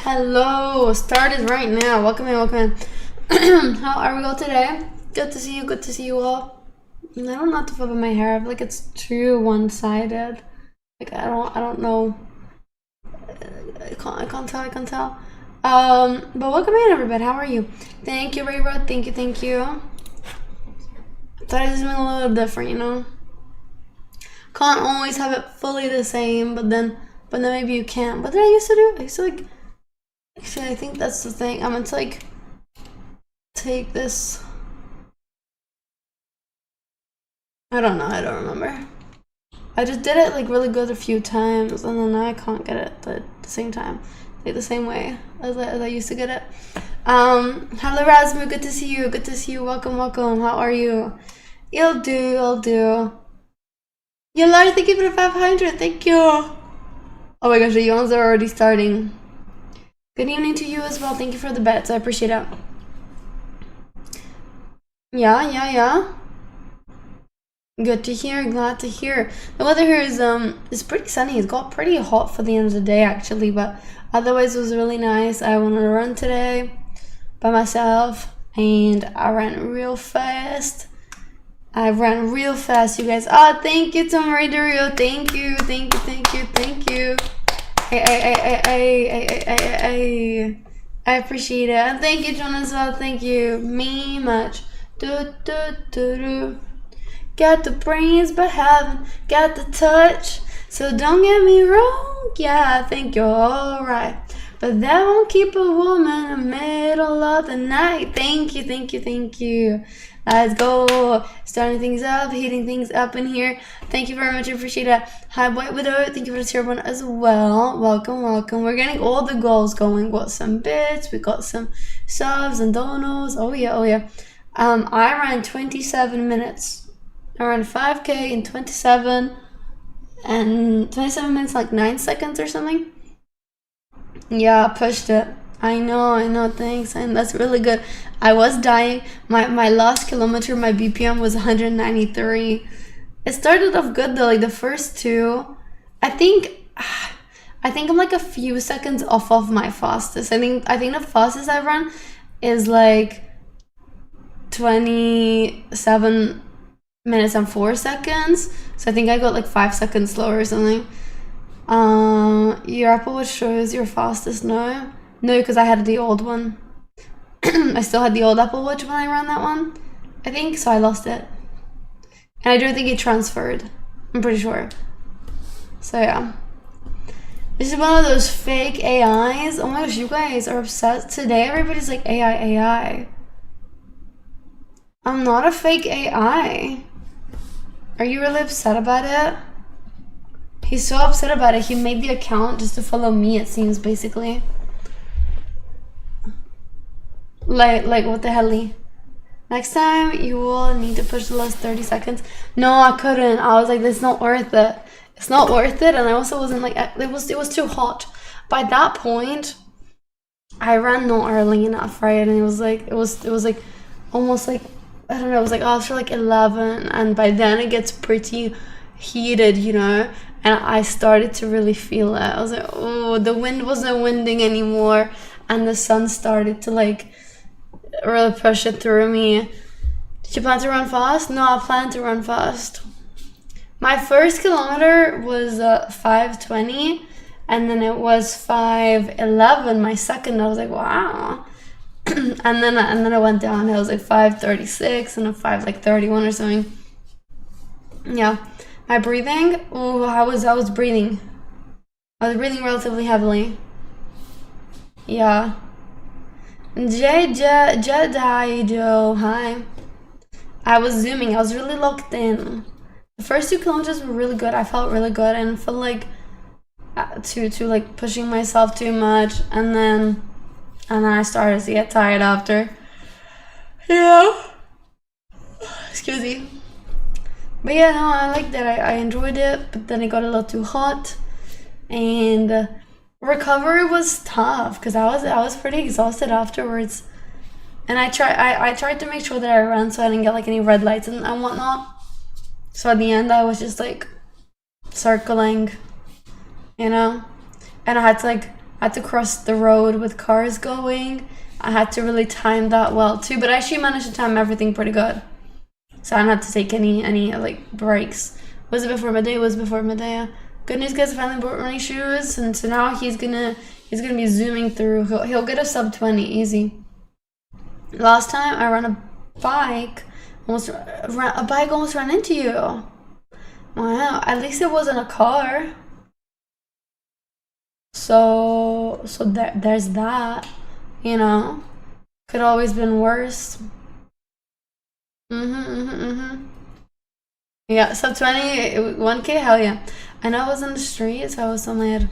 Hello, started right now. Welcome in, welcome in. How are we all today? Good to see you all. I don't know what to flip in my hair. I feel like it's too one-sided. Like I don't know. I can't tell. But welcome in, everybody. How are you? Thank you, Ray Rod. Thank you. Thought it was a little different, you know. Can't always have it fully the same, but then maybe you can. What did I used to do? I used to like. Actually, I think that's the thing. I'm gonna like take this. I don't know. I don't remember. I just did it like really good a few times, and then now I can't get it at the same time, like the same way as I used to get it. Hello, Rasmu. Good to see you. Good to see you. Welcome. How are you? You'll do. Yolari, thank you for the 500. Thank you. Oh my gosh, the yawns are already starting. Good evening to you as well. Thank you for the bets. I appreciate it. Yeah. Good to hear. Glad to hear. The weather here is pretty sunny. It got pretty hot for the end of the day actually, but otherwise it was really nice. I went on a run today by myself, and I ran real fast. You guys. Oh, thank you to Marie. Thank you. I appreciate it. And thank you, John, as well. Thank you. Me much. Do. Got the brains, but haven't got the touch. So don't get me wrong. Yeah, I think you're alright. But that won't keep a woman in the middle of the night. Thank you. Let's go. Starting things up, heating things up in here. Thank you very much. I appreciate it. Hi, White Widow. Thank you for the tier one as well. Welcome. We're getting all the goals going. Got some bits. We got some subs and donos. Oh yeah. I ran 27 minutes. I ran 5K in 27 minutes, like 9 seconds or something. Yeah, I pushed it. I know, thanks, and that's really good. I was dying. My last kilometer, my BPM was 193. It started off good though, like the first two. I think I'm like a few seconds off of my fastest. I think the fastest I run is like 27 minutes and 4 seconds. So I think I got like 5 seconds slower or something. Your Apple Watch shows your fastest now. No, because I had the old one. I still had the old Apple Watch when I ran that one, I think, so I lost it. And I don't think it transferred. I'm pretty sure. So yeah. This is one of those fake AIs. Oh my gosh, you guys are obsessed. Today everybody's like AI. I'm not a fake AI. Are you really upset about it? He's so upset about it. He made the account just to follow me, it seems, basically. Like what the hell? Next time you will need to push the last 30 seconds. No, I couldn't. I was like, this is not worth it. It's not worth it. And I also wasn't like, it was too hot. By that point, I ran not early enough, right? And it was like almost like, I don't know, it was like after like 11, and by then it gets pretty heated, you know. And I started to really feel it. I was like, oh, the wind wasn't winding anymore, and the sun started to like really push it through me. Did you plan to run fast? No, I plan to run fast. My first kilometer was 5:20, and then it was 5:11. My second, I was like, wow. and then I went down. It was like 5:36 and then 5:31 or something. Yeah, my breathing. Oh, I was breathing. I was breathing relatively heavily. Yeah. Jedi Joe, hi. I was zooming. I was really locked in. The first 2 kilometers were really good. I felt really good, and I felt like to like pushing myself too much, and then I started to get tired after. Yeah. Excuse me. But yeah, no, I liked it. I enjoyed it, but then it got a little too hot, and recovery was tough because I was pretty exhausted afterwards, and I tried to make sure that I ran so I didn't get like any red lights and whatnot. So at the end, I was just like circling, you know, and I had to like I had to cross the road with cars going. I had to really time that well too, but I actually managed to time everything pretty good. So I didn't have to take any like breaks. Was it before midday? It was before midday. Yeah. Good news, guys. I finally bought running shoes, and so now he's gonna be zooming through. He'll get a sub 20 easy. Last time I ran a bike, almost ran into you. Wow. At least it wasn't a car. So there's that. You know, could always been worse. Yeah, sub 20, 1K, hell yeah. And I was in the streets, I was so mad.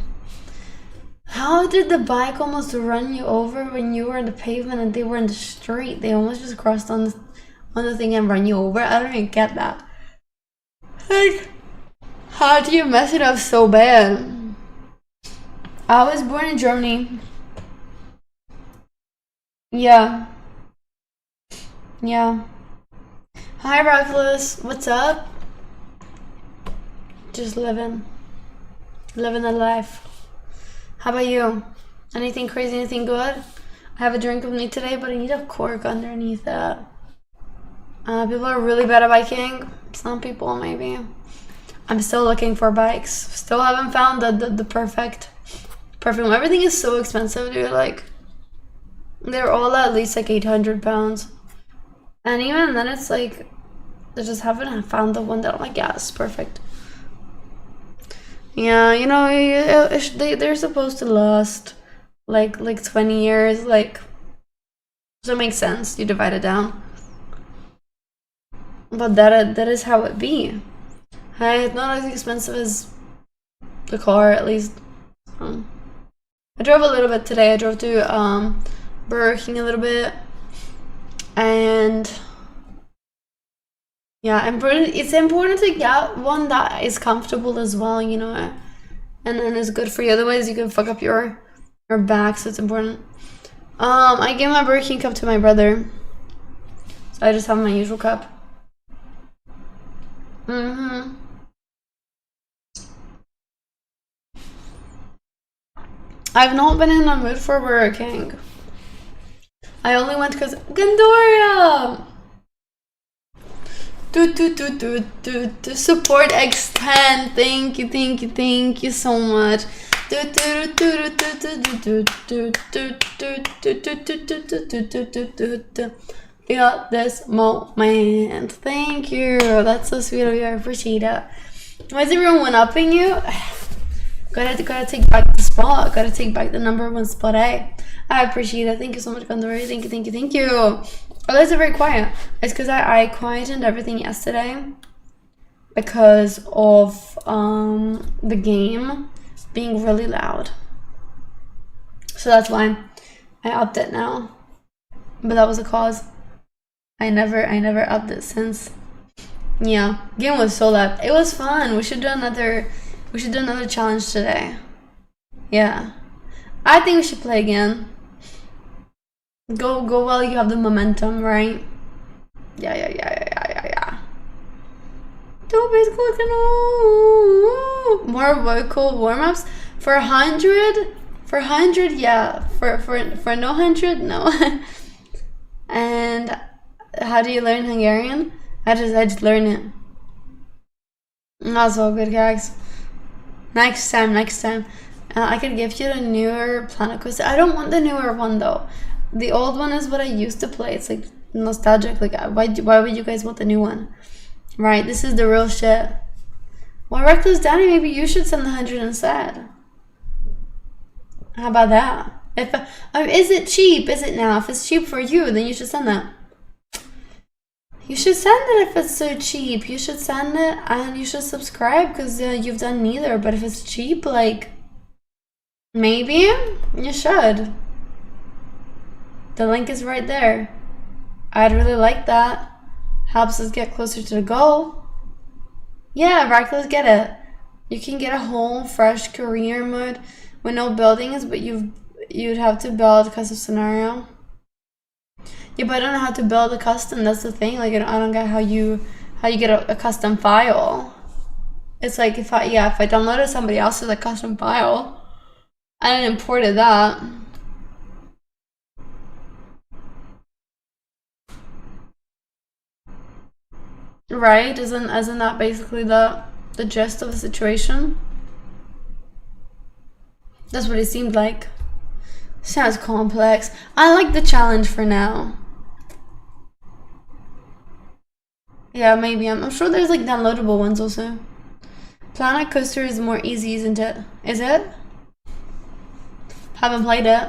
How did the bike almost run you over when you were in the pavement and they were in the street? They almost just crossed on the thing and run you over? I don't even get that. Like, how do you mess it up so bad? I was born in Germany. Yeah. Yeah. Hi, Reckless. What's up? Just living the life. How about you? Anything crazy? Anything good? I have a drink with me today, but I need a cork underneath it. People are really bad at biking. Some people, maybe. I'm still looking for bikes. Still haven't found the perfect one. Everything is so expensive, dude. Like, they're all at least like 800 pounds. And even then, it's like, I just haven't found the one that I'm like, yeah, it's perfect. Yeah, you know, they're supposed to last like 20 years, like, so it makes sense. You divide it down. But that is how it be. It's not as expensive as the car, at least. I drove a little bit today. I drove to Burger King a little bit, and yeah, it's important to get one that is comfortable as well, you know, and then is good for you. Otherwise, you can fuck up your back. So it's important. I gave my Burger King cup to my brother, so I just have my usual cup. I've not been in a mood for Burger King. I only went because Gandoria. Support X10. Thank you so much. Feel this moment. Thank you. That's so sweet of you. I appreciate it. Why is everyone one-upping you? Gotta take back the spot. Gotta take back the #1 spot, eh? I appreciate it. Thank you so much, Gandori. Thank you. Oh, guys are very quiet. It's because I quietened everything yesterday because of the game being really loud. So that's why I upped it now. But that was the cause. I never upped it since. Yeah, game was so loud. It was fun. We should do another challenge today. Yeah, I think we should play again. Go while you have the momentum, right? Yeah. Don't be clicking on more vocal warm-ups for 100. For 100, yeah. For no 100, no. And how do you learn Hungarian? I just learn it. That's all good, guys. Next time. I could give you the newer Planet Coaster. I don't want the newer one though. The old one is what I used to play. It's like nostalgic. Like, why would you guys want the new one? Right? This is the real shit. Well, Reckless Danny, maybe you should send the 100 instead. How about that? Is it cheap? Is it now? If it's cheap for you, then you should send that. You should send it if it's so cheap. You should send it and you should subscribe because you've done neither. But if it's cheap, like, maybe you should. The link is right there. I'd really like that. Helps us get closer to the goal. Yeah, Reckless, get it. You can get a whole fresh career mode with no buildings, but you'd have to build custom scenario. Yeah, but I don't know how to build a custom. That's the thing. Like, I don't get how you get a custom file. It's like if I downloaded somebody else's like custom file, I didn't imported that. Right? Isn't that basically the gist of the situation? That's what it seemed like. Sounds complex. I like the challenge for now. Yeah, maybe. I'm sure there's like downloadable ones also. Planet Coaster is more easy, isn't it? Is it? Haven't played it.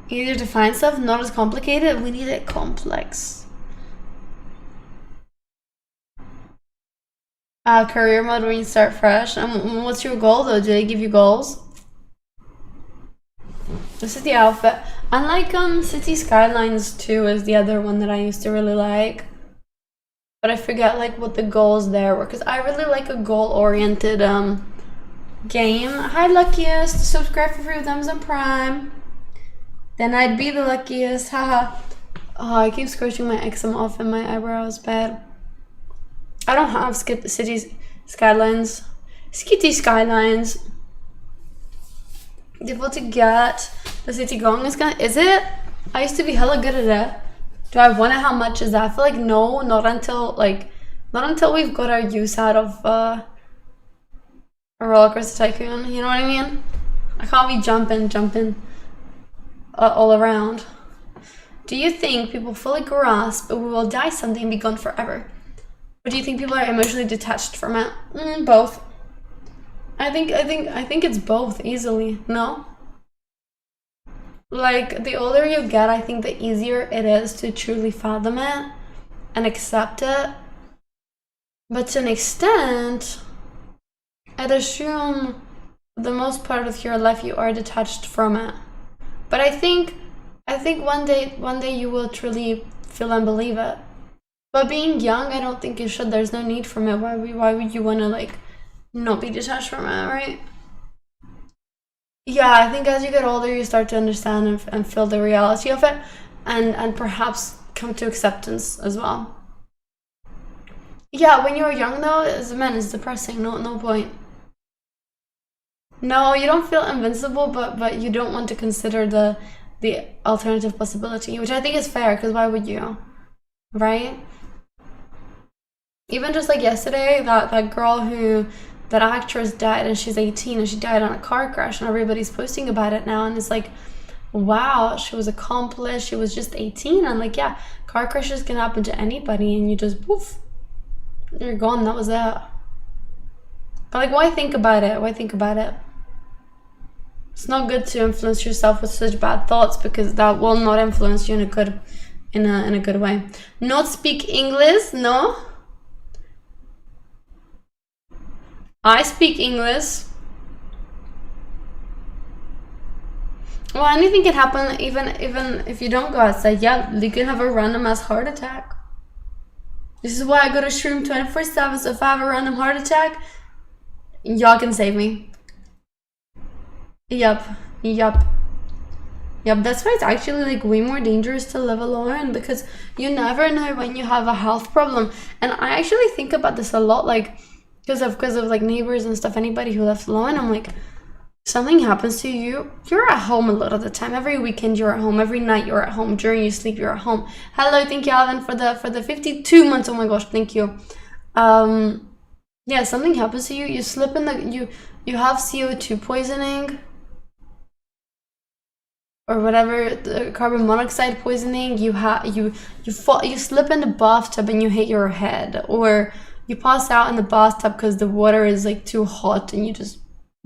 Easier to find stuff, not as complicated. We need it complex. Career mode when you start fresh. What's your goal though? Do they give you goals? This is the outfit. I like City Skylines 2 is the other one that I used to really like. But I forget like what the goals there were, because I really like a goal-oriented game. Hi luckiest, subscribe for free with Amazon Prime. Then I'd be the luckiest, haha. Oh, I keep scratching my eczema off and my eyebrows, bad. I don't have City Skylines. City Skylines. Difficult to get. The City Gong is it? I used to be hella good at it. Do I want it? How much is that? I feel like no, not until we've got our use out of a roller coaster tycoon. You know what I mean? I can't be jumping all around. Do you think people fully grasp we will die someday and be gone forever? Or do you think people are emotionally detached from it? Both. I think it's both easily. No? Like, the older you get, I think the easier it is to truly fathom it and accept it. But to an extent, I'd assume the most part of your life you are detached from it. But I think one day you will truly feel and believe it. But being young, I don't think you should. There's no need for it. Why would you want to like not be detached from it, right? Yeah, I think as you get older, you start to understand and feel the reality of it, and perhaps come to acceptance as well. Yeah, when you're young though, as a man, it's depressing. No point. No, you don't feel invincible, but you don't want to consider the alternative possibility, which I think is fair, because why would you? Right? Even just like yesterday, that girl that actress died, and she's 18 and she died on a car crash, and everybody's posting about it now, and it's like, wow, she was accomplished, she was just 18. I'm like, yeah, car crashes can happen to anybody, and you just poof, you're gone, that was that. But like, why think about it? It's not good to influence yourself with such bad thoughts, because that will not influence you in a good way. Not speak English, no. I speak English. Well, anything can happen, even if you don't go outside. Yeah, you can have a random ass heart attack. This is why I go to Shroom 24/7, so if I have a random heart attack, y'all can save me. Yup. That's why it's actually like way more dangerous to live alone, because you never know when you have a health problem. And I actually think about this a lot, like because of like neighbors and stuff, anybody who lives alone. I'm like, something happens to you, you're at home a lot of the time. Every weekend you're at home, every night you're at home, during your sleep you're at home. Hello, thank you, Alvin, for the 52 months. Oh my gosh, thank you. Yeah, something happens to you, you slip in you have CO2 poisoning, or whatever, the carbon monoxide poisoning. You slip in the bathtub and you hit your head, or you pass out in the bathtub because the water is like too hot and you just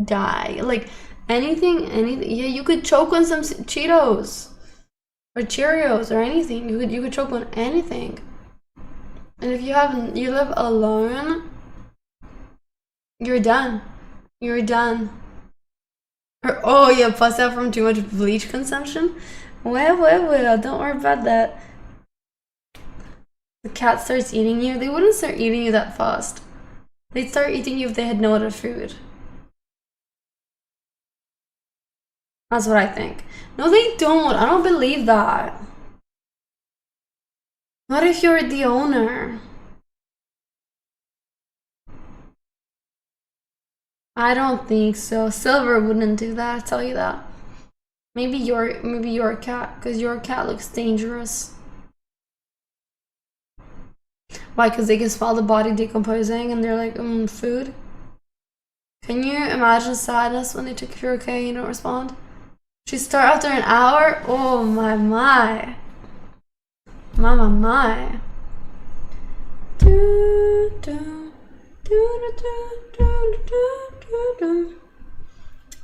die. Like anything. Yeah, you could choke on some Cheetos or Cheerios or anything. You could choke on anything. And if you live alone, you're done. Or, oh, yeah, pass out from too much bleach consumption? Well, don't worry about that. The cat starts eating you. They wouldn't start eating you that fast. They'd start eating you if they had no other food. That's what I think. No, they don't. I don't believe that. What if you're the owner? I don't think so. Silver wouldn't do that, I'll tell you that. Maybe your cat, because your cat looks dangerous. Why? Because they can smell the body decomposing and they're like, food? Can you imagine sadness when they check if you're okay and you don't respond? She start after an hour? Oh my my. My my my. Do, do, do, do, do, do, do, do.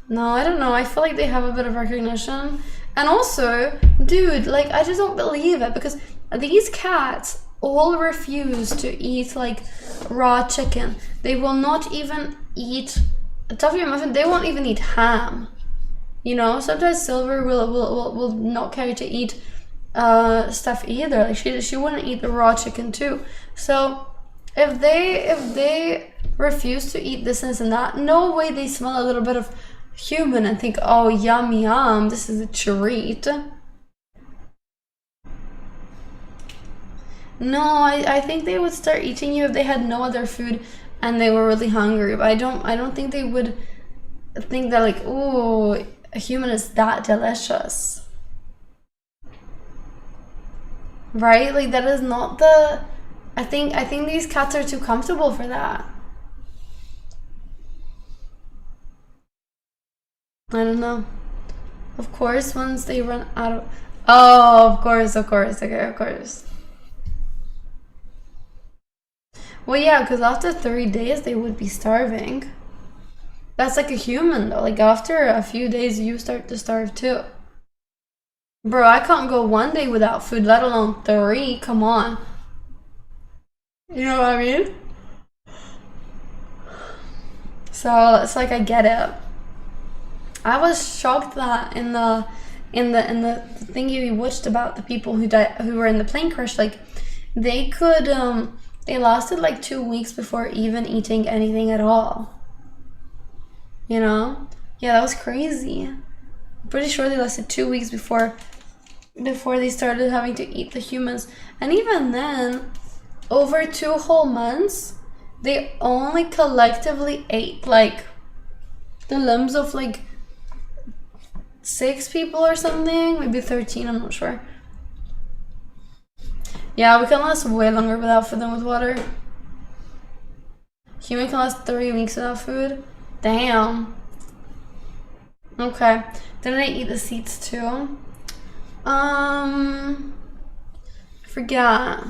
No, I don't know. I feel like they have a bit of recognition. And also, dude, like, I just don't believe it because these cats all refuse to eat, like, raw chicken. They will not even eat toffee muffin. They won't even eat ham. You know, sometimes Silver will not care to eat stuff either. Like, she wouldn't eat the raw chicken too. So, if they refuse to eat this and that, no way they smell a little bit of human and think, oh, yum yum, this is a treat. No, I think they would start eating you if they had no other food and they were really hungry. But I don't think they would think that, like, ooh, a human is that delicious. Right? Like, that is not the I think these cats are too comfortable for that. I don't know. Of course, once they run out of... Oh, of course. Okay, of course. Well, yeah, because after 3 days, they would be starving. That's like a human, though. Like, after a few days, you start to starve, too. Bro, I can't go 1 day without food, let alone 3. Come on. You know what I mean? So, it's like, I get it. I was shocked that in the thing you watched about the people who died, who were in the plane crash, like they could they lasted like 2 weeks before even eating anything at all. You know? Yeah, that was crazy. I'm pretty sure they lasted 2 weeks before they started having to eat the humans. And even then, over 2 whole months, they only collectively ate like the limbs of like 6 people or something, maybe 13, I'm not sure. Yeah, we can last way longer without food than with water. Human can last 3 weeks without food. Damn. Okay. Didn't I eat the seeds too? I forgot.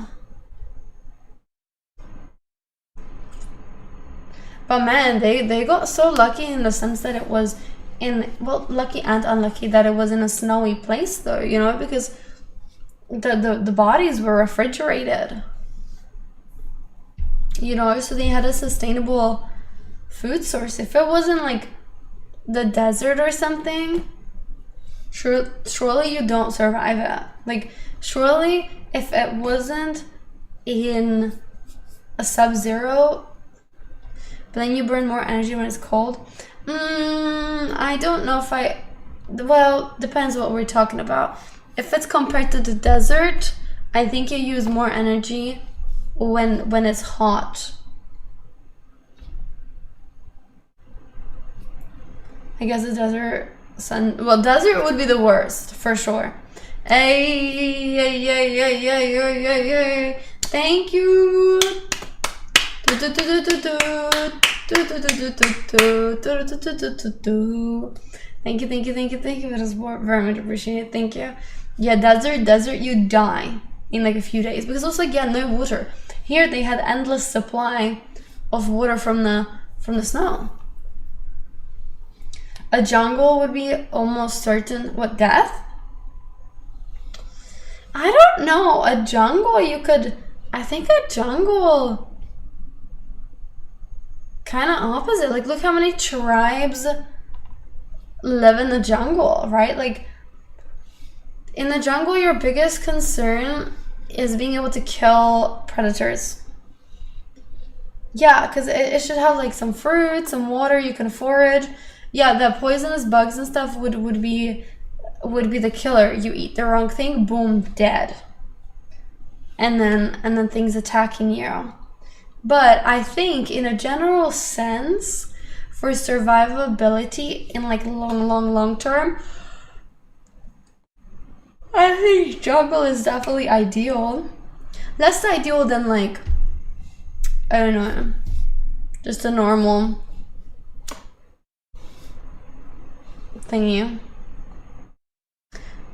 But man, they got so lucky in the sense that it was lucky and unlucky that it was in a snowy place though, you know, because the bodies were refrigerated, you know, so they had a sustainable food source. If it wasn't like the desert or something, surely you don't survive it. Like, surely if it wasn't in a sub-zero, but then you burn more energy when it's cold. I don't know if well, depends what we're talking about. If it's compared to the desert, I think you use more energy when it's hot. I guess the desert desert would be the worst for sure. Hey, thank you. Thank you. That is very much appreciated. Thank you. Yeah, desert, you die in like a few days because also, yeah, no water. Here they had endless supply of water from the snow. A jungle would be almost certain what death? I don't know. A jungle I think a jungle kind of opposite. Like, look how many tribes live in the jungle, right? Like, in the jungle, your biggest concern is being able to kill predators. Yeah, because it should have like some fruit, some water, you can forage. Yeah, the poisonous bugs and stuff would be the killer. You eat the wrong thing, boom, dead. And then things attacking you. But I think in a general sense, for survivability in like long term, I think jungle is definitely ideal. Less ideal than like, I don't know, just a normal thingy.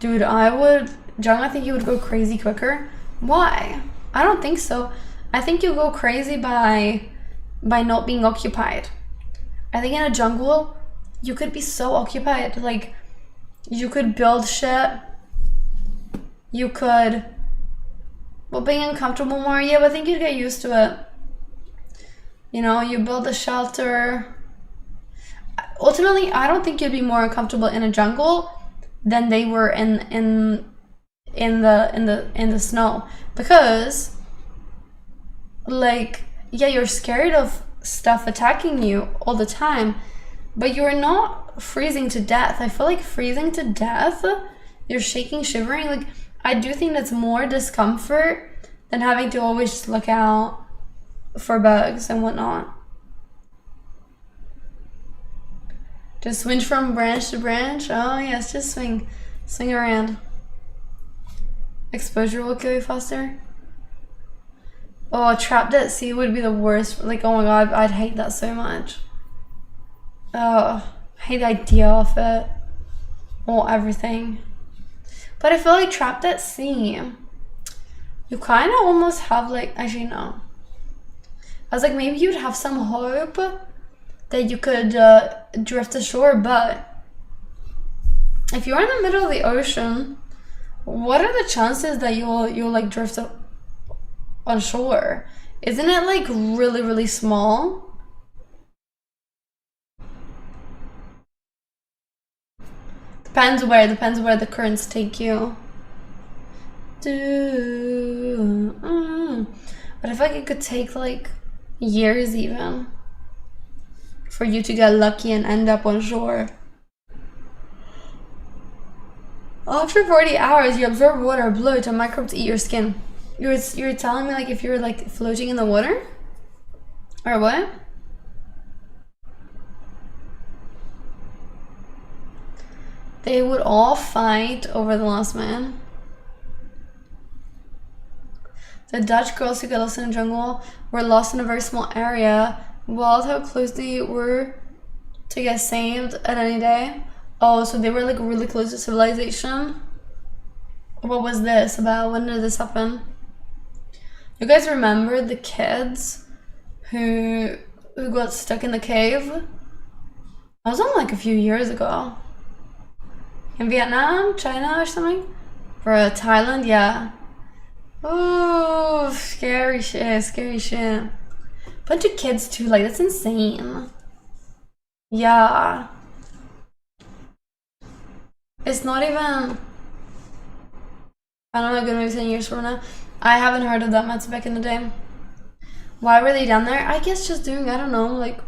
Dude, Jung, I think you would go crazy quicker. Why? I don't think so. I think you go crazy by not being occupied. I think in a jungle, you could be so occupied. Like, you could build shit. You could, well, being uncomfortable more, yeah, but I think you'd get used to it. You know, you build a shelter. Ultimately, I don't think you'd be more uncomfortable in a jungle than they were in the snow, because like, yeah, you're scared of stuff attacking you all the time, but you're not freezing to death. I feel like freezing to death, you're shaking, shivering. Like, I do think that's more discomfort than having to always just look out for bugs and whatnot. Just swing from branch to branch. Oh yes, just swing around. Exposure will kill you faster. Oh, trapped at sea would be the worst. Like, oh my god, I'd hate that so much. Oh, I hate the idea of it. Oh, everything. But I feel like trapped at sea, you kind of almost have like, actually no. I was like, maybe you'd have some hope that you could drift ashore, but if you're in the middle of the ocean, what are the chances that you'll like drift on shore? Isn't it like really small? Depends where the currents take you. But I feel like it could take like years even for you to get lucky and end up on shore. After 40 hours, you absorb water, bloat, and microbes eat your skin. You're telling me like if you're like floating in the water? Or what? They would all fight over the last man. The Dutch girls who got lost in the jungle were lost in a very small area. Wild how close they were to get saved at any day. Oh, so they were like really close to civilization. What was this about? When did this happen? You guys remember the kids who got stuck in the cave? That was only like a few years ago. In Vietnam, China or something? For Thailand, yeah. Oh, scary shit. Bunch of kids too, like that's insane. Yeah. It's not even, I don't know, good maybe 10 years from now. I haven't heard of that much back in the day. Why were they down there? I guess just doing, I don't know, like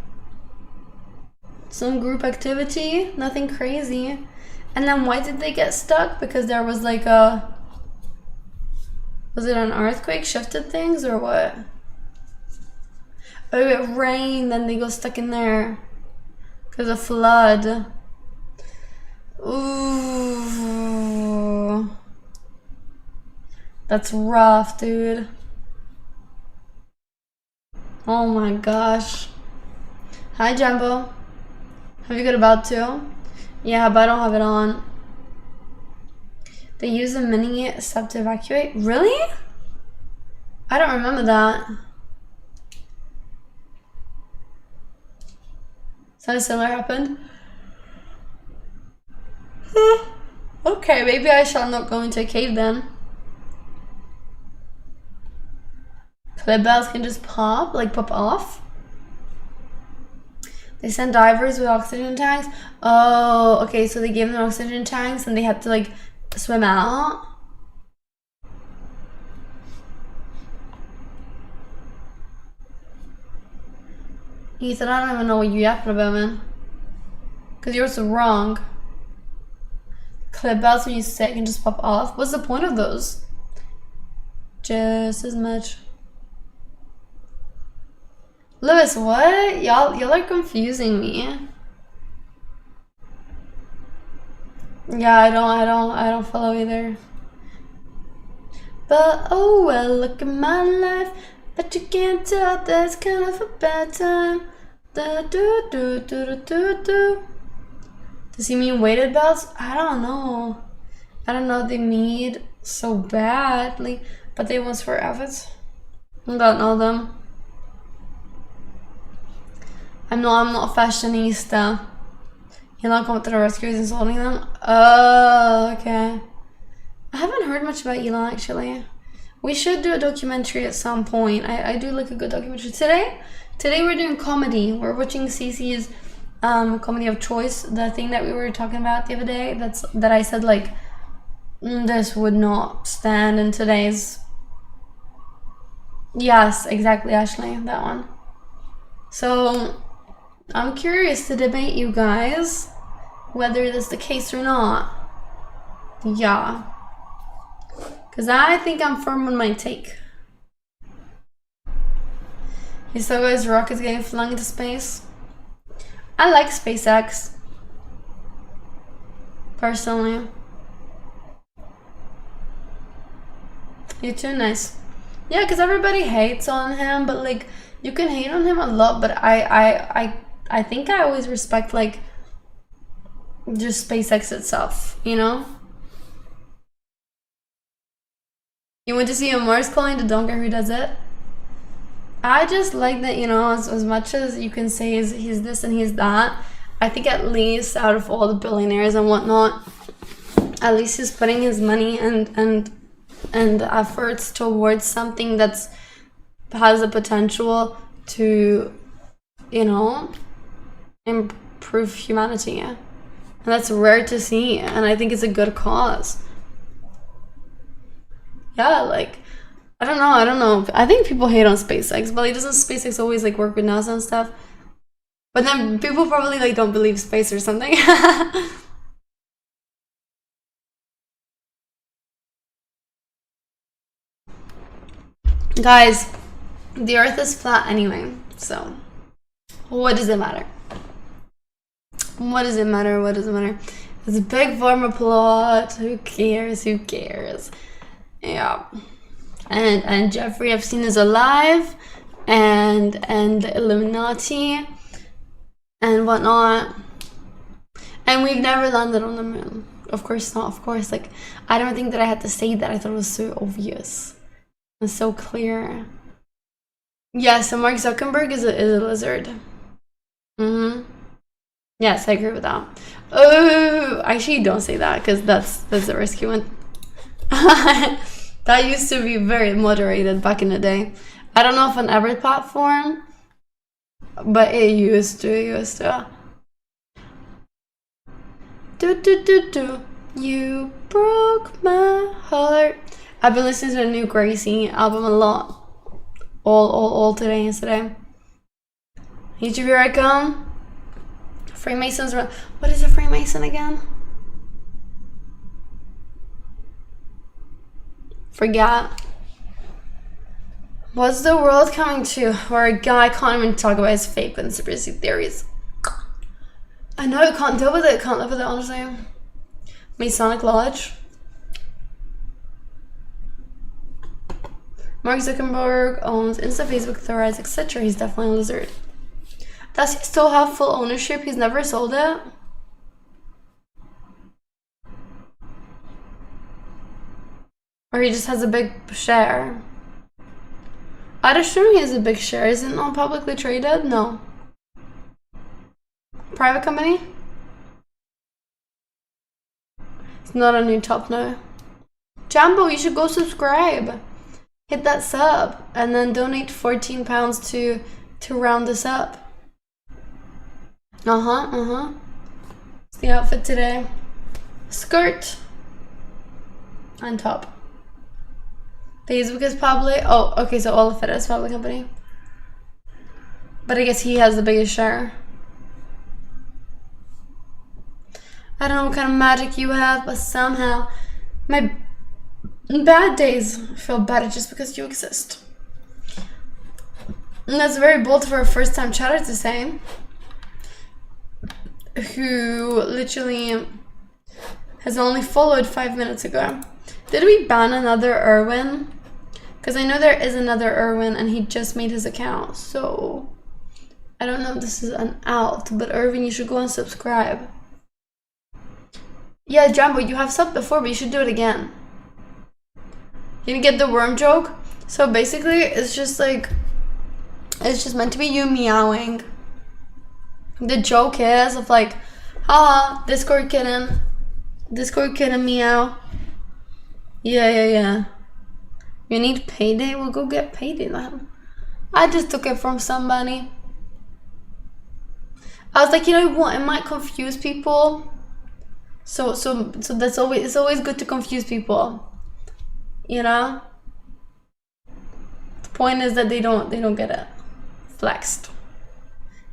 some group activity, nothing crazy. And then why did they get stuck? Because there was like a, was it an earthquake shifted things or what? Oh, it rained, then they got stuck in there. Because of flood. Ooh. That's rough, dude. Oh my gosh. Hi, Jumbo. Have you got about to? Yeah, but I don't have it on. They use a mini sub to evacuate? Really? I don't remember that. Something similar happened? Okay, maybe I shall not go into a cave then. Clip bells can just pop off. They sent divers with oxygen tanks. Oh, okay, so they gave them oxygen tanks and they had to like swim out. Ethan, I don't even know what you're yapping about, man. Because you're so wrong. Clip belts when you sick and just pop off. What's the point of those? Just as much. Lewis, what? Y'all are confusing me. Yeah, I don't follow either. But oh well, look at my life. But you can't tell that's kind of a bad time. Da do do do do do do. Does he mean weighted belts? I don't know. I don't know they made so badly, but they was for efforts. I don't know them. I'm not a fashionista. You're not coming to the rescue and insulting them? Oh, okay. I haven't heard much about Elon actually. We should do a documentary at some point. I do like a good documentary. Today we're doing comedy. We're watching Cece's comedy of choice, the thing that we were talking about the other day. That I said like this would not stand in today's. Yes, exactly, Ashley, that one. So I'm curious to debate you guys whether that's the case or not. Yeah. Because I think I'm firm on my take. You saw guys rockets getting flung into space. I like SpaceX. Personally. You too, nice. Yeah, because everybody hates on him, but like you can hate on him a lot, but I think I always respect like just SpaceX itself, you know? You want to see a Mars calling? Don't care who does it. I just like that, you know, as much as you can say he's this and he's that, I think at least out of all the billionaires and whatnot, at least he's putting his money and efforts towards something that's has the potential to, you know, improve humanity. And that's rare to see, and I think it's a good cause. Yeah, like I don't know. I think people hate on SpaceX, but like doesn't SpaceX always like work with NASA and stuff? But then people probably like don't believe space or something. Guys, the earth is flat anyway, so what does it matter? What does it matter? What does it matter? It's a big pharma plot. Who cares? Who cares? Yeah. And Jeffrey Epstein is alive, and the Illuminati and whatnot. And we've never landed on the moon. Of course not, of course. Like, I don't think that I had to say that. I thought it was so obvious. It's so clear. Yeah, so Mark Zuckerberg is a lizard. Yes, I agree with that. Oh, actually don't say that, because that's a risky one. That used to be very moderated back in the day. I don't know if on every platform, but it used to. Do. You broke my heart. I've been listening to the new Gracie album a lot. All today and yesterday. YouTube, here I come. Freemasons. What is a Freemason again? Forget. What's the world coming to where a guy can't even talk about his fake conspiracy theories? I know I can't deal with it. Can't live with it, honestly. Masonic Lodge. Mark Zuckerberg owns Insta, Facebook, Threads, etc. He's definitely a lizard. Does he still have full ownership? He's never sold it? Or he just has a big share? I'd assume he has a big share. Is it not publicly traded? No. Private company? It's not a new top now. Jambo, you should go subscribe. Hit that sub and then donate £14 to round this up. It's the outfit today. Skirt on top. Facebook is probably, oh, okay, so all of it is public company. But I guess he has the biggest share. I don't know what kind of magic you have, but somehow my bad days feel better just because you exist. And that's very bold for a first-time chatter to say. Who literally has only followed 5 minutes ago. Did we ban another Erwin? Because I know there is another Erwin and he just made his account. So I don't know if this is an out, but Erwin, you should go and subscribe. Yeah, Jumbo, you have subbed before, but you should do it again. You didn't get the worm joke? So basically, it's just like, it's just meant to be you meowing. The joke is of like, haha, Discord kitten meow. Yeah. You need payday? We'll go get payday then. I just took it from somebody. I was like, you know what? It might confuse people. So that's always, it's always good to confuse people. You know? The point is that they don't get it. Flexed.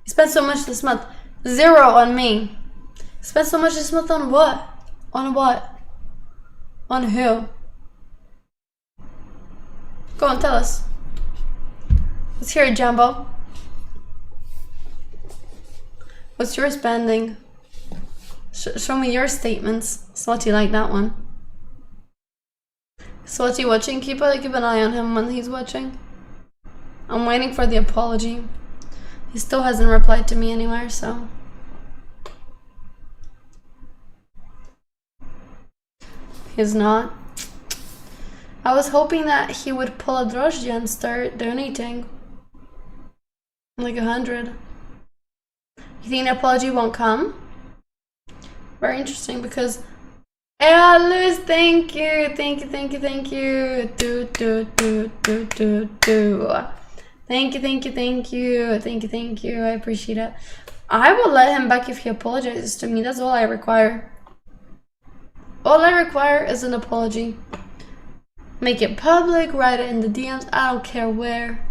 You spent so much this month. 0 on me. You spent so much this month on what? On what? On who? Go on, tell us. Let's hear it, Jumbo. What's your spending? Show me your statements. Swati like that one. Swati watching? Keep an eye on him when he's watching. I'm waiting for the apology. He still hasn't replied to me anywhere, so. He's not. I was hoping that he would pull a drożdżia and start donating. Like 100. You think the apology won't come? Very interesting because... Yeah, Luz, thank you. Thank you. Thank you. I appreciate it. I will let him back if he apologizes to me. That's all I require. All I require is an apology. Make it public, write it in the DMs. I don't care where.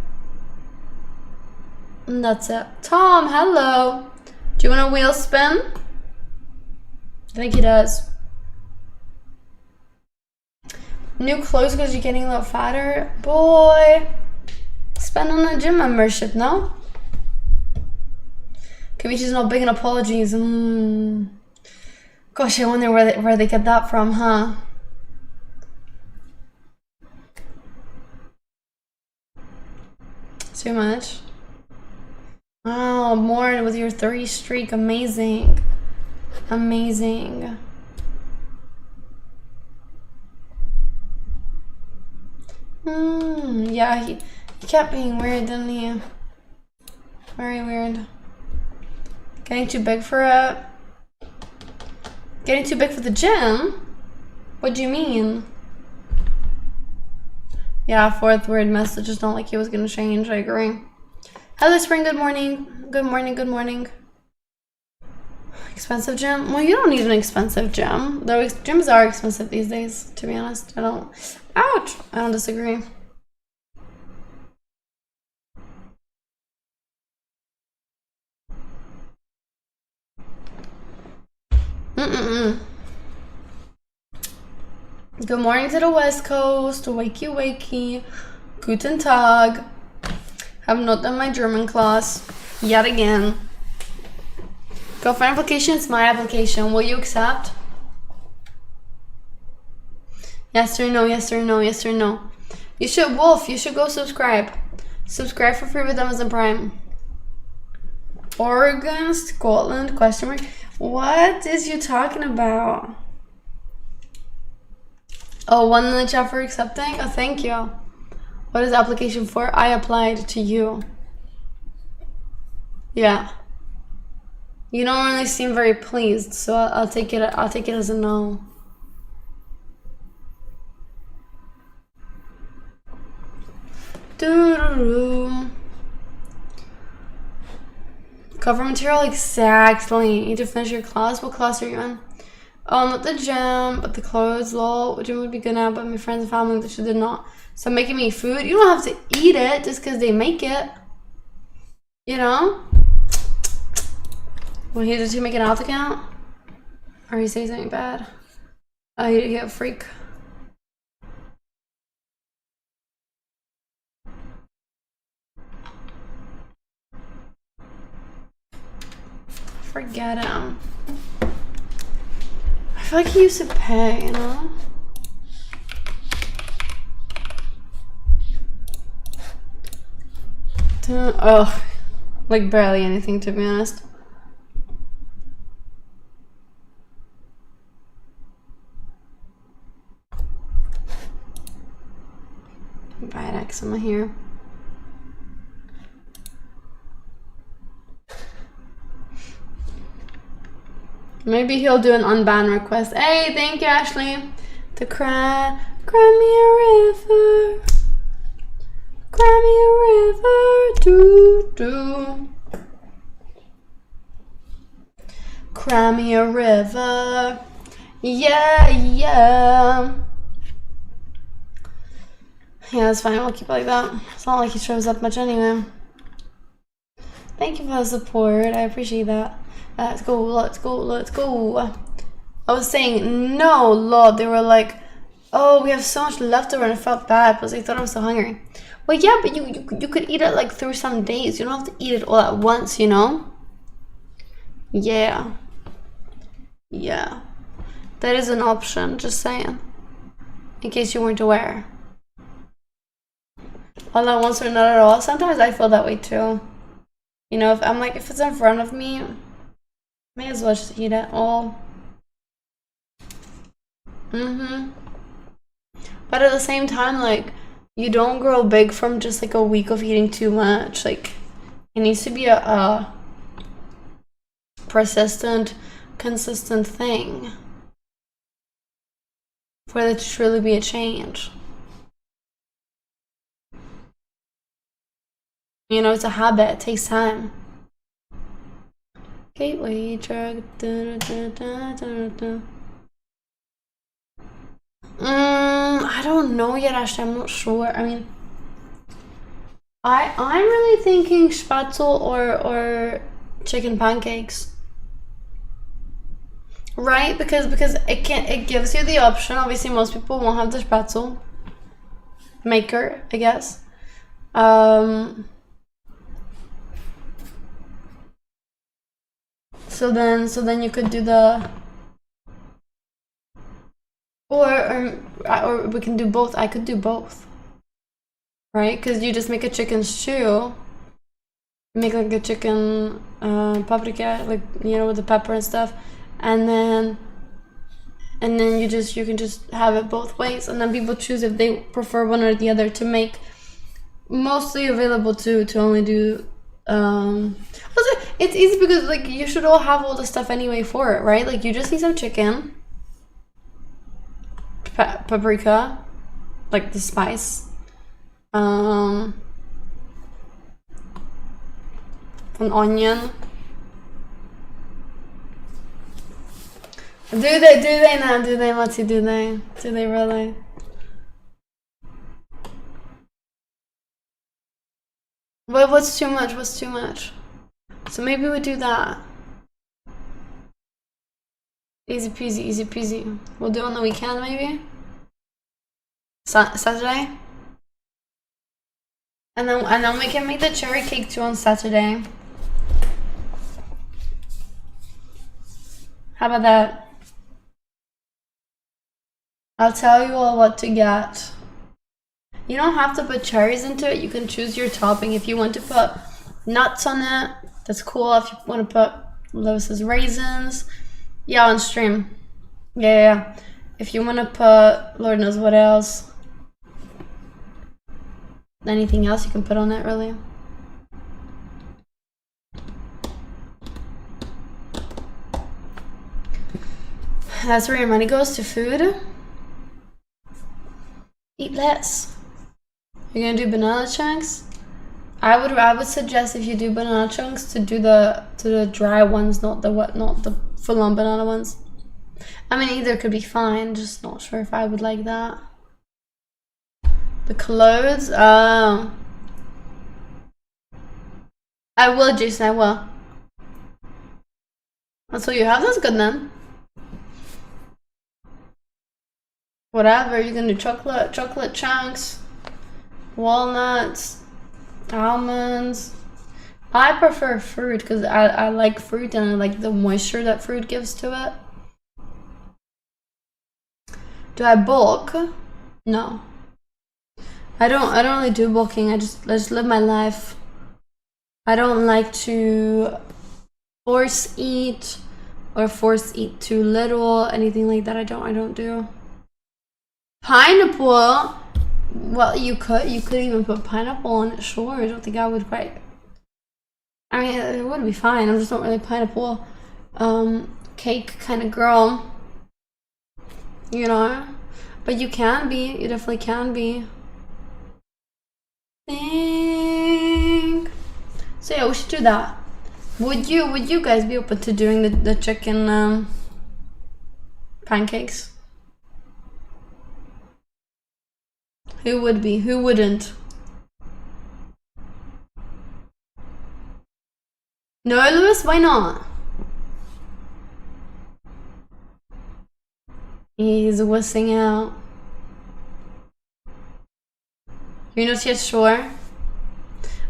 And that's it. Tom, hello. Do you want a wheel spin? I think he does. New clothes because you're getting a little fatter? Boy. Spend on a gym membership, no? Kavichi's not big in apologies. Gosh, I wonder where they get that from, huh? Too much. Oh, more with your 3 streak. Amazing. Amazing. Yeah, he kept being weird, didn't he? Very weird. Getting too big for it. Getting too big for the gym? What do you mean? Yeah, 4th weird message. Just don't like he was gonna change. I agree. Hello, Spring. Good morning. Good morning. Expensive gym? Well, you don't need an expensive gym. Though gyms are expensive these days, to be honest. I don't... Ouch! I don't disagree. Good morning to the West Coast. Wakey. Guten Tag. Have not done my German class yet again. Girlfriend application is my application. Will you accept? Yes or no, yes or no, yes or no. You should, Wolf, you should go subscribe. Subscribe for free with Amazon Prime. Oregon, Scotland, question mark. What is you talking about? Oh, one in the chat for accepting? Oh, thank you. What is the application for? I applied to you. Yeah. You don't really seem very pleased, so I'll take it as a no. Doo-doo-doo. Cover material, exactly. You need to finish your class. What class are you in? Oh, not the gym, but the clothes. Lol, gym would be good now, but my friends and family that did not. So making me food. You don't have to eat it just because they make it. You know? Well, did he make an alt account? Or he say something bad? Oh, he get a freak. forget him. I feel like he used to pay, you know? Oh, like barely anything, to be honest. Bad eczema here. Maybe he'll do an unban request. Hey, thank you, Ashley. To cry me a river. Cry me a river, do. Cry me a river. Yeah. Yeah, that's fine. We'll keep it like that. It's not like he shows up much anyway. Thank you for the support. I appreciate that. Let's go. I was saying no, Lord. They were like, oh, we have so much leftover, and I felt bad because they thought I was so hungry. Well, yeah, but you could eat it like through some days. You don't have to eat it all at once, you know? Yeah. That is an option, just saying. In case you weren't aware. All at once or not at all. Sometimes I feel that way too. You know, if it's in front of me, may as well just eat it all. But at the same time, like, you don't grow big from just like a week of eating too much. Like, it needs to be a persistent, consistent thing for there to truly be a change. You know, it's a habit. It takes time. Gateway drug. I don't know yet, Ashley. I'm not sure. I mean, I'm really thinking spatzel or chicken pancakes. Right? Because it gives you the option. Obviously, most people won't have the spatzel maker, I guess. So then you could do the or we can do both. I could do both, right? Because you just make a chicken stew, make like a chicken paprika, like, you know, with the pepper and stuff, and then you can just have it both ways, and then people choose if they prefer one or the other to make. Mostly available to only do. It's easy because like you should all have all the stuff anyway for it, right? Like you just need some chicken, paprika, like the spice, an onion. Do they now? Do they, Matty? Do they really? But what's too much? What's too much? So maybe we do that. Easy peasy. We'll do it on the weekend, maybe? Saturday? And then we can make the cherry cake too on Saturday. How about that? I'll tell you all what to get. You don't have to put cherries into it. You can choose your topping. If you want to put nuts on it, that's cool. If you want to put Lewis's raisins, yeah, on stream. Yeah. If you want to put Lord knows what else, anything else you can put on it, really. That's where your money goes, to food. Eat less. You're gonna do banana chunks? I would suggest, if you do banana chunks, to do the dry ones, not the full-on banana ones. I mean, either could be fine, just not sure if I would like that. The clothes, I will, Jason, I will. That's all you have? That's good then. Whatever, you can do chocolate chunks, walnuts, almonds. I prefer fruit because I like fruit and I like the moisture that fruit gives to it. Do I bulk? No. I don't really do bulking. I just live my life. I don't like to force eat or force eat too little, anything like that. I don't do. Pineapple. Well, you could even put pineapple on it. Sure, I don't think I would quite. I mean, it would be fine. I'm just not really pineapple cake kind of girl, you know. But you can be. You definitely can be. Think. So yeah, we should do that. Would you guys be open to doing the chicken pancakes? Who would be? Who wouldn't? No, Lewis, why not? He's wussing out. You're not yet sure?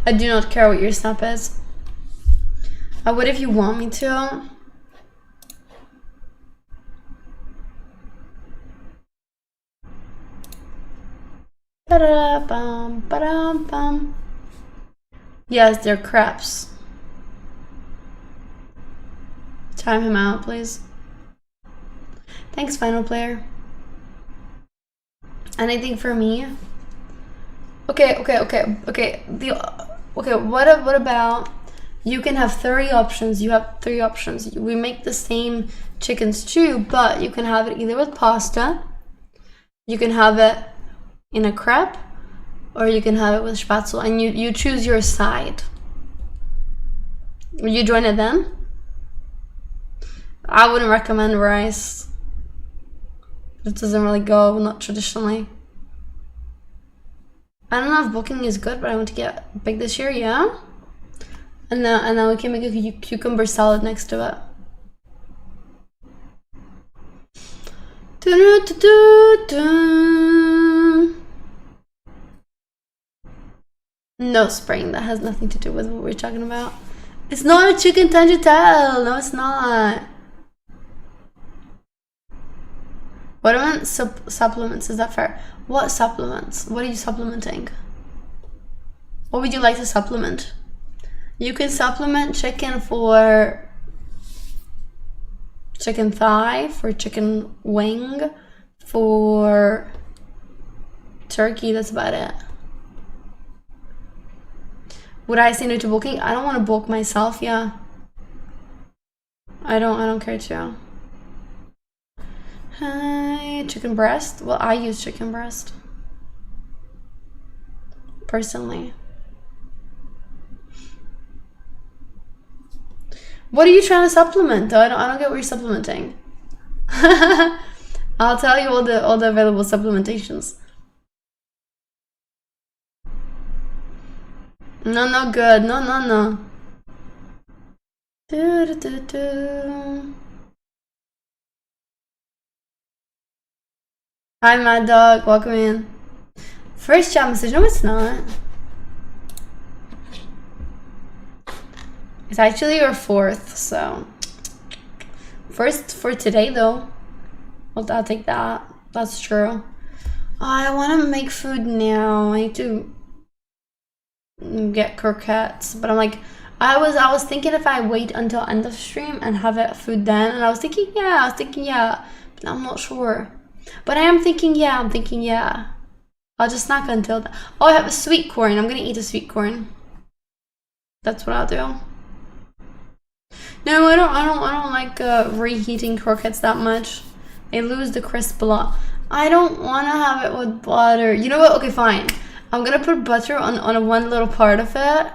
I do not care what your snap is. I would if you want me to. Ba-da-bum, ba-dum-bum. Yes, they're crepes. Time him out, please. Thanks, final player. Anything for me? Okay. What about you can have 30 options. You have 3 options. We make the same chicken stew, but you can have it either with pasta, you can have it in a crepe, or you can have it with spatzel, and you choose your side. Will you join it then? I wouldn't recommend rice. It doesn't really go, not traditionally. I don't know if booking is good, but I want to get big this year, yeah? And then we can make a cucumber salad next to it. No spring, that has nothing to do with what we're talking about. It's not a chicken tagliatelle. No, it's not. What about supplements? Is that fair? What supplements? What are you supplementing? What would you like to supplement? You can supplement chicken for chicken thigh, for chicken wing, for turkey. That's about it. Would I say no to bulking? I don't want to bulk myself. Yeah. I don't care to. Hi, chicken breast. Well, I use chicken breast personally. What are you trying to supplement though? I don't get what you're supplementing. I'll tell you all the available supplementations. No good. No. Hi, Mad Dog. Welcome in. First chat message. No, it's not. It's actually your 4th, so. First for today, though. Well, I'll take that. That's true. Oh, I want to make food now. I need to get croquettes, but I'm like, I was thinking if I wait until end of stream and have it food then, and I was thinking yeah, but I'm not sure. But I am thinking yeah. I'll just snack until then. Oh, I have a sweet corn. I'm gonna eat a sweet corn. That's what I'll do. No, I don't like reheating croquettes that much. They lose the crisp a lot. I don't want to have it with butter. You know what? Okay, fine. I'm gonna put butter on one little part of it,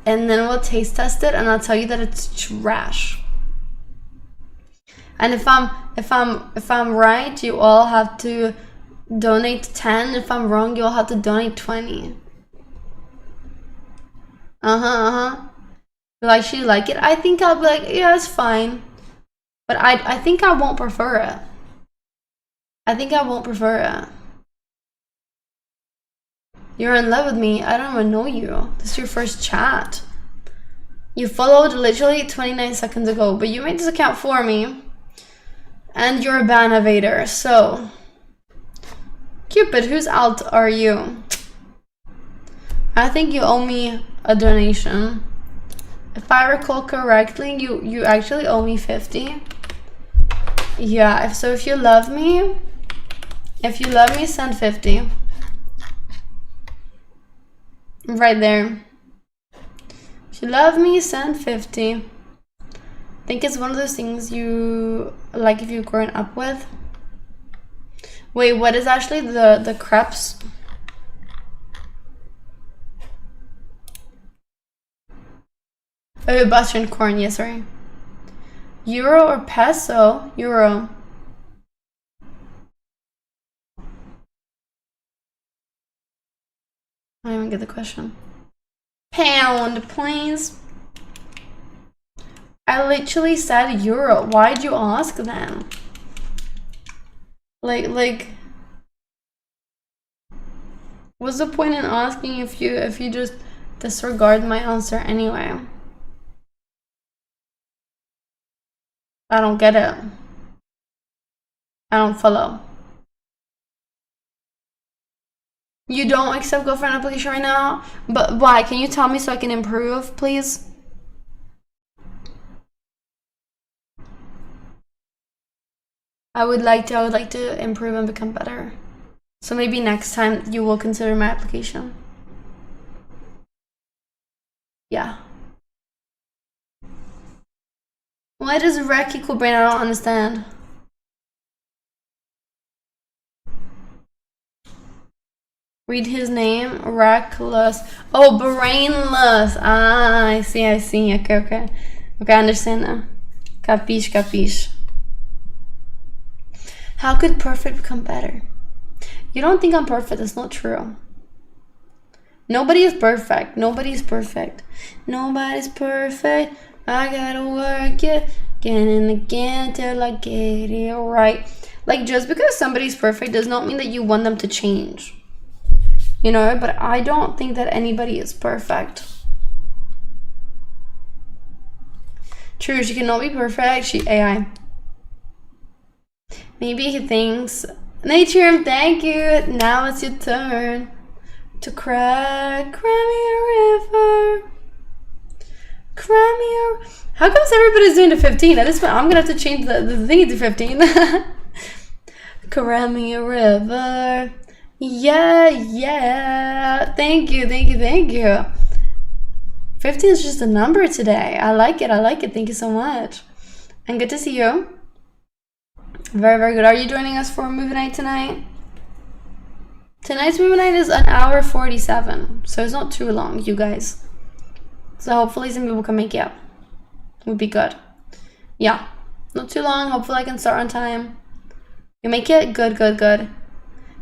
and then we'll taste test it, and I'll tell you that it's trash. And if I'm right, you all have to donate 10. If I'm wrong, you all have to donate 20. Will I actually like it? I think I'll be like, yeah, it's fine. But I think I won't prefer it. I think I won't prefer it. You're in love with me. I don't even know you. This is your first chat. You followed literally 29 seconds ago, but you made this account for me. And you're a ban evader, so... Cupid, whose alt are you? I think you owe me a donation. If I recall correctly, you actually owe me 50. Yeah, if you love me, send 50. Right there. If you love me, send 50. I think it's one of those things you like if you've grown up with. Wait, what is actually the crepes? Oh, butter and corn, yes, sorry. Euro or peso? Euro. I don't even get the question. Pound, please. I literally said euro. Why'd you ask then? Like, what's the point in asking if you just disregard my answer anyway? I don't get it. I don't follow. You don't accept girlfriend application right now? But why? Can you tell me so I can improve, please? I would like to improve and become better. So maybe next time you will consider my application. Yeah. Why does Rec equal brain? I don't understand. Read his name. Reckless. Oh, brainless. Ah, I see. Okay, I understand now. Capiche. How could perfect become better? You don't think I'm perfect. That's not true. Nobody is perfect. Nobody's perfect. I gotta work it again and again till I get it right. Like, just because somebody's perfect does not mean that you want them to change. You know, but I don't think that anybody is perfect. True, she cannot be perfect. She AI. Maybe he thinks, Nature, thank you. Now it's your turn to cry me a river. Cry me a... How comes everybody's doing the 15? At this point, I'm gonna have to change the thingy to 15. Cry me a river. Yeah. Thank you. 15 is just a number today. I like it. Thank you so much. And good to see you. Very, very good. Are you joining us for movie night tonight? Tonight's movie night is an hour 47, so it's not too long, you guys. So hopefully some people can make it up. Would be good. Yeah, not too long. Hopefully I can start on time. You make it? Good.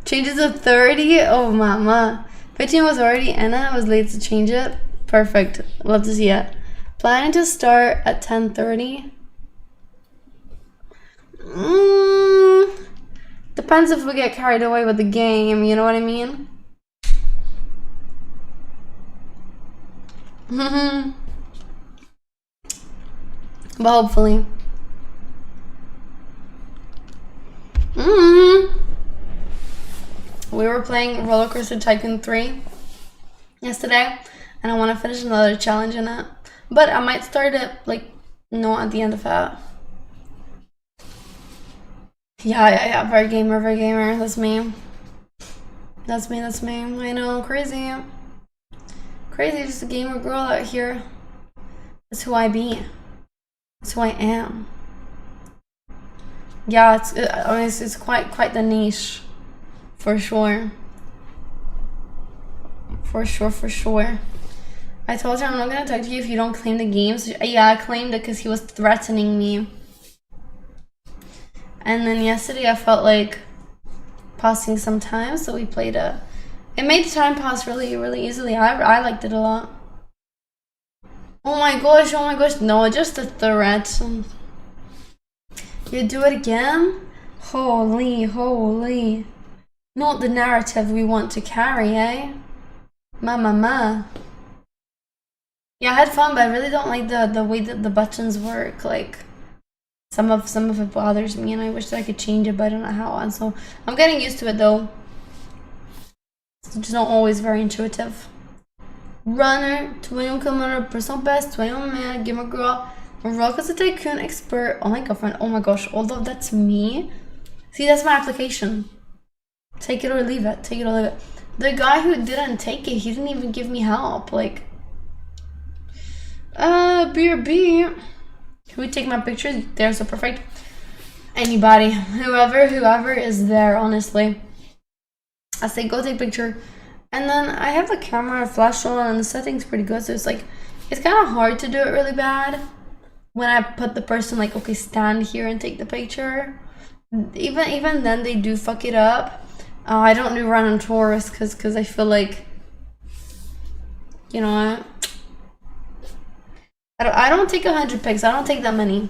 Changes to 30? Oh, mama. 15 was already in it. I was late to change it. Perfect. Love to see it. Planning to start at 10:30. Depends if we get carried away with the game, you know what I mean? But hopefully. We were playing Roller Coaster Tycoon 3 yesterday, and I want to finish another challenge in it. But I might start it, like, not at the end of that. Yeah, very gamer. That's me. I know, crazy, just a gamer girl out here. That's who I be. That's who I am. Yeah, it's quite the niche, for sure. For sure. I told you I'm not gonna talk to you if you don't claim the games. Yeah, I claimed it because he was threatening me. And then yesterday I felt like passing some time, so we played it. It made the time pass really easily. I liked it a lot. Oh my gosh, no, just a threat. You do it again? Holy. Not the narrative we want to carry, eh? Ma mama. Yeah, I had fun, but I really don't like the way that the buttons work. Like some of it bothers me, and I wish that I could change it, but I don't know how. And so I'm getting used to it though. It's just not always very intuitive. Runner, 21 kilometer personal best, 21 man, gamer girl, Rocket the Tycoon expert. Oh my girlfriend. Oh my gosh, although that's me. See, that's my application. Take it or leave it. Take it or leave it. The guy who didn't take it, he didn't even give me help. Like, BRB. Who would take my pictures? They're so perfect. Anybody, whoever is there, honestly. I say go take picture. And then I have the camera flash on and the setting's pretty good. So it's like, it's kind of hard to do it really bad. When I put the person like, okay, stand here and take the picture. Even then they do fuck it up. I don't do random tours because I feel like, you know, I don't take 100 pics. I don't take that many.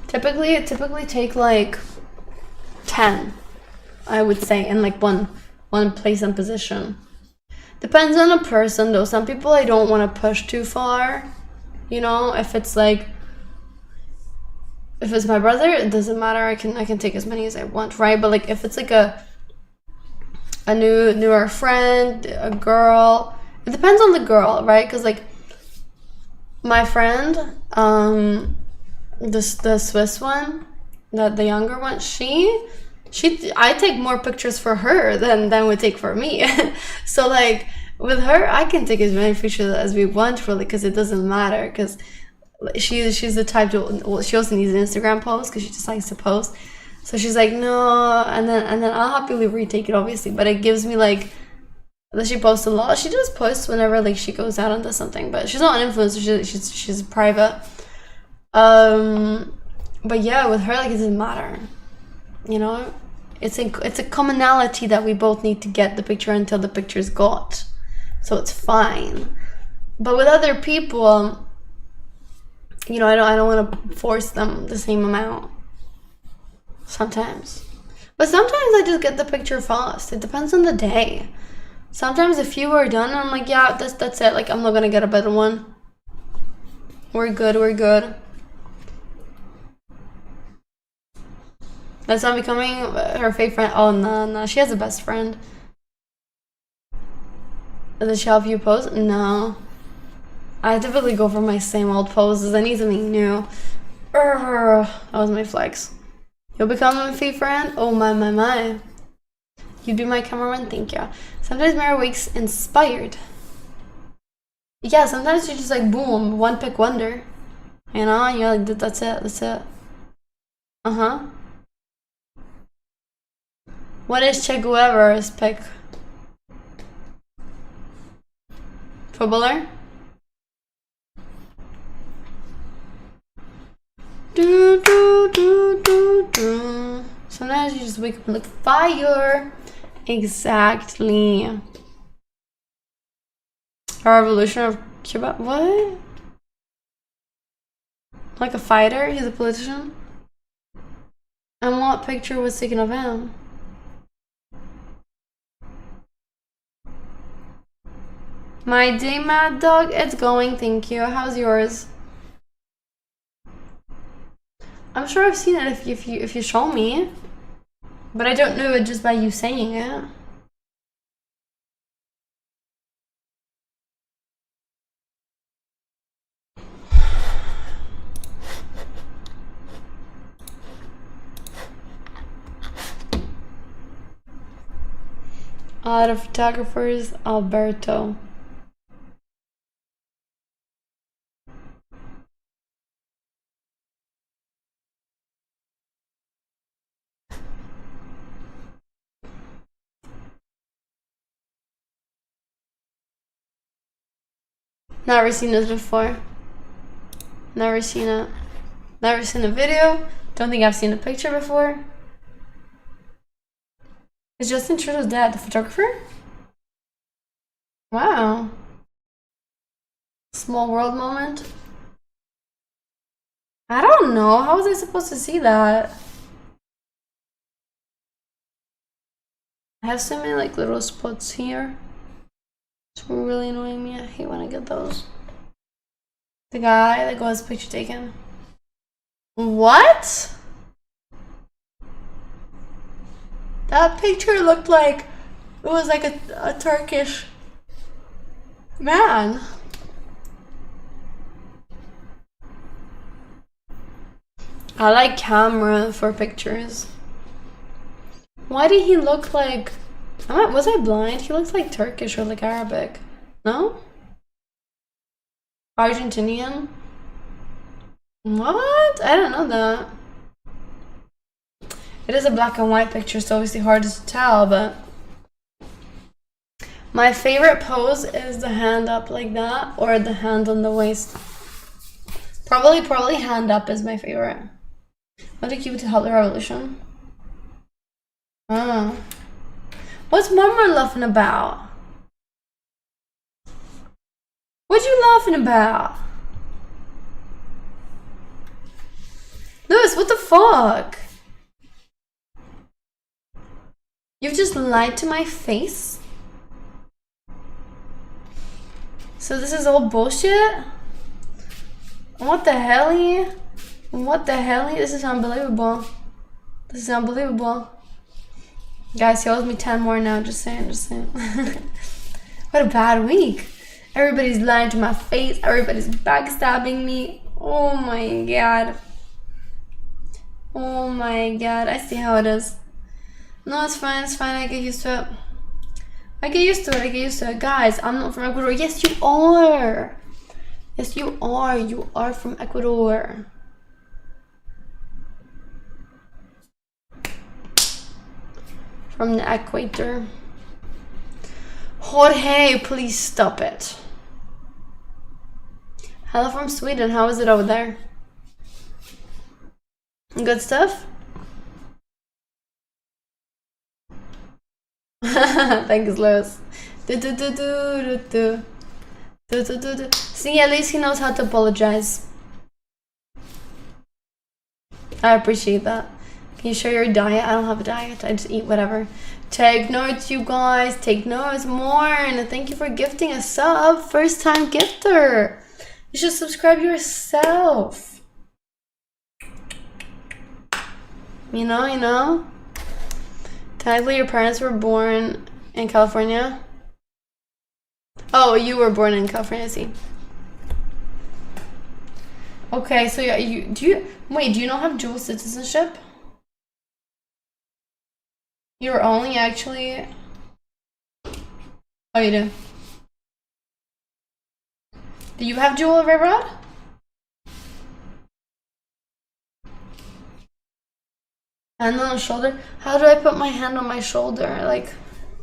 Typically take like 10, I would say, in like one place and position. Depends on the person though. Some people I don't want to push too far. You know, if it's like, if it's my brother, it doesn't matter. I can take as many as I want, right? But like if it's like a newer friend, a girl, it depends on the girl, right? Because like my friend, the Swiss one, the younger one, I take more pictures for her than we take for me. So like with her, I can take as many pictures as we want, really, because it doesn't matter. Because she's the type to, well, she also needs an Instagram post because she just likes to post. So she's like, no, and then I'll happily retake it, obviously. But it gives me like that she posts a lot. She just posts whenever like she goes out and does something, but she's not an influencer. She's private. But yeah, with her, like, it doesn't matter. You know, it's a commonality that we both need to get the picture until the picture's got, so it's fine. But with other people, you know, I don't want to force them the same amount. Sometimes, but sometimes I just get the picture fast. It depends on the day. Sometimes a few are done, and I'm like, yeah, that's it. Like, I'm not gonna get a better one. We're good. That's not becoming her favorite. Oh no, she has a best friend. Does she help you pose? No. I typically go for my same old poses. I need something new. That was my flex. You'll become a fee friend? Oh my. You'd be my cameraman? Thank you. Sometimes Mary Wakes inspired. Yeah, sometimes you just like, boom, one pick wonder. You know, and you're like, that's it. Uh-huh. What is Che Guevara's pick? Footballer? Do. Sometimes you just wake up and look fire. Exactly. A revolution of Cuba? What? Like a fighter? He's a politician? And what picture was taken of him? My day, Mad Dog, it's going, thank you. How's yours? I'm sure I've seen it if you show me, but I don't know it just by you saying it. Out of photographers, Alberto. Never seen this before. Never seen it. Never seen a video. Don't think I've seen a picture before. Is Justin Trudeau's dad the photographer? Wow. Small world moment. I don't know. How was I supposed to see that? I have so many like little spots here. It's really annoying me. I hate when I get those. The guy that got his picture taken. What? That picture looked like it was like a Turkish man. I like camera for pictures. Why did he look like... Was I blind? He looks like Turkish or like Arabic. No? Argentinian? What? I don't know that. It is a black and white picture, so obviously hard to tell, but... My favorite pose is the hand up like that, or the hand on the waist. Probably hand up is my favorite. What a cute Hello Revolution. Oh. What's Mama laughing about? What you laughing about? Lewis, what the fuck? You've just lied to my face? So this is all bullshit? What the hell? What the hell? This is unbelievable. This is unbelievable. Guys, he owes me 10 more now. Just saying, just saying. What a bad week. Everybody's lying to my face. Everybody's backstabbing me. Oh my god. Oh my god. I see how it is. No, it's fine. It's fine. I get used to it. I get used to it. I get used to it. Guys, I'm not from Ecuador. Yes, you are. Yes, you are. You are from Ecuador. From the equator. Jorge, please stop it. Hello from Sweden. How is it over there? Good stuff? Thanks, Lewis. See, at least he knows how to apologize. I appreciate that. Can you share your diet? I don't have a diet. I just eat whatever. Take notes, you guys. Take notes. More. And thank you for gifting a sub. First time gifter. You should subscribe yourself. You know? Technically, your parents were born in California. Oh, you were born in California, I see. Okay, so yeah, do you not have dual citizenship? You're only actually... Oh, you do. Do you have dual abroad? Hand on the shoulder? How do I put my hand on my shoulder? Like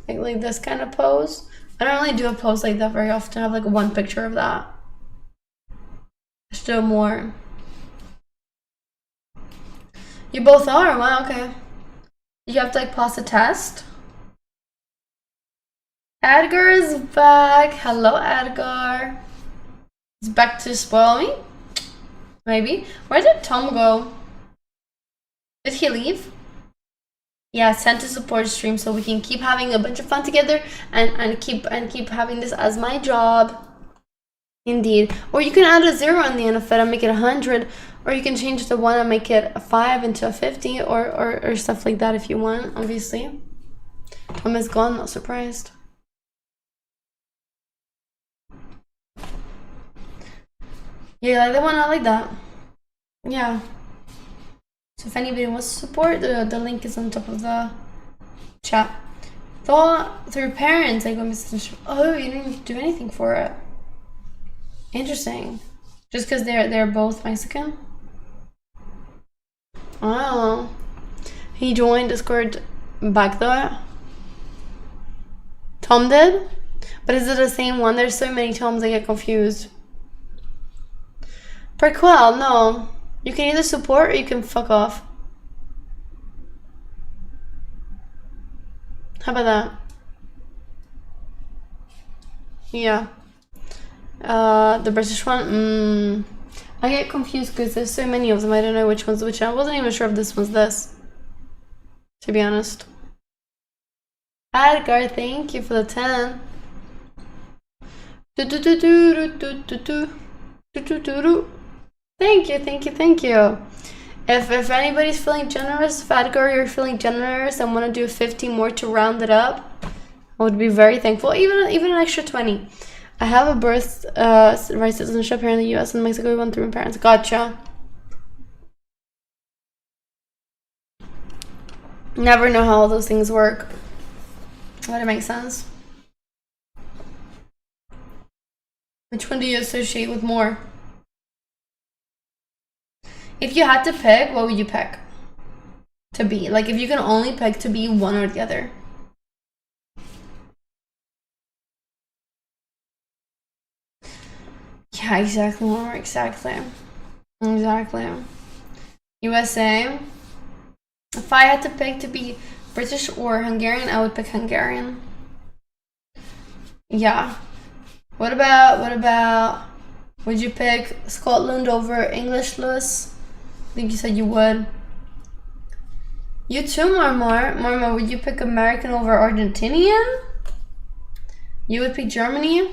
this kind of pose? I don't really do a pose like that very often. I have like one picture of that. Still more. You both are? Wow, okay. You have to like pass a test. Edgar is back. Hello, Edgar. He's back to spoil me? Maybe. Where did Tom go? Did he leave? Yeah, send to support stream so we can keep having a bunch of fun together and keep having this as my job. Indeed. Or you can add a 0 in the end of it and make it 100. Or you can change the 1 and make it a 5 into a 50 or stuff like that if you want, obviously. Tom is gone, not surprised. Yeah, like the one I like that. Yeah. So if anybody wants to support, the link is on top of the chat. Thought through parents, I go Mr. Oh, you didn't do anything for it. Interesting. Just because they're both Mexican. Oh, he joined Discord back there. Tom did, but is it the same one? There's so many Toms I get confused. Prequel, no. You can either support or you can fuck off. How about that? Yeah. The British one? I get confused because there's so many of them. I don't know which one's which. I wasn't even sure if this one's this, to be honest. Edgar, thank you for the 10. Do, do, do, do, do, do, do, do, do, do, do. Thank you, thank you, thank you. If anybody's feeling generous, if Edgar, you're feeling generous and want to do 50 more to round it up, I would be very thankful. Even an extra 20. I have a birth right citizenship here in the US and Mexico. We went through my parents. Gotcha. Never know how all those things work. But it makes sense. Which one do you associate with more? If you had to pick, what would you pick to be? Like, if you can only pick to be one or the other. Yeah, exactly, Mama, exactly. Exactly. USA. If I had to pick to be British or Hungarian, I would pick Hungarian. Yeah. What about, would you pick Scotland over English, Lewis? I think you said you would. You too, Marmar. Marmar, would you pick American over Argentinian? You would pick Germany?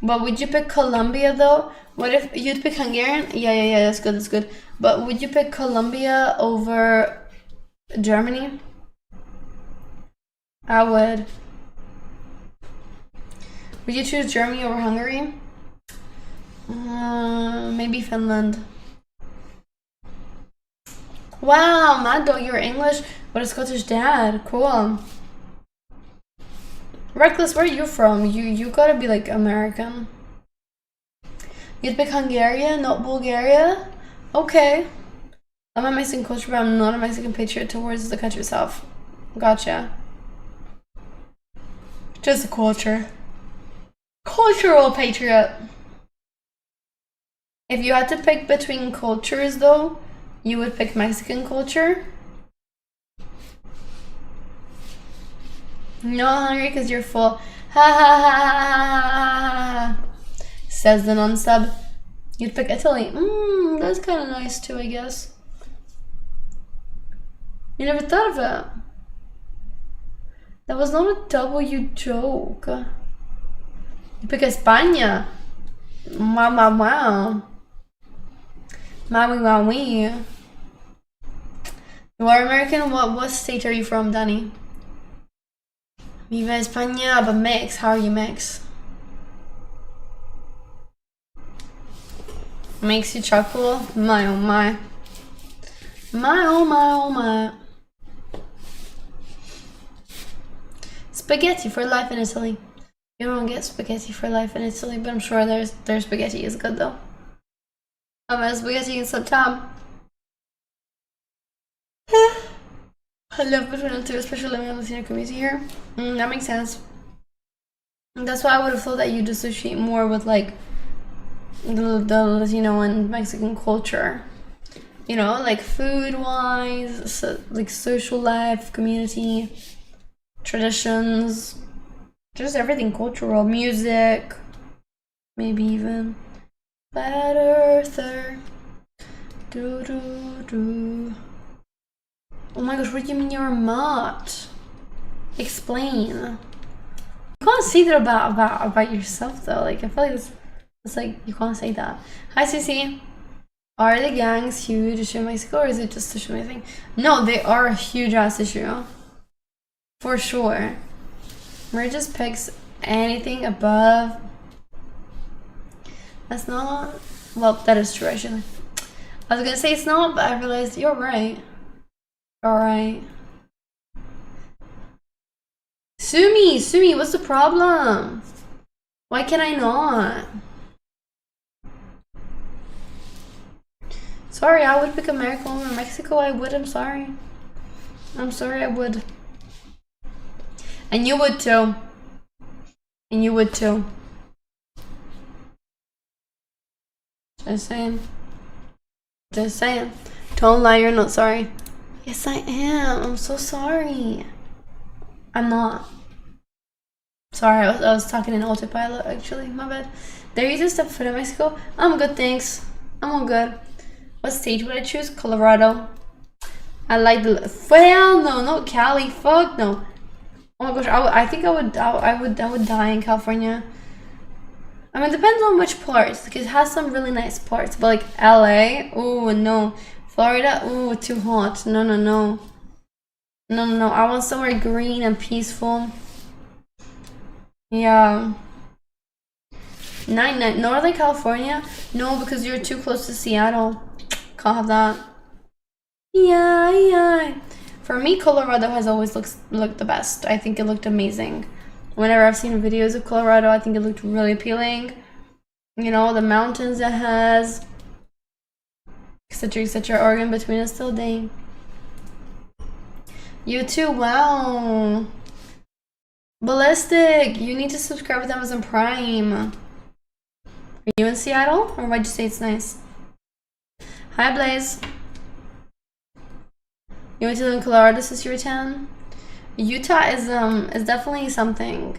But would you pick Colombia though? What if you'd pick Hungarian? Yeah, that's good. But would you pick Colombia over Germany? I would. Would you choose Germany over Hungary? Maybe Finland. Wow, Mado, you're English with a Scottish dad. Cool. Reckless, where are you from? You gotta be like American. You'd pick Hungarian, not Bulgaria? Okay. I'm a Mexican culture, but I'm not a Mexican patriot towards the country itself. Gotcha. Just a culture. Cultural patriot. If you had to pick between cultures though, you would pick Mexican culture? No, hungry because you're full. Ha ha ha ha ha. Says the non-sub. You'd pick Italy. That's kind of nice too, I guess. You never thought of it. That was not a W joke. You pick España. Wow. Maui. You are American? What state are you from, Danny? Viva España, but mix. How are you mix? Makes you chuckle? My oh my. My oh my oh my. Spaghetti for life in Italy. You don't get spaghetti for life in Italy, but I'm sure their spaghetti is good though. I'm a spaghetti in some time. I love between the two, especially living in the Latino community here. That makes sense. That's why I would have thought that you'd associate more with like the Latino and Mexican culture. You know, like food-wise, so, like social life, community, traditions, just everything cultural, music, maybe even. Flat Earther. Do. Oh my gosh, what do you mean you're a mutt? Explain. You can't say that about yourself though. Like I feel like it's like you can't say that. Hi Cece. Are the gangs huge issue in Mexico or is it just a issue thing? No, they are a huge ass issue. For sure. Murray just picks anything above. That's not, well, that is true actually. I was gonna say it's not, but I realized you're right. Alright. Sumi, what's the problem? Why can I not? Sorry, I would pick America over Mexico. I would, I'm sorry. I'm sorry, I would. And you would too. And you would too. Just saying. Just saying. Don't lie, you're not sorry. Yes, I am. I'm so sorry. I'm not. Sorry, I was talking in autopilot actually. My bad. There is stuff for Mexico. I'm good, thanks. I'm all good. What state would I choose? Colorado. I like the. Well, no, not Cali. Fuck no. Oh my gosh, I think I would die in California. I mean, it depends on which parts. Like, it has some really nice parts, but like LA, oh no. Florida, oh, too hot. No, no, no. No, no, no. I want somewhere green and peaceful. Yeah. Northern California? No, because you're too close to Seattle. Can't have that. Yeah, yeah. For me, Colorado has always looked the best. I think it looked amazing. Whenever I've seen videos of Colorado, I think it looked really appealing. You know, the mountains it has, etc., etc. Oregon between us still dang. You too, wow. Ballistic, you need to subscribe with Amazon Prime. Are you in Seattle, or why'd you say it's nice? Hi, Blaze. You went to live in Colorado since you were 10? Utah is definitely something.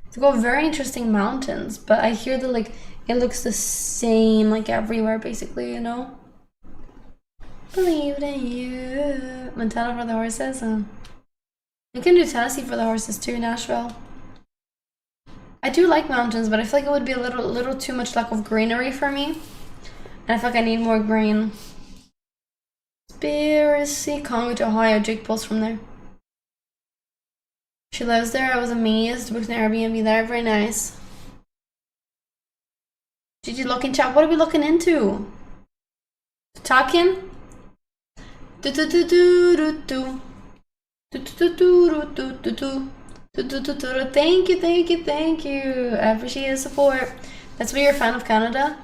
It's got very interesting mountains, but I hear that like it looks the same like everywhere basically, you know? Believed in you. Montana for the horses. You can do Tennessee for the horses too, Nashville. I do like mountains, but I feel like it would be a little too much lack of greenery for me. And I feel like I need more green. Conspiracy. Congo to Ohio. Jake Paul's from there. She lives there. I was amazed. Booked an Airbnb there. Very nice. Did you look in chat? What are we looking into? Talking? Thank you. I appreciate the support. That's why you're a fan of Canada?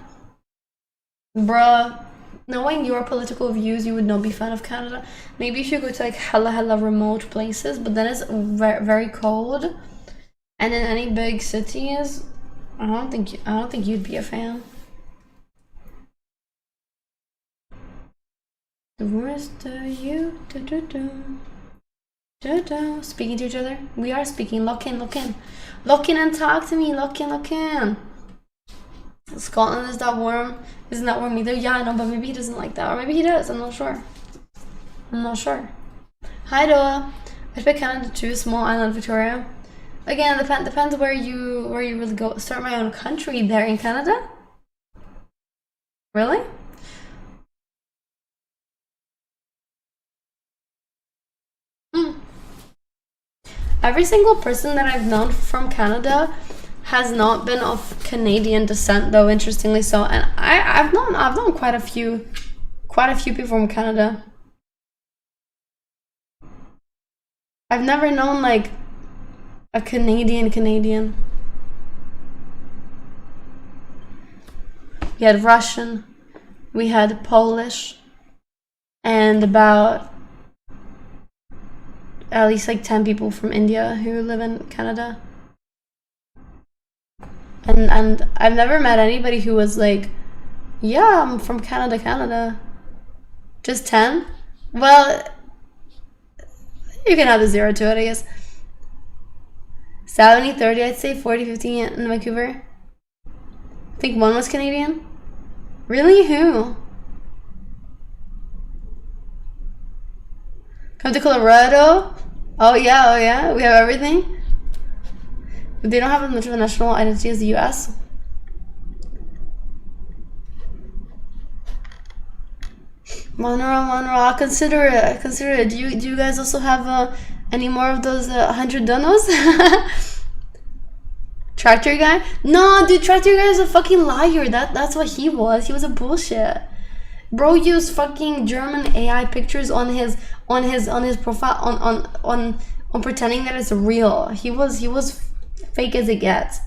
Bruh. Knowing your political views, you would not be a fan of Canada. Maybe if you go to like hella remote places, but then it's very cold. And in any big cities, I don't think you'd be a fan. The worst of you. Speaking to each other. We are speaking. Look in. Look in and talk to me. Look in. Scotland is that warm? Isn't that warm either? Yeah, I know, but maybe he doesn't like that, or maybe he does. I'm not sure. Hi, Doa. I pick Canada too. Small island, Victoria. Again, depends where you really go. Start my own country there in Canada. Really? Every single person that I've known from Canada has not been of Canadian descent, though, interestingly so. And I've known quite a few people from Canada. I've never known like a Canadian. We had Russian, we had Polish, and about at least like 10 people from India who live in Canada. And I've never met anybody who was like, yeah, I'm from Canada. Just 10? Well, you can add a 0 to it, I guess. 70-30, I'd say 40-50 in Vancouver. I think one was Canadian. Really? Who? Come to Colorado? Oh yeah, we have everything. But they don't have as much of a national identity as the US. Monroe, consider it. Do you guys also have any more of those 100 donos? Tractor guy? No, dude, Tractor guy is a fucking liar. That's what he was. He was a bullshit. Bro used fucking German AI pictures on his profile on pretending that it's real. He was fake as it gets.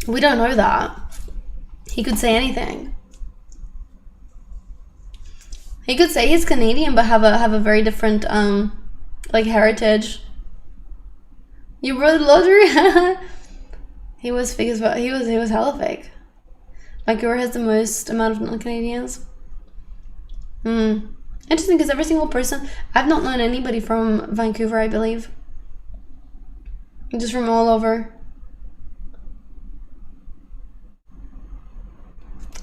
We don't know that. He could say anything. He could say he's Canadian but have a very different like heritage. You wrote lottery? He was fake as well. He was hella fake. Vancouver has the most amount of non-Canadians. Interesting, because every single person, I've not known anybody from Vancouver, I believe. Just from all over.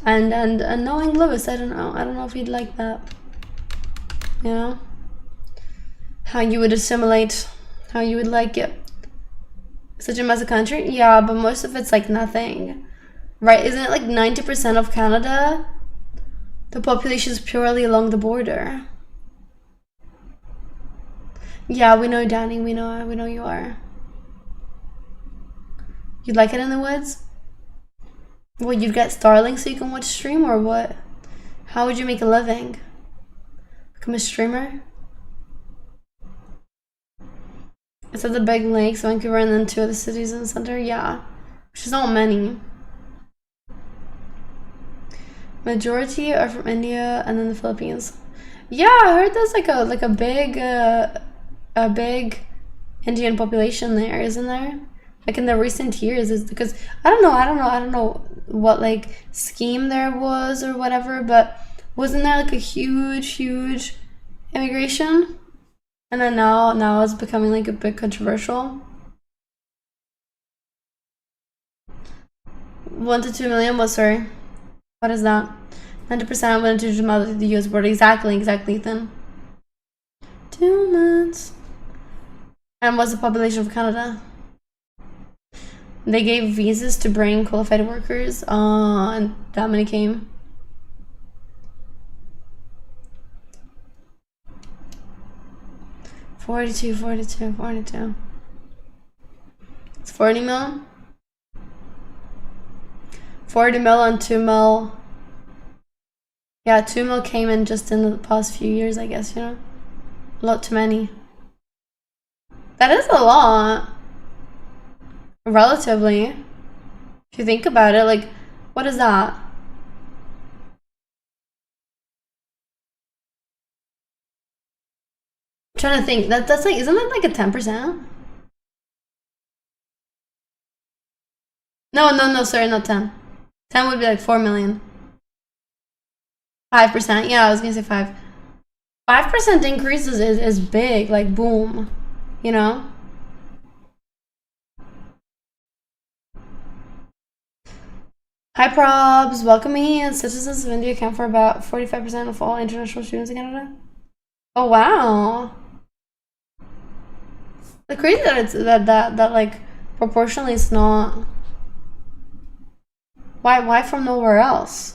And knowing Lewis, I don't know if he'd like that. You know? How you would assimilate, how you would like it. Such a massive country? Yeah, but most of it's like nothing. Right? Isn't it like 90% of Canada? The population is purely along the border. Yeah, we know, Danny. We know you are. You'd like it in the woods? What, you'd get Starlink so you can watch stream, or what? How would you make a living? Become a streamer? It's at the big lakes, Vancouver, and then 2 other cities in the center. Yeah, which is not many. Majority are from India and then the Philippines. Yeah, I heard there's like a big Indian population there, isn't there? Like in the recent years, is because I don't know what like scheme there was or whatever, but wasn't there like a huge immigration? And then now it's becoming like a bit controversial. 1 to 2 million. What, sorry? What is that? 90% went into the US border. Exactly, Ethan. 2 months. And what's the population of Canada? They gave visas to bring qualified workers, and that many came. $42. It's 40 mil. 40 mil and 2 mil. Yeah, 2 mil came in just in the past few years, I guess, you know? A lot too many. That is a lot. Relatively. If you think about it, like, what is that? I'm trying to think. That's like, isn't that like a 10%? No, sorry, not 10. 10 would be like 4 million. 5%, yeah, I was gonna say 5. 5% increase is big, like boom, you know? Hi probs, welcome me, and citizens of India account for about 45% of all international students in Canada. Oh wow. The crazy that it's that like proportionally it's not. Why from nowhere else?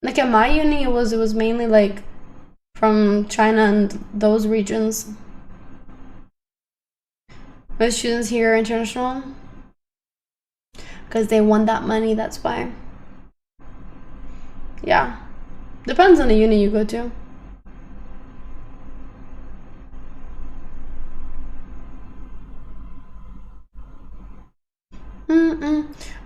Like at my uni it was mainly like from China and those regions. Most students here are international. Because they want that money, that's why. Yeah. Depends on the uni you go to.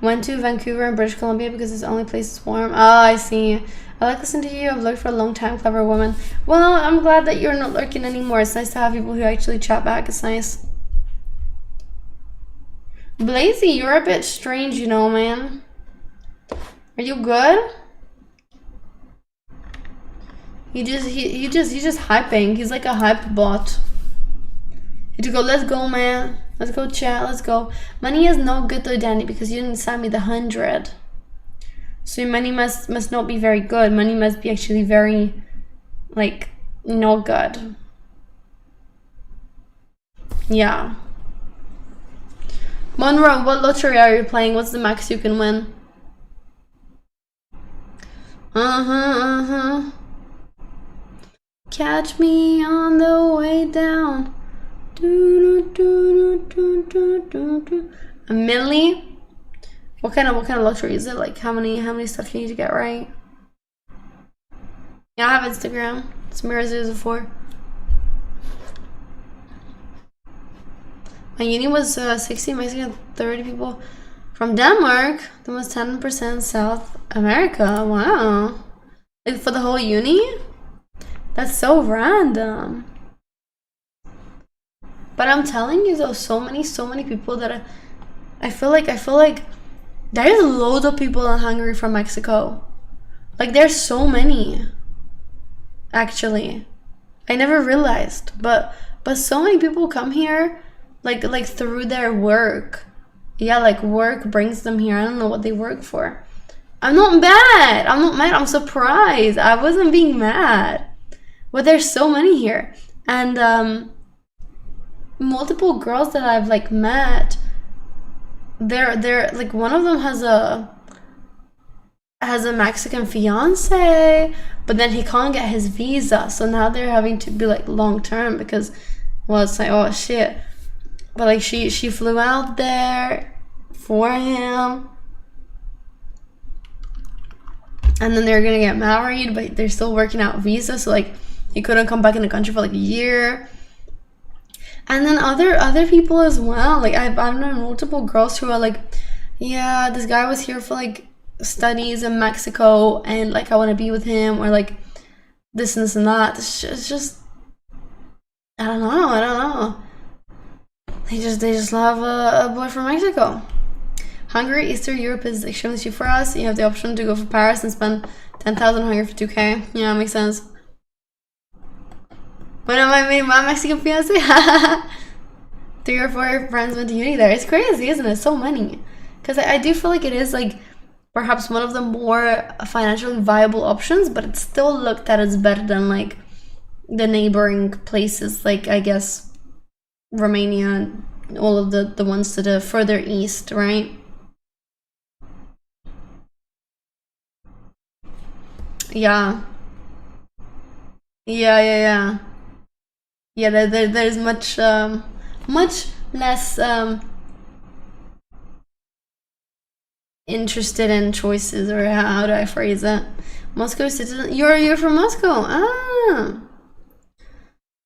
Went to Vancouver and British Columbia because it's the only place it's warm. Oh, I see. I like listening to you. I've lurked for a long time, clever woman. Well, I'm glad that you're not lurking anymore. It's nice to have people who actually chat back. It's nice. Blazy, you're a bit strange, you know, man. Are you good? He's just hyping. He's like a hype bot. You to go, let's go, man. Let's go chat, let's go. Money is not good though, Danny, because you didn't send me the 100. So your money must not be very good. Money must be actually very, like, not good. Yeah. Monroe, what lottery are you playing? What's the max you can win? Catch me on the way down. A milli? What kind of lottery is it? Like how many stuff you need to get right? Yeah, I have Instagram. It's Mira004. My uni was 60 Mexican, 30 people from Denmark. Then was 10% South America. Wow. Like for the whole uni? That's so random. But I'm telling you though, so many people that I feel like there's loads of people in Hungary from Mexico. Like there's so many. Actually. I never realized. But so many people come here like through their work. Yeah, like work brings them here. I don't know what they work for. I'm not mad. I'm surprised. I wasn't being mad. But there's so many here. And multiple girls that I've like met, they're like, one of them has a Mexican fiance, but then he can't get his visa, so now they're having to be like long term because, well, it's like, oh shit. But like she flew out there for him, and then they're gonna get married, but they're still working out visa, so like he couldn't come back in the country for like a year. And then other people as well. Like I've known multiple girls who are like, yeah, this guy was here for like studies in Mexico, and like I want to be with him, or like this and this and that. It's just I don't know. They just love a boy from Mexico. Hungary, Eastern Europe is extremely cheap for us. You have the option to go for Paris and spend 10,000 Hungary for 2K. Yeah, makes sense. When I made my Mexican fiance, 3 or 4 friends went to uni there. It's crazy, isn't it? So many. Because I do feel like it is like perhaps one of the more financially viable options, but it's still looked at as better than like the neighboring places, like I guess Romania and all of the ones to the further east, right? Yeah. Yeah. There's much less interested in choices, or how do I phrase it? Moscow citizen. You're from Moscow. Ah,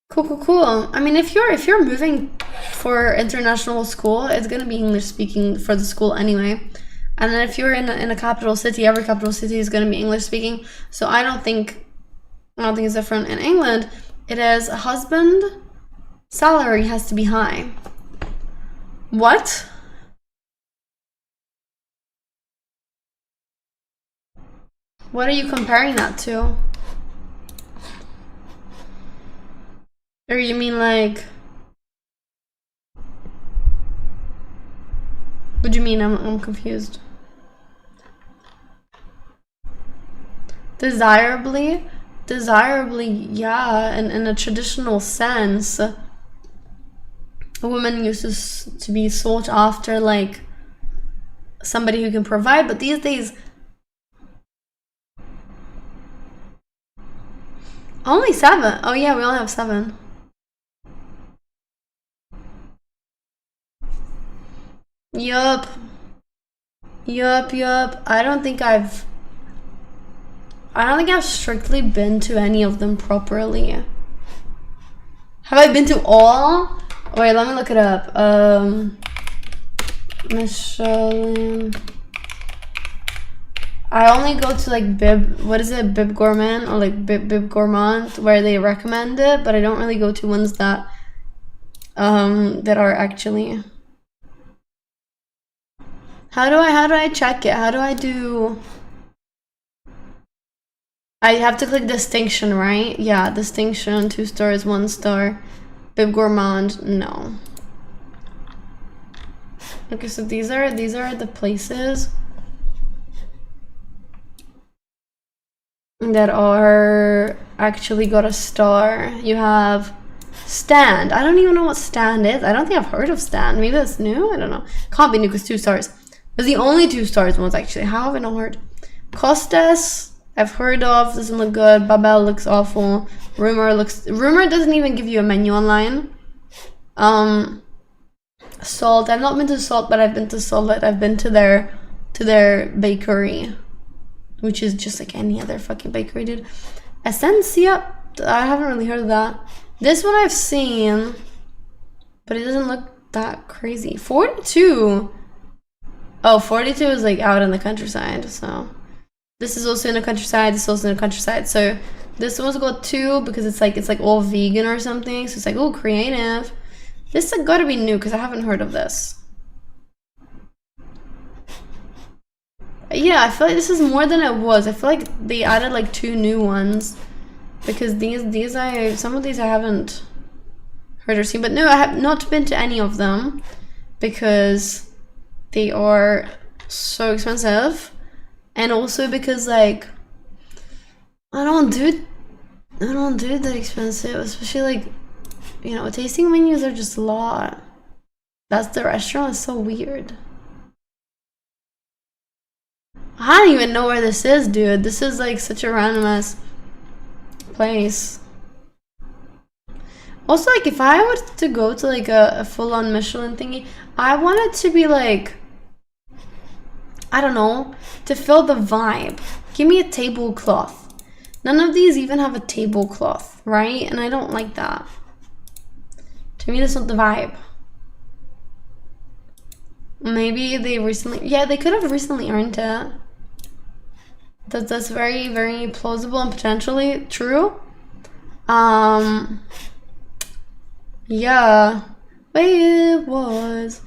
cool. I mean, if you're moving for international school, it's gonna be English speaking for the school anyway. And then if you're in a capital city, every capital city is gonna be English speaking. So I don't think it's different in England. It is a husband salary has to be high. What? What are you comparing that to? Or you mean like, what do you mean? I'm confused. Desirably, yeah, in a traditional sense, a woman used to be sought after like somebody who can provide, but these days only 7. Oh yeah, we only have 7. Yup. I don't think I've strictly been to any of them properly. Have I been to all? Wait, let me look it up. Michelin. I only go to like Bib Gourmand, or like Bib Gourmand, where they recommend it, but I don't really go to ones that are actually. How do I check it? How do I do? I have to click distinction, right? Yeah, distinction, 2 stars, 1 star. Bib Gourmand, no. Okay, so these are the places that are actually got a star. You have Stand. I don't even know what Stand is. I don't think I've heard of Stand. Maybe that's new. I don't know. Can't be new because 2 stars. It's the only 2 stars ones actually. How have I not heard? Costes, I've heard of. Doesn't look good. Babel looks awful. Rumor doesn't even give you a menu online. Salt. I've not been to Salt, but I've been to Solid. I've been to their bakery, which is just like any other fucking bakery, dude. Essentia, I haven't really heard of that. This one I've seen, but it doesn't look that crazy. 42. Oh, 42 is like out in the countryside, so. This is also in the countryside, this is also in the countryside. So this one's got 2 because it's like all vegan or something. So it's like, oh, creative. This has gotta be new because I haven't heard of this. Yeah, I feel like this is more than it was. I feel like they added like 2 new ones, because some of these I haven't heard or seen. But no, I have not been to any of them because they are so expensive, and also because like I don't do that expensive, especially like you know, tasting menus are just a lot. That's the restaurant. It's so weird. I don't even know where this is, dude. This is like such a random ass place. Also, like, if I were to go to like a full-on Michelin thingy, I want it to be like, I don't know, to fill the vibe. Give me a tablecloth. None of these even have a tablecloth, right? And I don't like that. To me, that's not the vibe. Maybe they recently, yeah, they could have recently earned it. That's very, very plausible and potentially true. Yeah, but it was.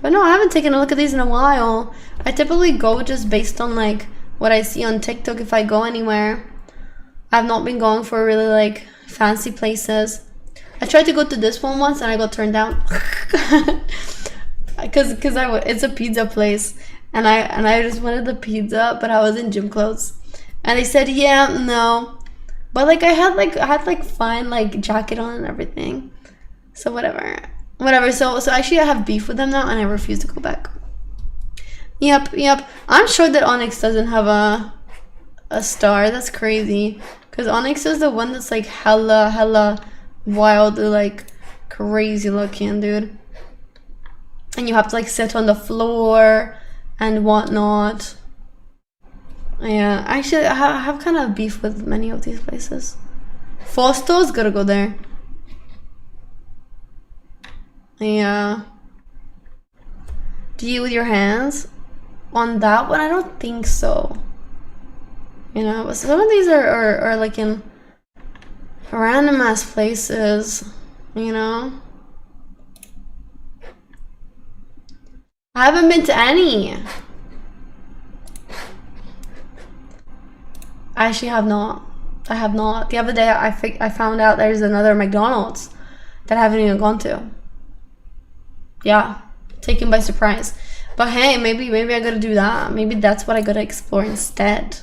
But no, I haven't taken a look at these in a while. I typically go just based on like what I see on TikTok if I go anywhere. I've not been going for really like fancy places. I tried to go to this one once and I got turned down. Cause it's a pizza place and I just wanted the pizza, but I was in gym clothes. And they said, yeah, no. But like I had fine like jacket on and everything. So whatever. So actually I have beef with them now and I refuse to go back. Yep. I'm sure that Onyx doesn't have a star. That's crazy. Cause Onyx is the one that's like hella wildly like crazy looking, dude. And you have to like sit on the floor and whatnot. Yeah, actually, I have kind of beef with many of these places. Fosto's gotta go there. Yeah. Do you with your hands? On that one, I don't think so. You know, but some of these are like in random ass places, you know? I haven't been to any. I actually have not. I have not. The other day I found out there's another McDonald's that I haven't even gone to. Yeah, taken by surprise. But hey, maybe I gotta do that. Maybe that's what I gotta explore instead.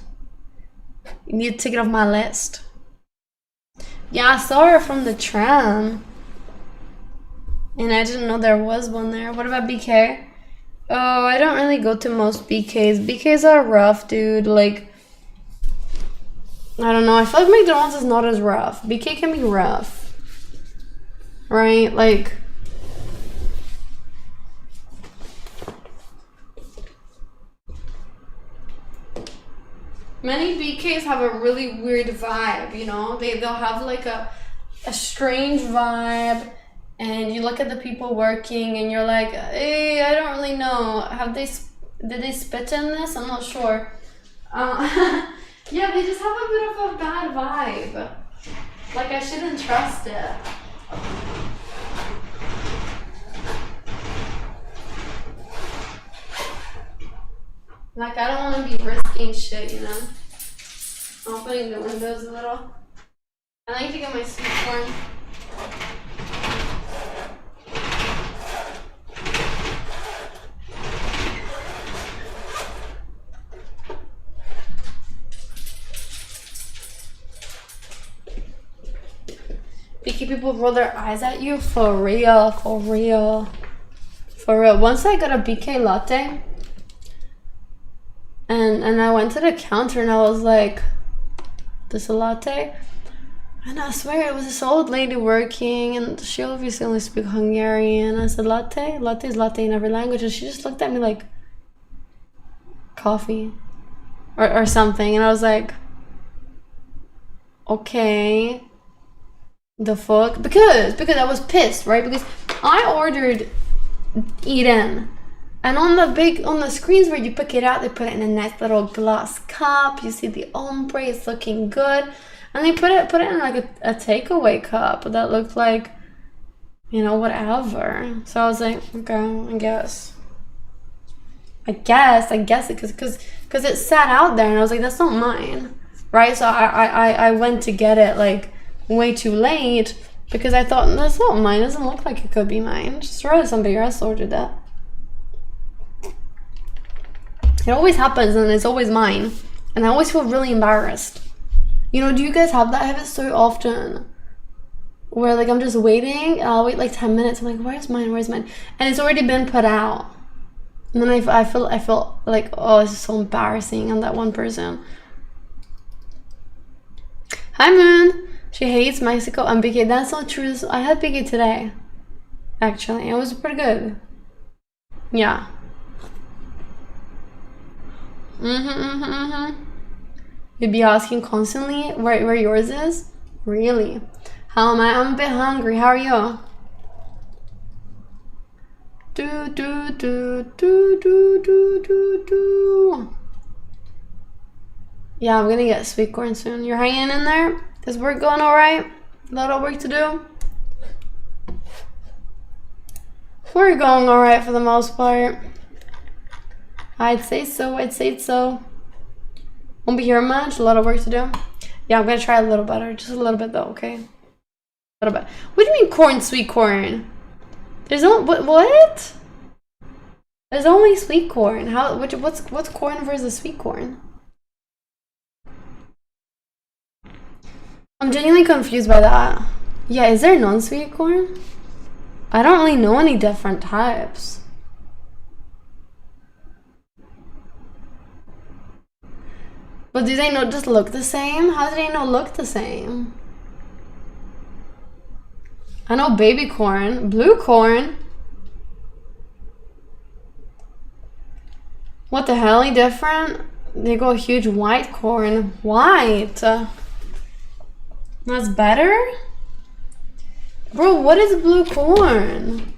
You need to take it off my list. Yeah, I saw her from the tram. And I didn't know there was one there. What about BK? Oh, I don't really go to most BKs. BKs are rough, dude. Like, I don't know. I feel like McDonald's is not as rough. BK can be rough. Right? Like, many BKs have a really weird vibe, you know? They'll have like a strange vibe. And you look at the people working and you're like, hey, I don't really know. Did they spit in this? I'm not sure. Yeah, they just have a bit of a bad vibe. Like, I shouldn't trust it. Like, I don't want to be risking shit, you know? Opening the windows a little. I like to get my sweet corn. BK people roll their eyes at you? For real. Once I got a BK latte and I went to the counter and I was like, this a latte? And I swear it was this old lady working and she obviously only speaks Hungarian. I said, latte? Latte is latte in every language. And she just looked at me like, coffee or something. And I was like, okay. The fuck? Because I was pissed, right? Because I ordered Eden, and on the screens where you pick it out, they put it in a nice little glass cup. You see the ombre, it's looking good, and they put it in like a takeaway cup that looked like, you know, whatever. So I was like, okay, I guess it because it sat out there, and I was like, that's not mine, right? So I went to get it like way too late because I thought, that's not mine. It doesn't look like it could be mine. Just rather somebody else ordered that. It always happens and it's always mine. And I always feel really embarrassed. You know, do you guys have that? I have it so often. where like I'm just waiting and I'll wait like 10 minutes. I'm like, where's mine? And it's already been put out. And then I feel like, oh, this is so embarrassing. I'm that one person. Hi, Moon. She hates Mexico and BK. That's not true. I had BK today. Actually, it was pretty good. Yeah. You'd be asking constantly where yours is? Really? How am I? I'm a bit hungry. How are you? Yeah, I'm gonna get sweet corn soon. You're hanging in there? Is work going alright? A lot of work to do? We're going alright for the most part. I'd say so. Won't be here much. A lot of work to do. Yeah, I'm gonna try a little better. Just a little bit though, okay? A little bit. What do you mean corn, sweet corn? There's no what? There's only sweet corn. What's corn versus sweet corn? I'm genuinely confused by that. Yeah, is there non-sweet corn? I don't really know any different types. But do they not just look the same? How do they not look the same? I know baby corn, blue corn. What the hell? Are different? They go huge white corn. White. That's better? Bro, what is blue corn?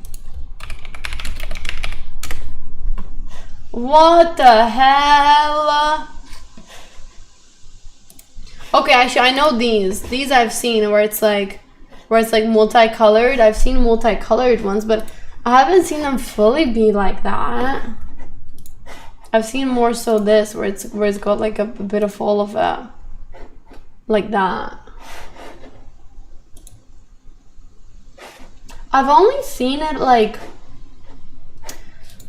What the hell? Okay, actually, I know these. These I've seen where it's like multicolored. I've seen multicolored ones, but I haven't seen them fully be like that. I've seen more so this where it's got like a bit of all of it, like that. I've only seen it like,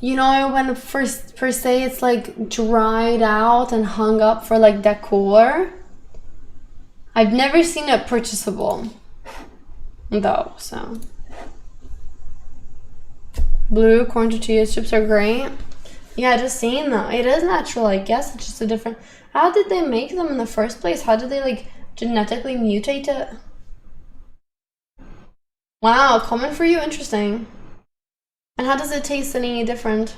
you know, when per se it's like dried out and hung up for like decor. I've never seen it purchasable though, so. Blue corn tortilla chips are great. Yeah, just seeing them. It is natural, I guess. It's just a different. How did they make them in the first place? How did they like genetically mutate it? Wow, common for you? Interesting. And how does it taste any different?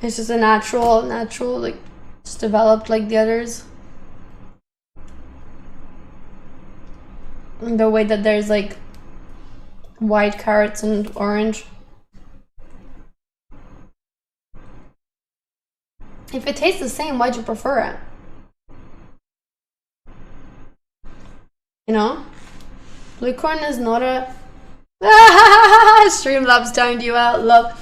It's just a natural, like, just developed like the others. The way that there's like white carrots and orange. If it tastes the same, why'd you prefer it? You know? Blue corn is not a... Streamlabs timed you out, love.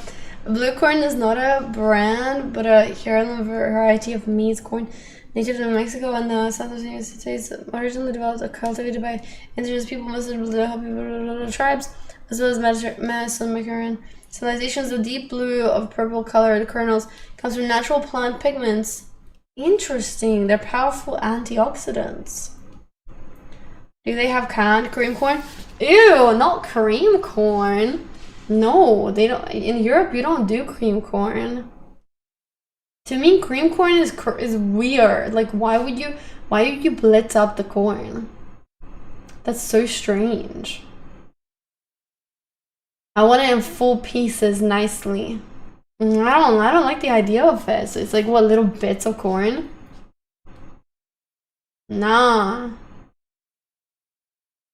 Blue corn is not a brand, but a heirloom variety of maize corn native to Mexico and the South of the United States, originally developed and cultivated by indigenous people, Muslim tribes, as well as Mesoamerican civilizations. The deep blue of purple colored kernels comes from natural plant pigments. Interesting. They're powerful antioxidants. Do they have canned cream corn? Ew, not cream corn. No, they don't. In Europe, you don't do cream corn. To me, cream corn is weird. Like, why would you blitz up the corn? That's so strange. I want it in full pieces nicely. I don't like the idea of it. So it's like, what, little bits of corn? Nah.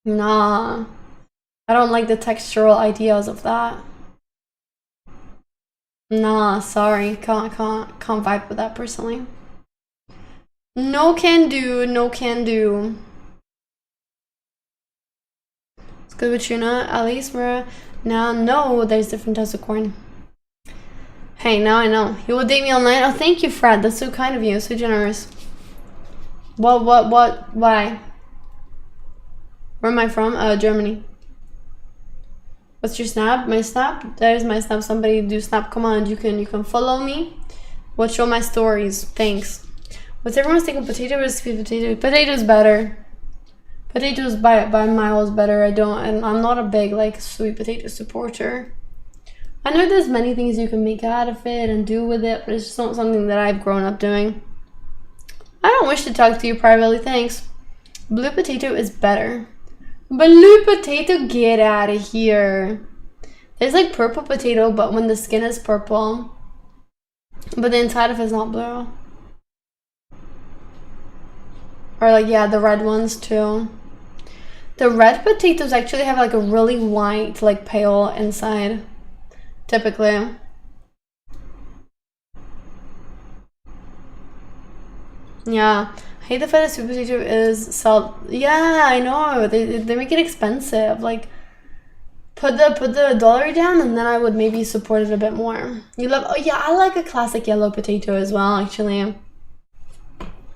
I don't like the textural ideas of that. Nah, sorry. Can't vibe with that personally. No can do. It's good with tuna. At least we're now no, there's different types of corn. Hey, now I know. You will date me online? Oh, thank you, Fred. That's so kind of you. So generous. What? Why? Where am I from? Germany. What's your snap? My snap? There's my snap. Somebody do snap command. You can follow me. Watch all my stories. Thanks. What's everyone's taking potato versus sweet potato? Potato's better. Potatoes by miles better. I'm not a big like sweet potato supporter. I know there's many things you can make out of it and do with it, but it's just not something that I've grown up doing. I don't wish to talk to you privately, thanks. Blue potato is better. Blue potato, get out of here. There's like purple potato, but when the skin is purple, but the inside of it is not blue. Or like, yeah, the red ones too. The red potatoes actually have like a really white, like pale inside, typically. Yeah, I hate the fact that sweet potato is salt. Yeah, I know. They make it expensive. Like, put the dollar down, and then I would maybe support it a bit more. You love? Oh yeah, I like a classic yellow potato as well. Actually,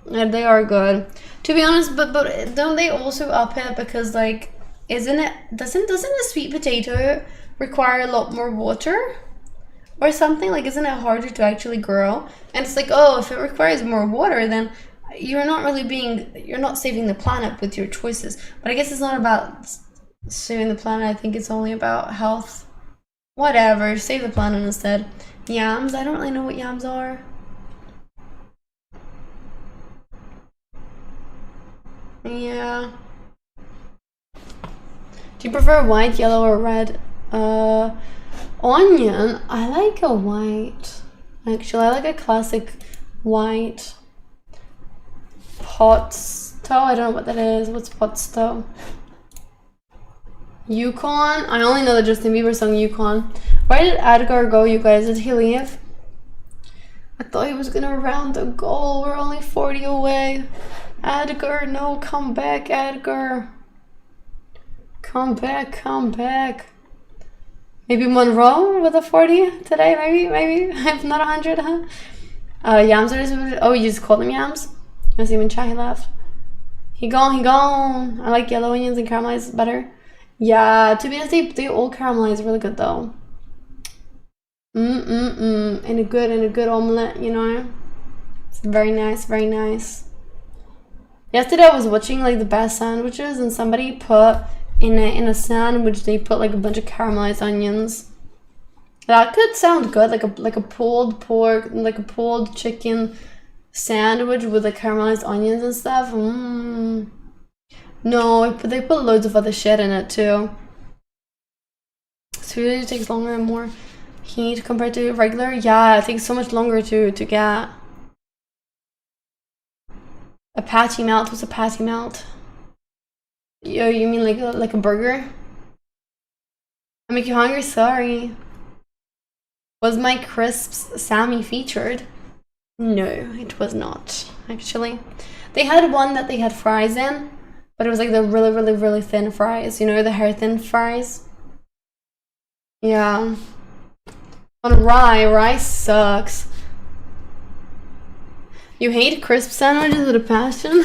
yeah, they are good. To be honest, but don't they also up it because like, doesn't a sweet potato require a lot more water? Or something, like, isn't it harder to actually grow? And it's like, oh, if it requires more water, then you're not saving the planet with your choices. But I guess it's not about saving the planet. I think it's only about health. Whatever, save the planet instead. Yams, I don't really know what yams are. Yeah. Do you prefer white, yellow, or red? Onion, I like a white. Actually, I like a classic white. Pot stow, I don't know what that is. What's pot stow? Yukon, I only know the Justin Bieber song Yukon. Where did Edgar go, you guys? Did he leave? I thought he was gonna round the goal. We're only 40 away. Edgar, no, come back, Edgar. Come back, come back. Maybe Monroe with a 40 today, maybe. If not 100, huh? Yams are just, oh, you just called them yams? I see him in chat, he left. He gone. I like yellow onions and caramelized better. Yeah, to be honest, they all caramelize really good though. In a good omelette, you know? It's very nice, very nice. Yesterday I was watching like the best sandwiches, and somebody put in a sandwich, they put like a bunch of caramelized onions. That could sound good, like a pulled pork, like a pulled chicken sandwich with like caramelized onions and stuff. No, they put loads of other shit in it too. So it takes longer and more heat compared to regular. Yeah, it takes so much longer to get. A patty melt. What's a patty melt? Yo, you mean like a burger? I make you hungry? Sorry. Was my crisps Sammy featured? No, it was not, actually. They had one that they had fries in, but it was like the really thin fries. You know, the hair thin fries? Yeah. On rye sucks. You hate crisp sandwiches with a passion?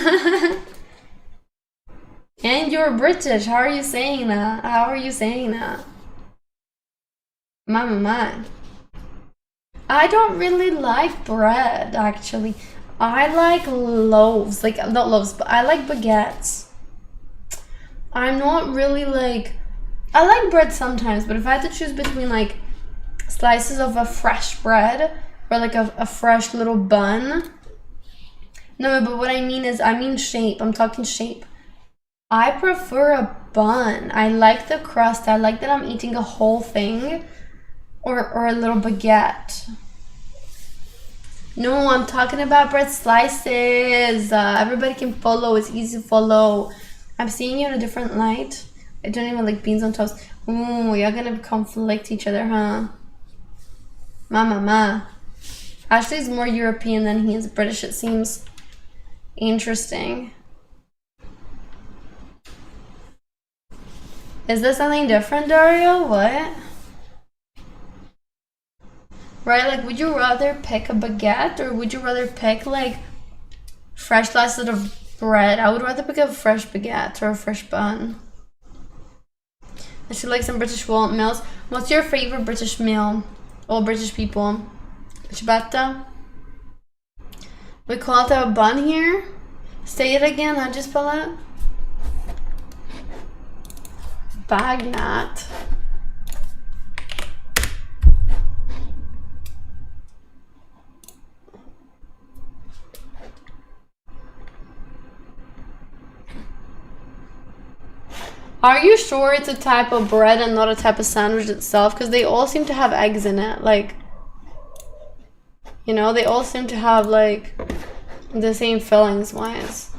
And you're British. How are you saying that? My. I don't really like bread, actually. I like loaves. Like, not loaves, but I like baguettes. I'm not really like... I like bread sometimes, but if I had to choose between like slices of a fresh bread or like a fresh little bun... No, but what I mean is, I mean shape. I'm talking shape. I prefer a bun. I like the crust. I like that I'm eating a whole thing or a little baguette. No, I'm talking about bread slices. Everybody can follow. It's easy to follow. I'm seeing you in a different light. I don't even like beans on toast. Ooh, you're gonna conflict each other, huh? Ma. Ashley's more European than he is British, it seems. Interesting. Is this something different, Dario? What? Right, like, would you rather pick a baguette or would you rather pick, like, fresh slices of bread? I would rather pick a fresh baguette or a fresh bun. I should like some British meals. What's your favorite British meal? All British people. Ciabatta? We call it a bun here. Say it again, how'd you spell it? Bagnat. Are you sure it's a type of bread and not a type of sandwich itself? Because they all seem to have eggs in it. Like, you know, they all seem to have, like, the same fillings-wise.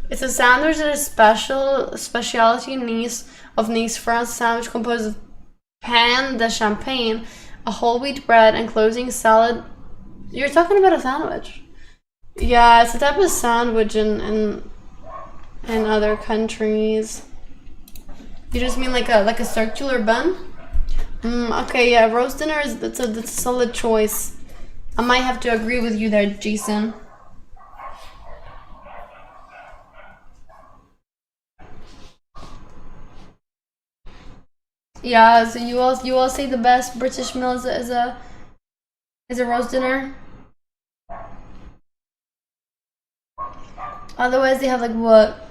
It's a sandwich that is specialty of Nice, France. Sandwich composed of pain de champagne, a whole wheat bread, enclosing salad. You're talking about a sandwich. Yeah, it's a type of sandwich in other countries. You just mean like a circular bun? Okay, yeah, roast dinner that's a solid choice. I might have to agree with you there, Jason. Yeah, so you all say the best British meal is a roast dinner. Otherwise, they have like what?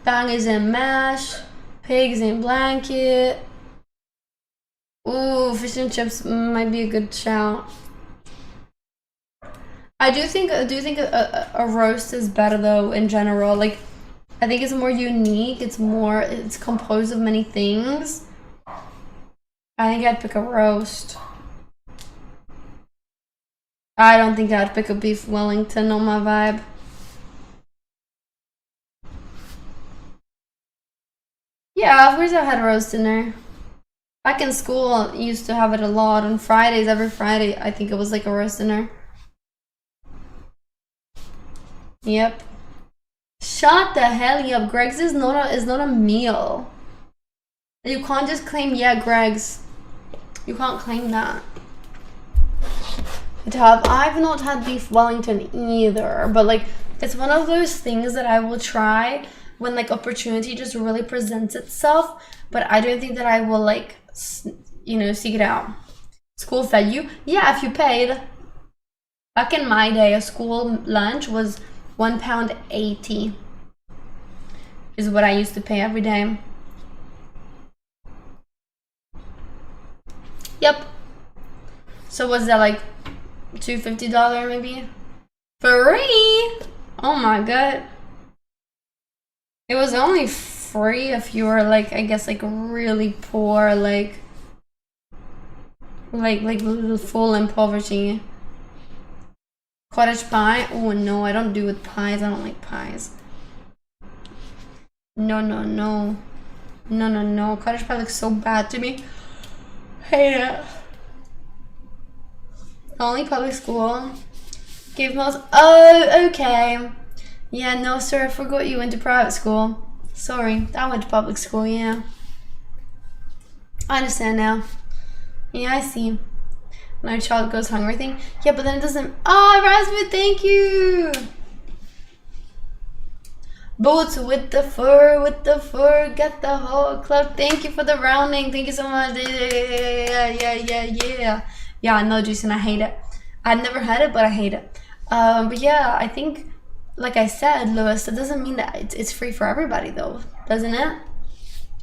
Bangers and mash, pigs in blanket. Ooh, fish and chips might be a good shout. I do think a roast is better though in general. Like, I think it's more unique. It's composed of many things. I think I'd pick a roast. I don't think I'd pick a beef Wellington on my vibe. Yeah, of course I've had roast dinner. Back in school, I used to have it a lot on Fridays. Every Friday, I think it was like a roast dinner. Yep. Shut the hell up. Greg's is not a meal. You can't just claim, yeah, Greg's. You can't claim that. I've not had beef Wellington either, but like it's one of those things that I will try when like opportunity just really presents itself, but I don't think that I will like seek it out. School fed you? Yeah, if you paid. Back in my day, a school lunch was £1.80 is what I used to pay every day. Yep. So was that like $250 maybe? Free? Oh my god. It was only free if you were like, I guess like really poor, like full in poverty. Cottage pie? Oh no, I don't do with pies. I don't like pies. No. Cottage pie looks so bad to me. Hate it. Only public school. Gave meals. Oh, okay. Yeah, no, sir, I forgot you went to private school. Sorry, I went to public school, yeah. I understand now. Yeah, I see. No child goes hungry thing. Yeah, but then it doesn't. Oh, Rasmus, thank you. Boots with the fur, get the whole club. Thank you for the rounding. Thank you so much. Yeah. Yeah, I know, Jason, I hate it. I've never had it, but I hate it. But yeah, I think, like I said, Lewis, that doesn't mean that it's free for everybody, though, doesn't it?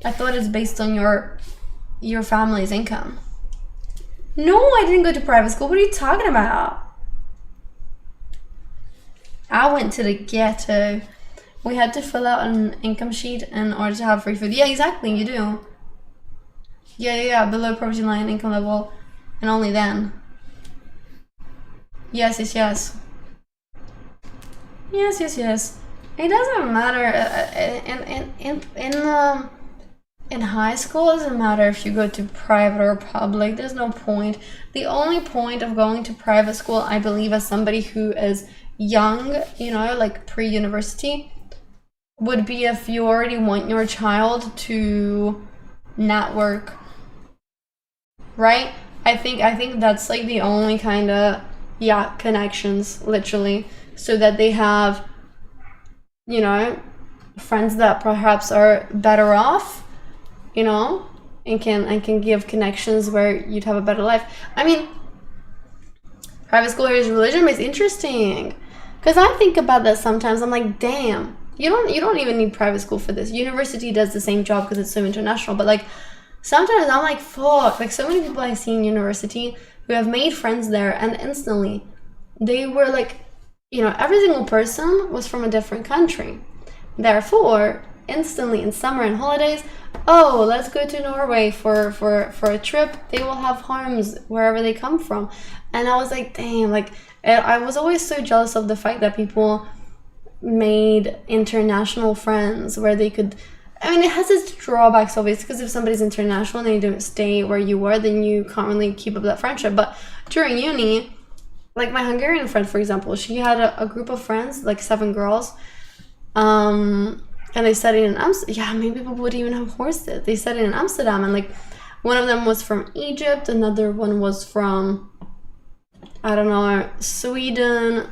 I thought it's based on your family's income. No, I didn't go to private school. What are you talking about? I went to the ghetto. We had to fill out an income sheet in order to have free food. Yeah, exactly, you do. Yeah, below poverty line income level, and only then. Yes. Yes. It doesn't matter. In high school, it doesn't matter if you go to private or public. There's no point. The only point of going to private school, I believe, as somebody who is young, like pre-university, would be if you already want your child to network, right? I think that's like the only kind of connections, literally, so that they have friends that perhaps are better off, and can give connections where you'd have a better life. I mean, private school is religion is interesting, because I think about that sometimes. I'm like, damn, you don't even need private school for this. University does the same job because it's so international. But like sometimes I'm like, fuck, like so many people I see in university who have made friends there, and instantly they were like, you know, every single person was from a different country. Therefore, instantly in summer and holidays, oh, let's go to Norway for a trip. They will have homes wherever they come from. And I was like, damn, like I was always so jealous of the fact that people made international friends where they could, I mean, it has its drawbacks obviously, because if somebody's international and they don't stay where you were, then you can't really keep up that friendship. But during uni, like my Hungarian friend, for example, she had a group of friends, like 7 girls, and they studied in Amsterdam. Yeah, maybe people would even have horses. They studied in Amsterdam, and like one of them was from Egypt, another one was from, I don't know, Sweden,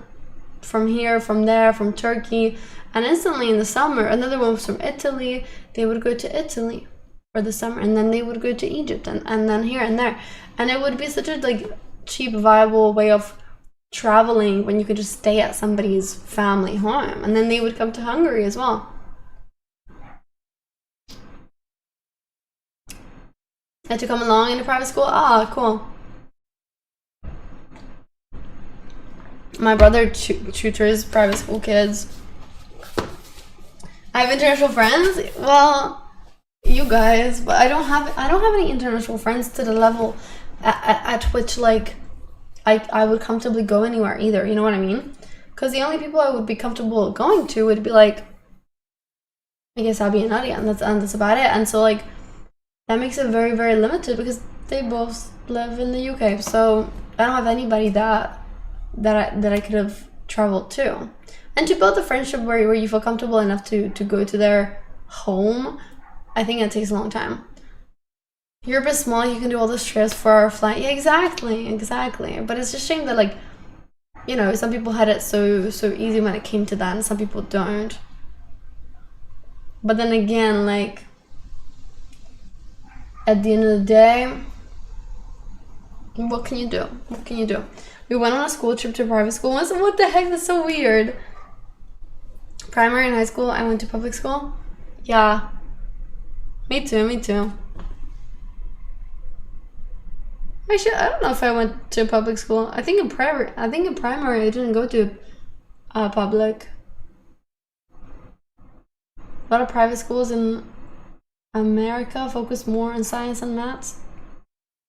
from here, from there, from Turkey. And instantly in the summer, another one was from Italy. They would go to Italy for the summer, and then they would go to Egypt, and then here and there. And it would be such a like cheap, viable way of traveling when you could just stay at somebody's family home, and then they would come to Hungary as well. Had to come along in a private school. Ah, cool. My brother tutors private school kids. I have international friends. Well, you guys, but I don't have any international friends to the level at which like I would comfortably go anywhere either. You know what I mean? Because the only people I would be comfortable going to would be like, I guess Abby and Nadia, and that's about it. And so like that makes it very, very limited because they both live in the UK. So I don't have anybody that I could have traveled to. And to build a friendship where you feel comfortable enough to go to their home, I think it takes a long time. Europe is small, you can do all the trips for our flight. Yeah, exactly. But it's just a shame that like, you know, some people had it so easy when it came to that, and some people don't. But then again, like, at the end of the day, what can you do? What can you do? We went on a school trip to private school once. What the heck? That's so weird. Primary and high school, I went to public school. Yeah. Me too. Actually, I don't know if I went to public school. I think in primary I didn't go to public. A lot of private schools in America focus more on science and maths.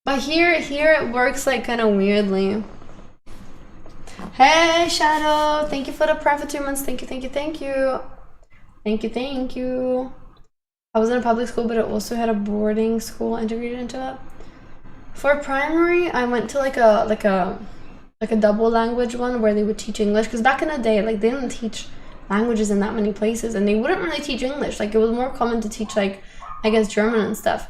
But here it works like kind of weirdly. Hey Shadow, thank you for the private 2 months. Thank you. I was in a public school, but it also had a boarding school integrated into it. For primary, I went to like a double language one where they would teach English, because back in the day, like they didn't teach languages in that many places, and they wouldn't really teach English. Like it was more common to teach like, I guess, German and stuff.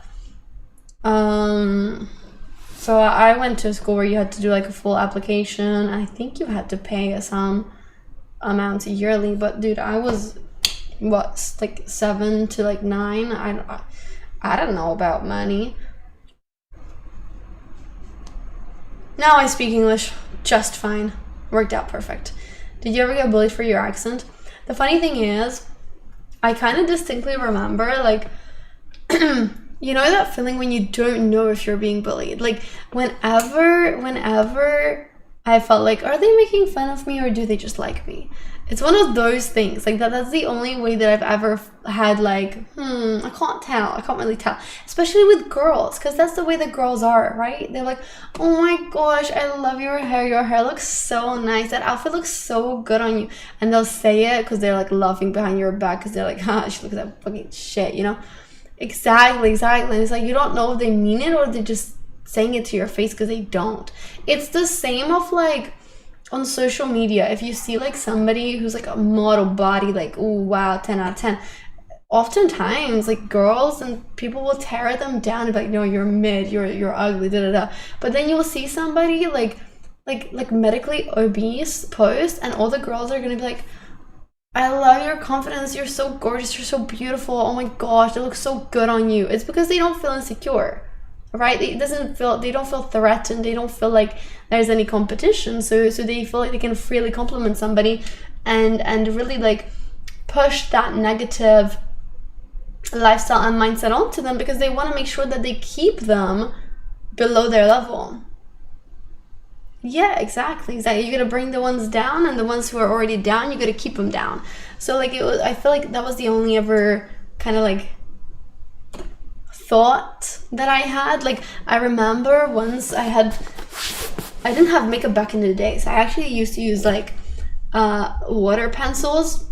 So I went to a school where you had to do like a full application. I think you had to pay some amount yearly, but dude, I was like 7 to like 9. I don't know about money. Now I speak English just fine. Worked out perfect. Did you ever get bullied for your accent? The funny thing is, I kind of distinctly remember like you know that feeling when you don't know if you're being bullied? Like whenever I felt like, are they making fun of me or do they just like me? It's one of those things. Like that's the only way that I've ever had like, I can't really tell. Especially with girls, because that's the way that girls are, right? They're like, oh my gosh, I love your hair looks so nice, that outfit looks so good on you. And they'll say it because they're like laughing behind your back, because they're like, she looks like fucking shit, you know? Exactly. And it's like, you don't know if they mean it or they're just saying it to your face because they don't. It's the same of like on social media. If you see like somebody who's like a model body, like, oh wow, 10 out of 10, oftentimes like girls and people will tear them down and be like, no, you're mid, you're ugly, da. But then you'll see somebody like medically obese post, and all the girls are gonna be like, I love your confidence, you're so gorgeous, you're so beautiful, oh my gosh, it looks so good on you. It's because they don't feel insecure, right? They don't feel threatened, they don't feel like there's any competition, so they feel like they can freely compliment somebody and really like push that negative lifestyle and mindset onto them, because they want to make sure that they keep them below their level. Yeah, exactly. You gotta bring the ones down, and the ones who are already down, you gotta keep them down. So like I feel like that was the only ever kind of like thought that I had. Like I remember once I didn't have makeup back in the day, so I actually used to use like water pencils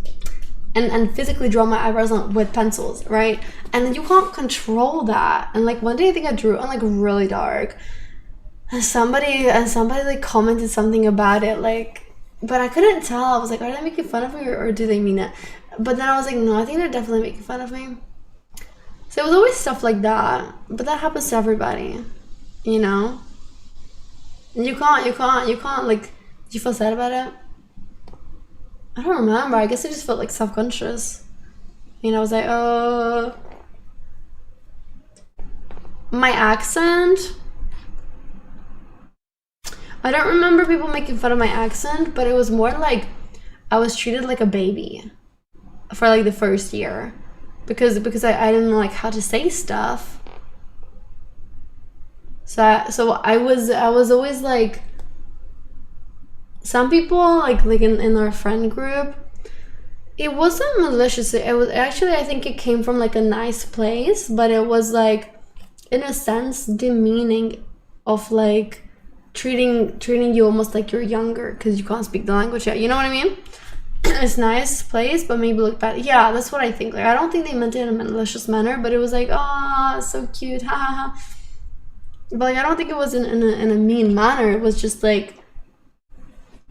and physically draw my eyebrows on with pencils, right? And you can't control that. And like one day I think I drew on like really dark, and somebody like commented something about it, like, but I couldn't tell. I was like, are they making fun of me, or do they mean it? But then I was like, no, I think they're definitely making fun of me. So it was always stuff like that, but that happens to everybody, you know? And you can't, like, did you feel sad about it? I don't remember. I guess I just felt like self-conscious. You know, I was like, oh. My accent. I don't remember people making fun of my accent, but it was more like I was treated like a baby for like the first year. Because I didn't know like how to say stuff. So I was always like, some people like in our friend group, it wasn't malicious. It was actually, I think it came from like a nice place, but it was like, in a sense, demeaning of like treating you almost like you're younger because you can't speak the language yet. You know what I mean? It's nice place, but maybe look bad. Yeah, that's what I think. Like I don't think they meant it in a malicious manner, but it was like, oh, so cute, ha ha ha. But like I don't think it was in a mean manner. It was just like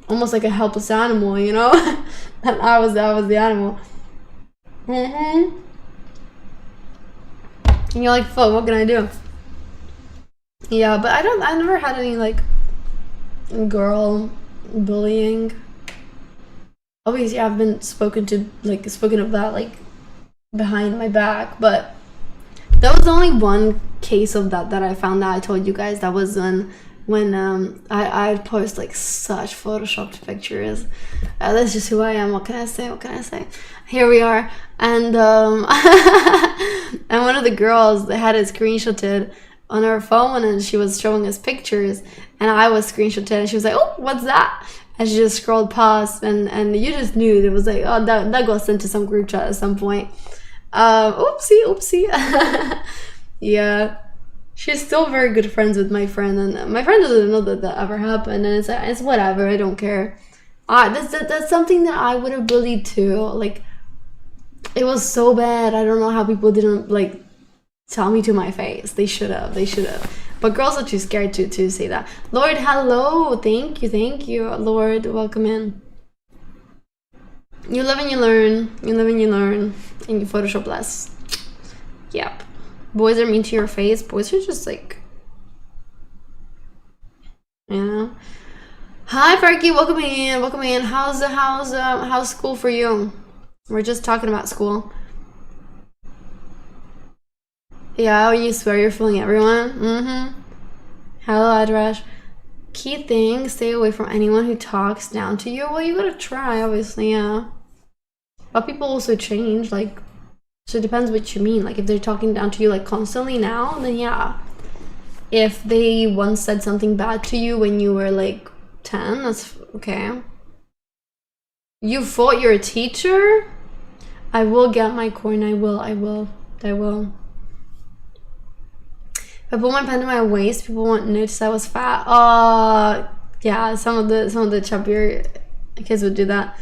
almost like a helpless animal, you know? And I was the animal. And you're like, fuck, what can I do? Yeah, but I never had any like girl bullying. Obviously I've been spoken of that like behind my back, but that was only one case of that I found out. I told you guys that was when I post like such photoshopped pictures. That's just who I am. What can I say? Here we are, and and one of the girls had it screenshotted on her phone, and she was showing us pictures, and I was screenshotted, and she was like, oh, what's that? And she just scrolled past, and you just knew. It was like, oh, that got sent to some group chat at some point. Oopsie. Yeah, she's still very good friends with my friend, and my friend doesn't know that ever happened, and it's whatever. I don't care. That's something that I would have bullied too. Like, it was so bad. I don't know how people didn't like tell me to my face. They should have. But girls are too scared to say that. Lord, hello. Thank you. Lord, welcome in. You live and you learn. And you Photoshop less. Yep. Boys are mean to your face. Boys are just like, you know. Hi, Farky. Welcome in. How's school for you? We're just talking about school. Yeah, when you swear you're fooling everyone. Hello, Adrash. Key thing, stay away from anyone who talks down to you. Well, you gotta try, obviously, yeah. But people also change, like, so it depends what you mean. Like, if they're talking down to you, like, constantly now, then yeah. If they once said something bad to you when you were, like, 10, that's okay. You thought you're a teacher? I will get my coin, I will. If I put my pen to my waist, people won't notice I was fat. Yeah, some of the chubbier kids would do that.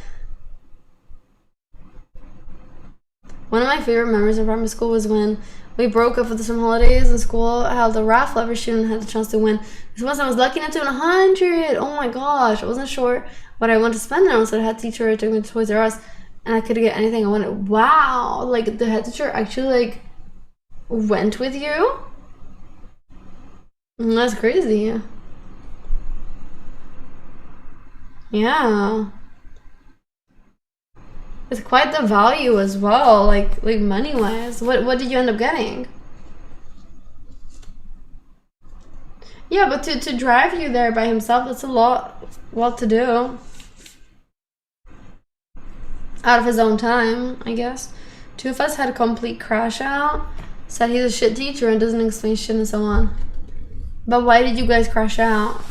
One of my favorite memories of primary school was when we broke up for the summer holidays and school held a raffle. Every student had a chance to win. This once I was lucky enough to win 100. Oh my gosh, I wasn't sure what I wanted to spend it on, so the head teacher took me to Toys R Us, and I could get anything I wanted. Wow, like the head teacher actually like went with you? That's crazy. Yeah. It's quite the value as well, like money wise. What did you end up getting? Yeah, but to drive you there by himself, that's a lot to do. out of his own time, I guess. Two of us had a complete crash out. Said he's a shit teacher and doesn't explain shit and so on. But why did you guys crash out?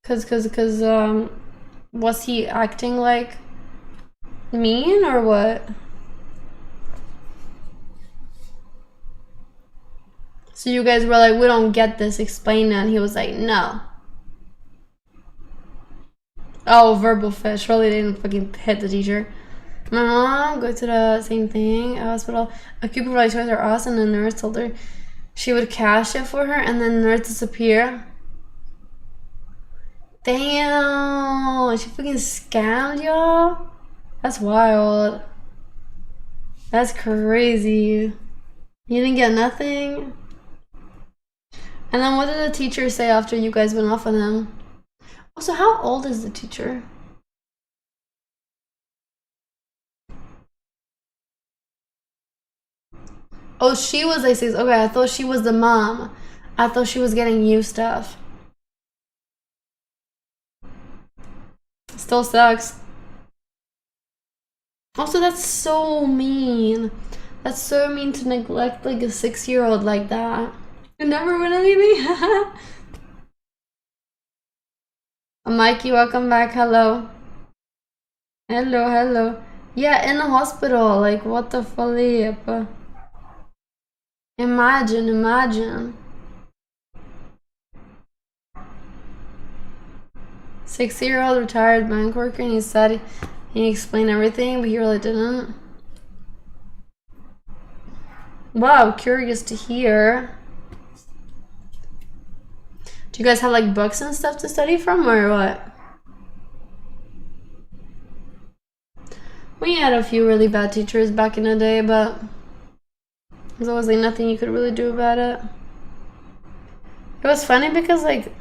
Cause was he acting like mean or what? So you guys were like, we don't get this, explain it, and he was like, no. Oh, verbal fish. Really didn't fucking hit the teacher. My mom go to the same thing hospital. A few people chose her us, and the nurse told her she would cash it for her, and then the nurse disappear. Damn, she fucking scammed y'all. That's wild. That's crazy. You didn't get nothing. And then what did the teacher say after you guys went off on him? Also, how old is the teacher? Oh, she was like 6. Okay, I thought she was the mom. I thought she was getting you stuff. Still sucks. Also, that's so mean. That's so mean to neglect like a 6-year-old like that. You never win anything? Mikey, welcome back. Hello. Hello, hello. Yeah, in the hospital. Like, what the flip? Imagine, imagine. 6-year-old retired bank worker, and he said he explained everything, but he really didn't. Wow, curious to hear. Do you guys have like books and stuff to study from, or what? We had a few really bad teachers back in the day, but there's always like nothing you could really do about it. It was funny because like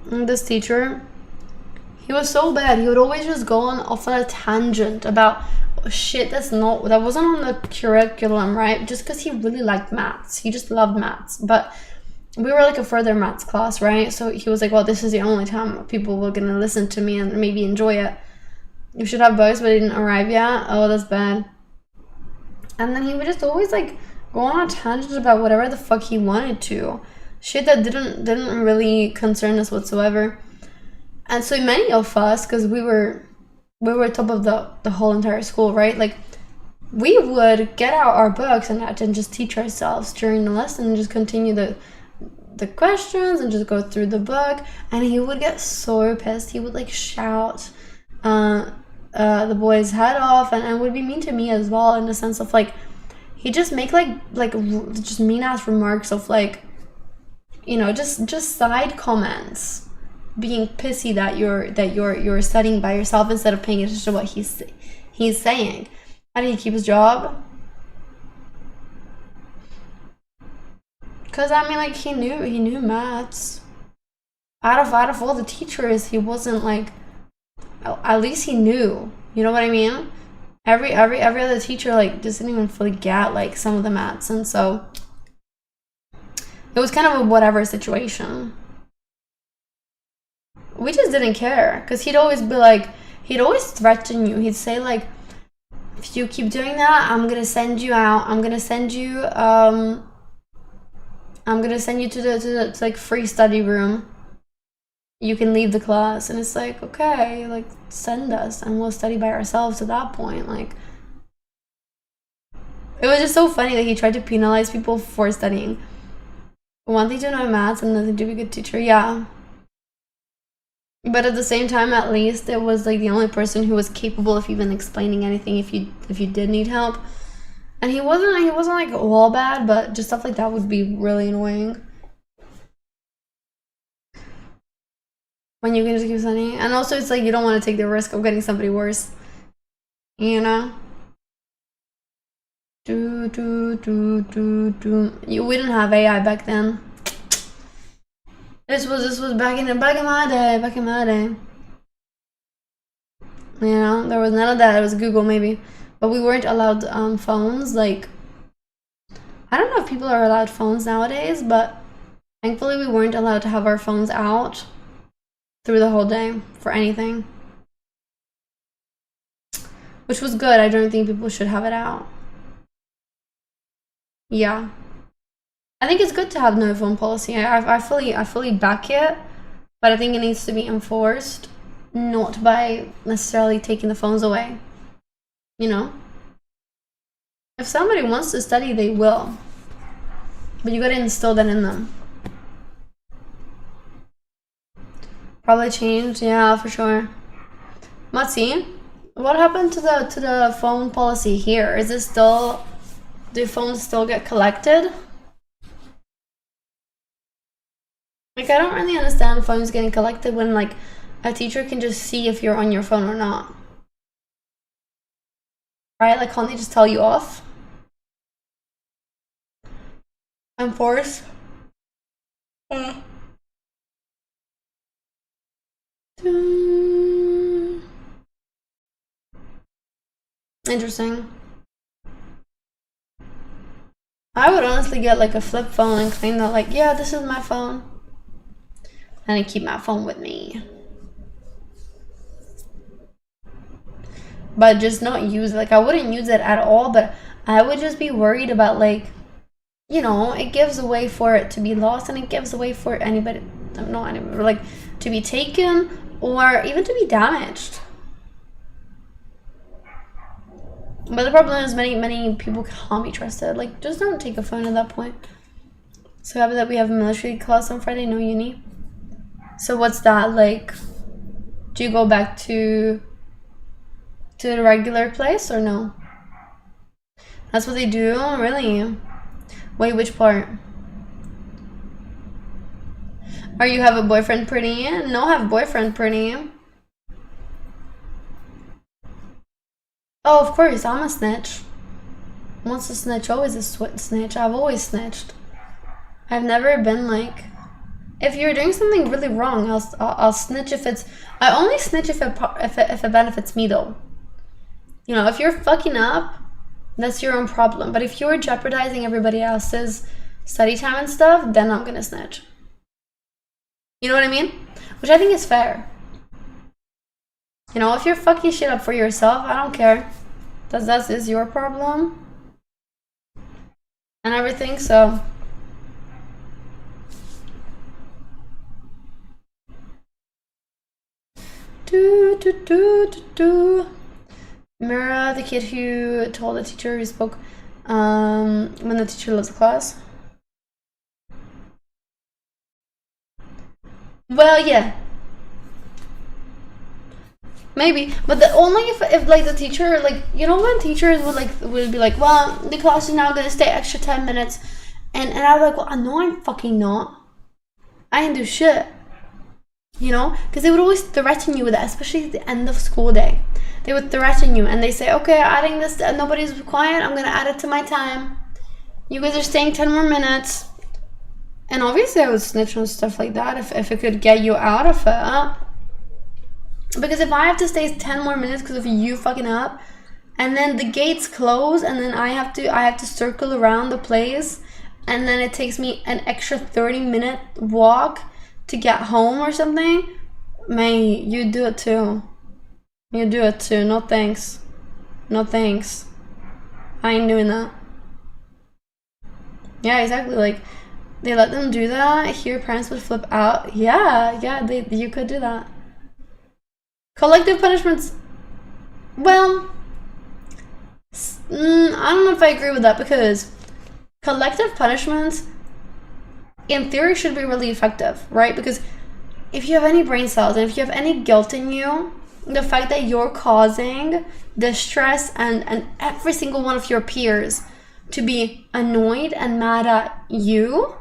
this teacher, he was so bad. He would always just go off on a tangent about shit that wasn't on the curriculum, right? Just because he really liked maths. He just loved maths. But we were like a further maths class, right? So he was like, well, this is the only time people were gonna listen to me and maybe enjoy it. You should have books, but it didn't arrive yet. Oh, that's bad. And then he would just always like go on a tangent about whatever the fuck he wanted to. Shit that didn't really concern us whatsoever. And so many of us, because we were top of the whole entire school, right? Like, we would get out our books and just teach ourselves during the lesson and just continue the questions and just go through the book. And he would get so pissed. He would like shout the boy's head off, and would be mean to me as well, in the sense of like he just make like just mean ass remarks of like, you know, just side comments, being pissy that you're studying by yourself instead of paying attention to what he's saying. How did he keep his job? Cause I mean, like he knew maths. Out of all the teachers, he wasn't like, at least he knew. You know what I mean? Every other teacher like just didn't even fully get like some of the maths, and so it was kind of a whatever situation. We just didn't care, because he'd always threaten you. He'd say like, if you keep doing that, I'm gonna send you out. I'm gonna send you to the like free study room. You can leave the class. And it's like, okay, like send us and we'll study by ourselves at that point. Like, it was just so funny that he tried to penalize people for studying. One thing to know maths and another to be a good teacher, yeah. But at the same time, at least it was like the only person who was capable of even explaining anything if you did need help. And he wasn't like all bad, but just stuff like that would be really annoying. When you can just keep studying. And also it's like you don't want to take the risk of getting somebody worse. You know? We didn't have AI back then. This was back in my day. You know, there was none of that. It was Google maybe. But we weren't allowed phones. Like, I don't know if people are allowed phones nowadays, but thankfully we weren't allowed to have our phones out through the whole day for anything. which was good. I don't think people should have it out. Yeah. I think it's good to have no phone policy. I fully back it, but I think it needs to be enforced, not by necessarily taking the phones away. You know? If somebody wants to study, they will. But you gotta instill that in them. Probably changed, yeah, for sure. Matsi, what happened to the phone policy here? Is it still, do phones still get collected? Like, I don't really understand phones getting collected when, like, a teacher can just see if you're on your phone or not. Right? Like, can't they just tell you off? Enforce? Interesting. I would honestly get like a flip phone and claim that, like, yeah, this is my phone, and I keep my phone with me, but just not use it. Like, I wouldn't use it at all, but I would just be worried about, like, you know, it gives a way for it to be lost, and it gives a way for anybody, not anybody, like, to be taken or even to be damaged. But the problem is many people can't be trusted. Like, just don't take a phone at that point. So happy that we have a military class on Friday, no uni. So what's that like? Do you go back to the regular place or no? That's what they do? Really? Wait, which part? Are you have a boyfriend pretty? No, have boyfriend pretty. Oh, of course, I'm a snitch. Once a snitch, always a snitch. I've always snitched. I've never been like, if you're doing something really wrong, I'll snitch if it's. I only snitch if it benefits me though. You know, if you're fucking up, that's your own problem. But if you're jeopardizing everybody else's study time and stuff, then I'm gonna snitch. You know what I mean? Which I think is fair. You know, if you're fucking shit up for yourself, I don't care. That is your problem and everything, so. Mira, the kid who told the teacher who spoke when the teacher left the class. Well, yeah. Maybe, but only if like the teacher, like, you know, when teachers would be like, well, the class is now gonna stay extra 10 minutes, and I'm like, well, no, I'm fucking not. I didn't do shit. You know, because they would always threaten you with that, especially at the end of school day. They would threaten you and they say, okay, adding this, nobody's quiet, I'm gonna add it to my time. You guys are staying 10 more minutes. And obviously I would snitch on stuff like that if it could get you out of it. Because if I have to stay 10 more minutes because of you fucking up, and then the gates close, and then I have to circle around the place, and then it takes me an extra 30-minute walk to get home or something, mate, you do it too. You do it too. No thanks. No thanks. I ain't doing that. Yeah, exactly. Like, they let them do that. Here, parents would flip out. Yeah, you could do that. Collective punishments. Well, I don't know if I agree with that, because collective punishments, in theory, should be really effective, right? Because if you have any brain cells and if you have any guilt in you, the fact that you're causing distress and every single one of your peers to be annoyed and mad at you,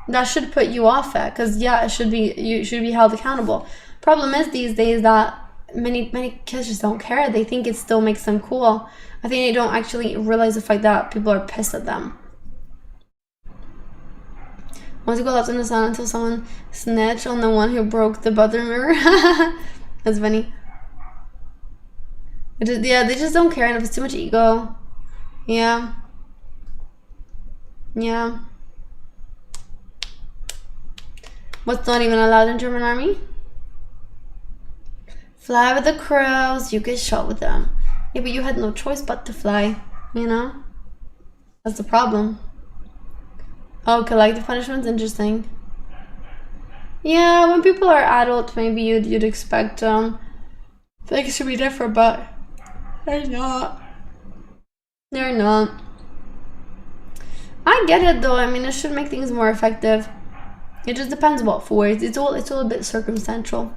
that should put you off it. Because yeah, you should be held accountable. Problem is these days that many kids just don't care. They think it still makes them cool. I think they don't actually realize the fact that people are pissed at them. Want to go left in the sun until someone snitched on the one who broke the bathroom mirror. That's funny. Yeah, they just don't care enough. It's too much ego. Yeah. Yeah. What's not even allowed in German army? Fly with the crows, you get shot with them. Yeah, but you had no choice but to fly, you know? That's the problem. Oh, collective punishment's interesting. Yeah, when people are adult, maybe you'd expect things to be different, but they're not. They're not. I get it though. I mean, it should make things more effective. It just depends what for. It's all a bit circumstantial.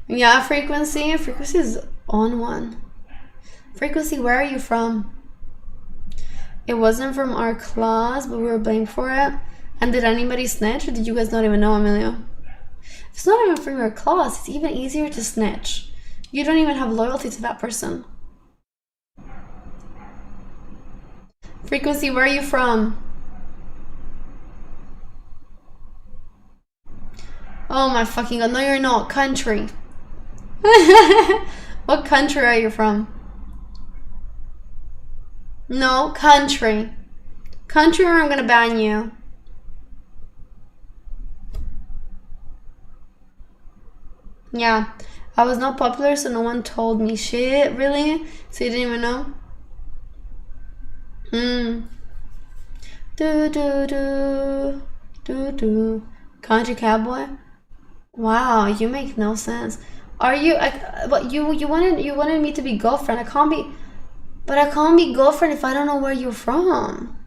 Yeah, frequency is on one. Frequency, where are you from? It wasn't from our class, but we were blamed for it. And did anybody snitch, or did you guys not even know, Amelia? If it's not even from your class, it's even easier to snitch. You don't even have loyalty to that person. Frequency, where are you from? Oh my fucking god, no you're not. Country. What country are you from? No, country. Country or I'm gonna ban you. Yeah, I was not popular, so no one told me shit, really? So you didn't even know? Do do do do do. Country cowboy? Wow, you make no sense. Are you? What you wanted me to be girlfriend? I can't be. But I can't be girlfriend if I don't know where you're from.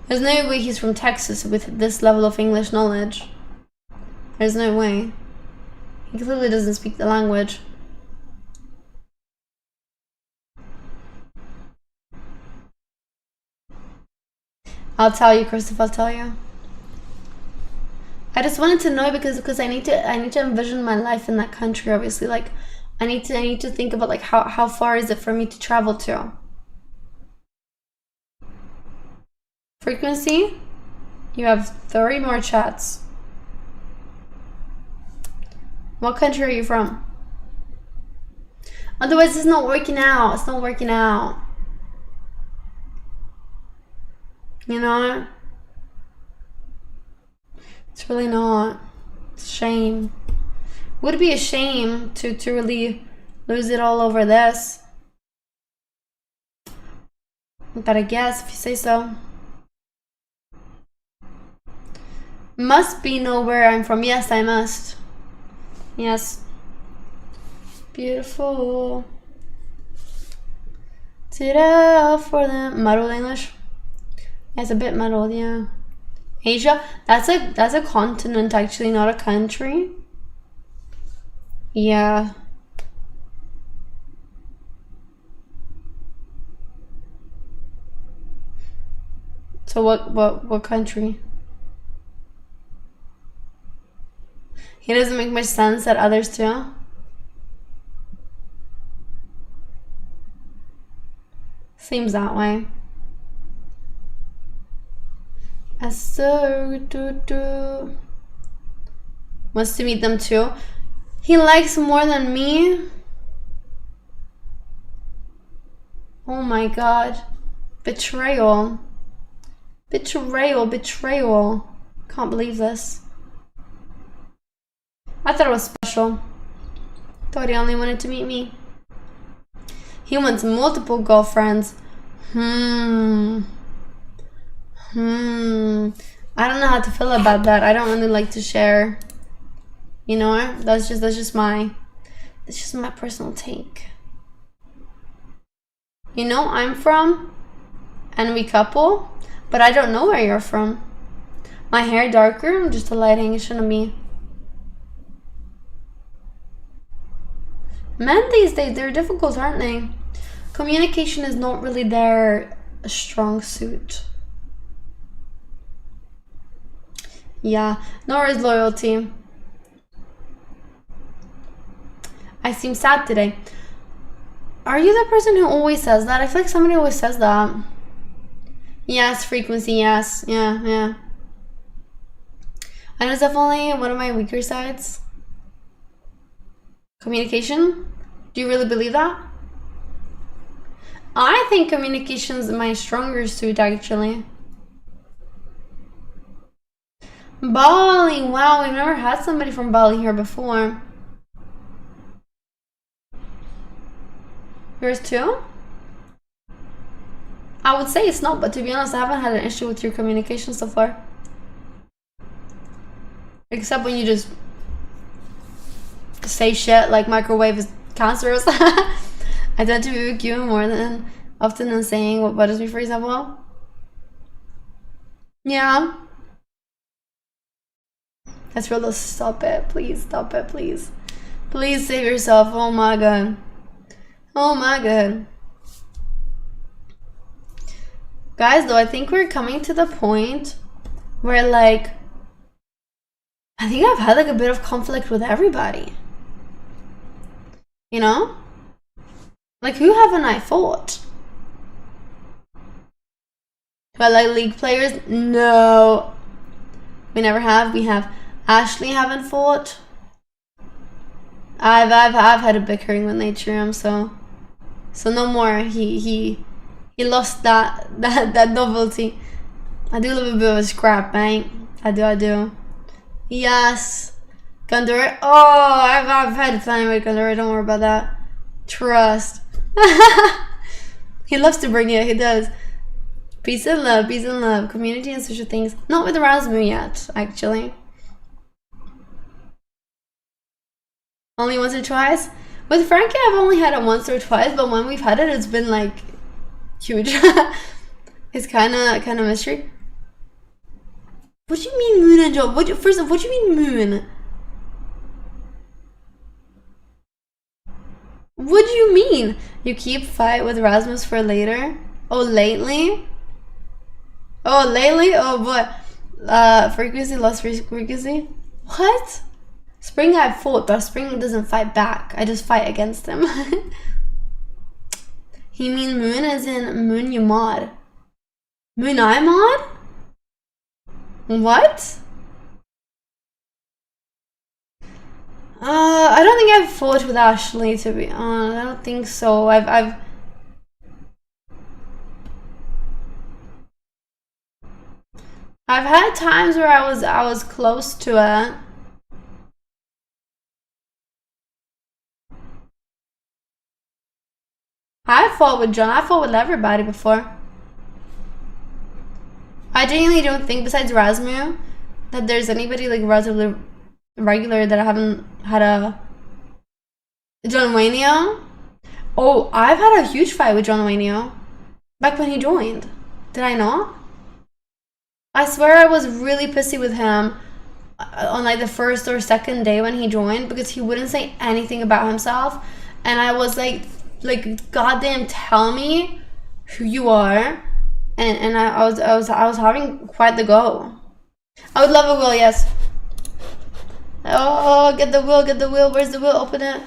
There's no way he's from Texas with this level of English knowledge. There's no way. He clearly doesn't speak the language. I'll tell you, Christopher, I'll tell you. I just wanted to know because I need to envision my life in that country, obviously. Like I need to think about like how far is it for me to travel to. Frequency? You have 30 more chats. What country are you from? Otherwise it's not working out. It's not working out. You know? It's really not. It's a shame. Would it be a shame to really lose it all over this? But I guess if you say so. Must be know where I'm from. Yes, I must. Yes. Beautiful. Ta-da for them. Muddled English. Yeah, it's a bit muddled, yeah. Asia? That's a continent actually, not a country. Yeah. So what country? He doesn't make much sense that others do. Seems that way. Wants to meet them too. He likes more than me. Oh my god. Betrayal. Betrayal. Can't believe this. I thought it was special. Thought he only wanted to meet me. He wants multiple girlfriends. I don't know how to feel about that. I don't really like to share. You know, that's just my personal take. You know, I'm from and we couple, but I don't know where you're from. My hair darker, I'm just a lighting, it shouldn't be. Men these days, they're difficult, aren't they? Communication is not really their strong suit. Yeah, nor is loyalty. I seem sad today. Are you the person who always says that? I feel like somebody always says that. Yes, frequency, yes. Yeah. I know it's definitely one of my weaker sides. Communication? Do you really believe that? I think communication is my stronger suit, actually. Bali. Wow, we've never had somebody from Bali here before. Yours too? I would say it's not, but to be honest, I haven't had an issue with your communication so far. Except when you just say shit like microwave is cancerous. I tend to be with you more than often than saying what bothers me, for example. Yeah. That's real. Stop it. Please stop it, please. Please save yourself. Oh my god. Oh my god. Guys, though, I think we're coming to the point where, like, I think I've had, like, a bit of conflict with everybody. You know? Like, who haven't I fought? But, like, League players? No. We never have. We have Ashley haven't fought. I've had a bickering with Natrium, so no more. He lost that novelty. I do love a bit of a scrap, mate. I do. Yes. Gundura. Oh, I've had fun with Gundura. Don't worry about that. Trust. He loves to bring it. He does. Peace and love. Peace and love. Community and social things. Not with Rasmu yet, actually. Only once or twice. With Frankie, I've only had it once or twice, but when we've had it, it's been like huge. It's kind of mystery. What do you mean moon and Joe? What do you mean moon? What do you mean? You keep fight with Rasmus for later? Oh, lately? Oh, lately? Oh, boy. Frequency, lost frequency? What? Spring I fought, but Spring doesn't fight back. I just fight against him. He mean moon as in moon you mod. Moon I mod? What? I don't think I've fought with Ashley, to be honest. I don't think so. I've had times where I was close to it. I fought with John. I fought with everybody before. I genuinely don't think, besides Rasmu, that there's anybody like relatively regular that I haven't had a John Wainio. Oh, I've had a huge fight with John Wainio back when he joined. Did I not? I swear I was really pissy with him on like the first or second day when he joined because he wouldn't say anything about himself, and I was like goddamn, tell me who you are, and I was having quite the go. I would love a wheel, yes. Oh, get the wheel. Where's the wheel? Open it.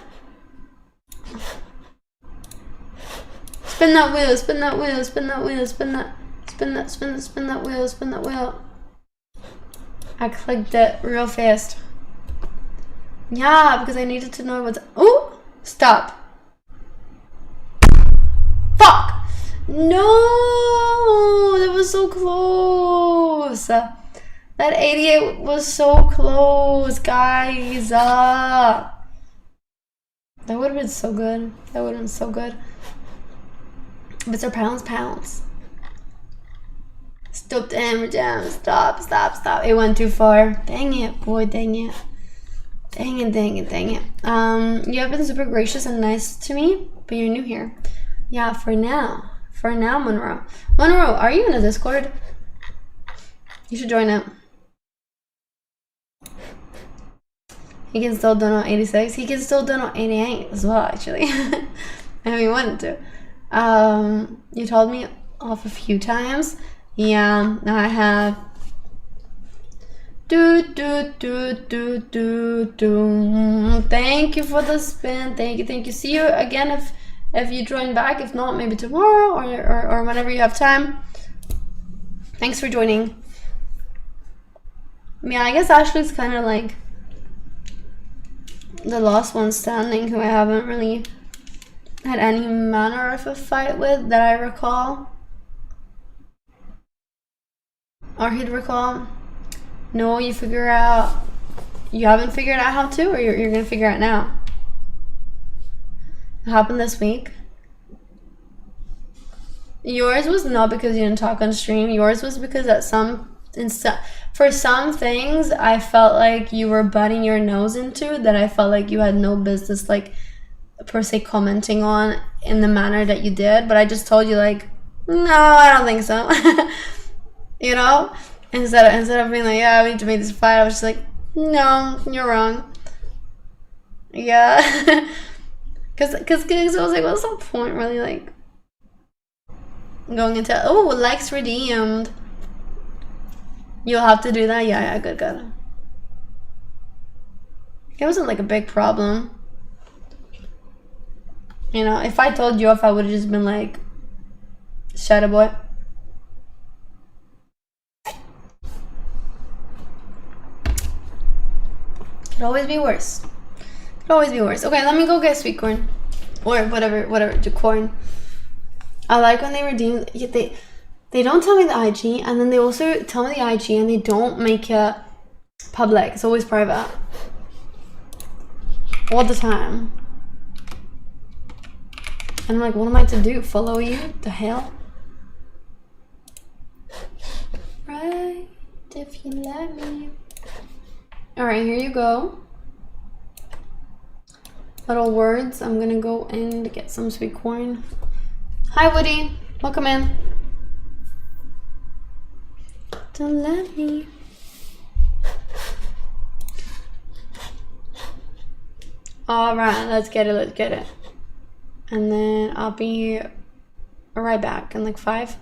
Spin that wheel. Spin that wheel. I clicked it real fast. Yeah, because I needed to know what's. Oh, stop. Fuck! No, that was so close. That 88 was so close, guys. That would have been so good. But they're pounds. Stop the hammer down. Stop. It went too far. Dang it, boy. Dang it. You have been super gracious and nice to me, but you're new here. Yeah, for now, Monroe. Monroe, are you in the Discord? You should join it. He can still dono 86. He can still dono 88 as well, actually. If he wanted to. You told me off a few times. Yeah, I have. Thank you for the spin. Thank you. See you again if you join back. If not, maybe tomorrow or whenever you have time. Thanks for joining. Yeah, I guess Ashley's kind of like the last one standing who I haven't really had any manner of a fight with that I recall. Or he'd recall. No, you figure out. You haven't figured out how to, or you're gonna figure out now. It happened this week. Yours was not because you didn't talk on stream. Yours was because for some things I felt like you were butting your nose into that I felt like you had no business like per se commenting on in the manner that you did. But I just told you like, no, I don't think so. You know, instead of being like, yeah, we need to make this fight, I was just like, no, you're wrong. Yeah. Cause I was like, what's the point really, like going into likes redeemed. You'll have to do that. Yeah, good. It wasn't like a big problem. You know, if I told you off, I would have just been like, shut up, boy. Could always be worse. Could always be worse. Okay, let me go get sweet corn. Or whatever, corn. I like when they redeem, they don't tell me the IG, and then they also tell me the IG and they don't make it public. It's always private. All the time. And I'm like, what am I to do? Follow you? The hell? Right, if you let me. Alright, here you go. Little words. I'm gonna go in to get some sweet corn. Hi, Woody. Welcome in. Don't let me. Alright, let's get it. And then I'll be right back in like 5.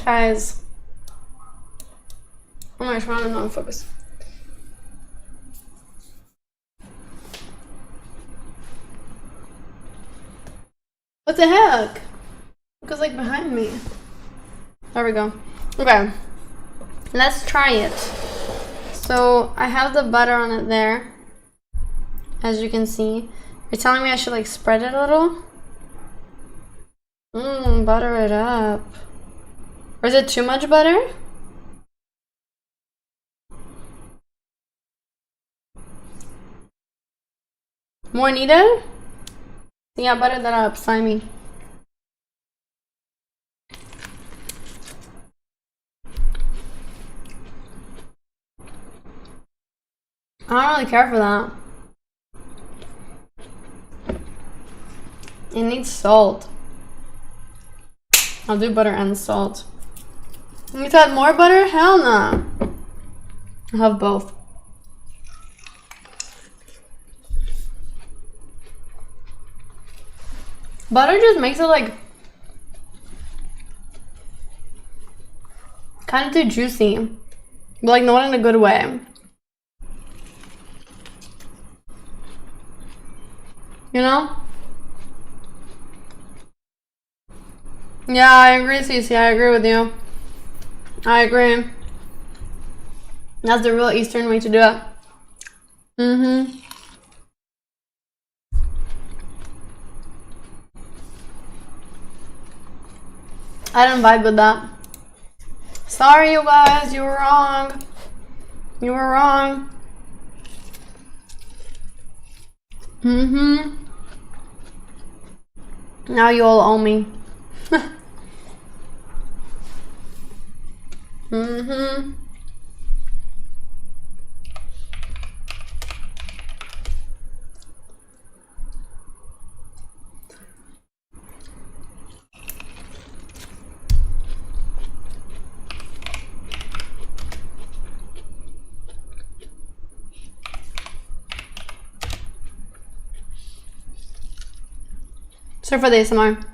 guys. Oh my gosh, I'm not in focus. What the heck? It goes like behind me. There we go. Okay. Let's try it. So I have the butter on it there. As you can see. You're telling me I should like spread it a little? Butter it up. Or is it too much butter? More needed? Yeah, butter that up, slimy. I don't really care for that. It needs salt. I'll do butter and salt. You need to add more butter? Hell no. I'll have both. Butter just makes it like kind of too juicy, but like not in a good way. You know? Yeah, I agree, Cece. I agree with you. I agree. That's the real Eastern way to do it. I didn't vibe with that. Sorry, you guys. You were wrong. You were wrong. Now you all owe me. So for the ASMR.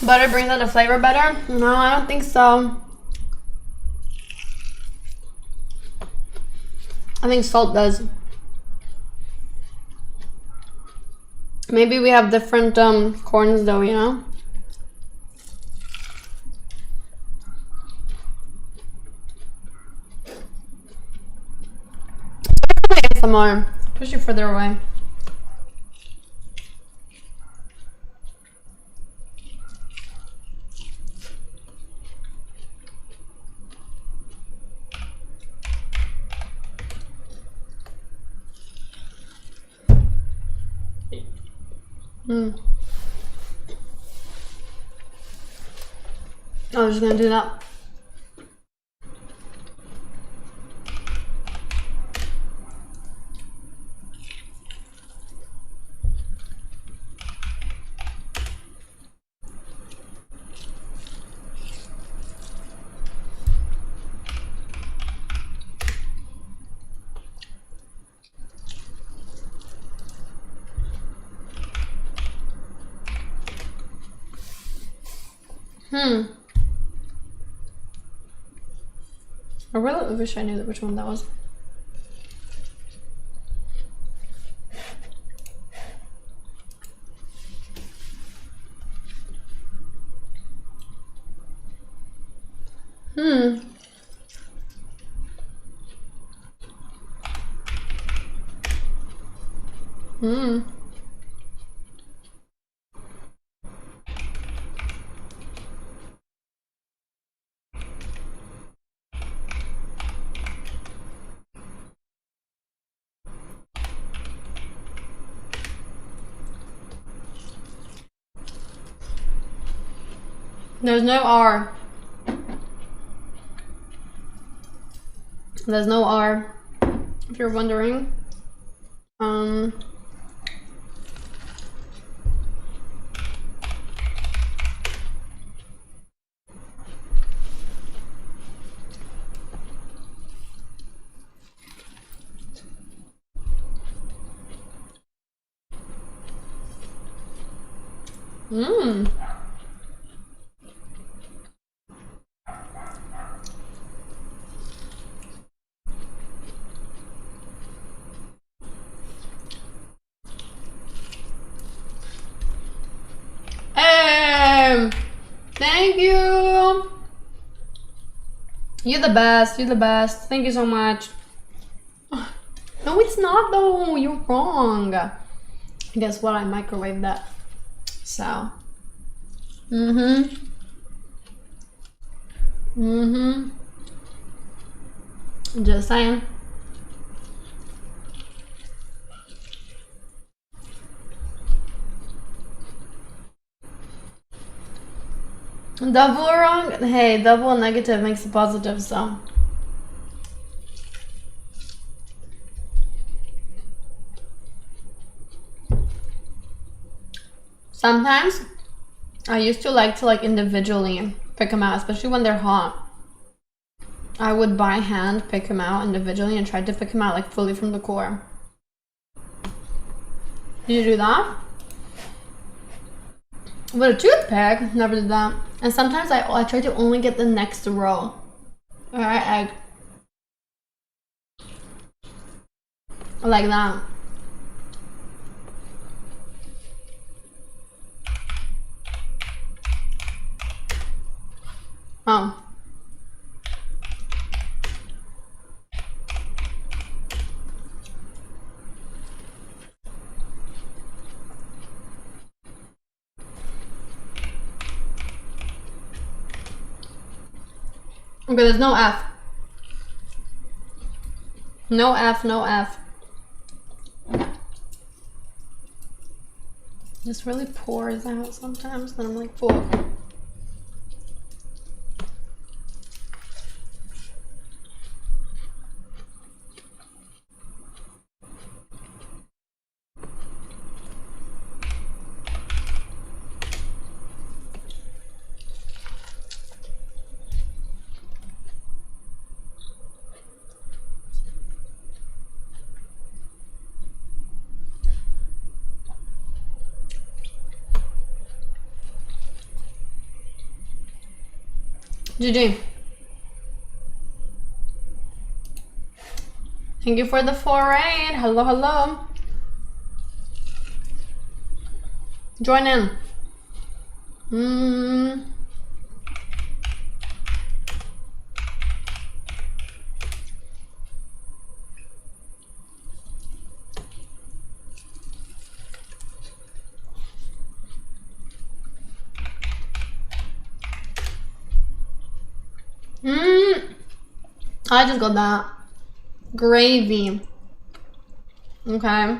Butter brings out the flavor better? No, I don't think so. I think salt does. Maybe we have different corns though, you know? ASMR. Push you further away. I was just gonna do that. I really wish I knew which one that was. There's no R. There's no R, if you're wondering. Mmm. Thank you. You're the best. You're the best. Thank you so much. No, it's not though. You're wrong. Guess what? I microwaved that. So. Just saying. Double or wrong? Hey, double and negative makes a positive, so. Sometimes I used to like individually pick them out, especially when they're hot. I would by hand pick them out individually and try to pick them out like fully from the core. Did you do that? With a toothpick, never did that. And sometimes I try to only get the next row. Alright, egg. Like that. Oh. Okay, there's no F. No F, no F. This really pours out sometimes, then I'm like, full. GG. Thank you for the 4-8. Hello, hello. Join in. I just got that. Gravy. Okay.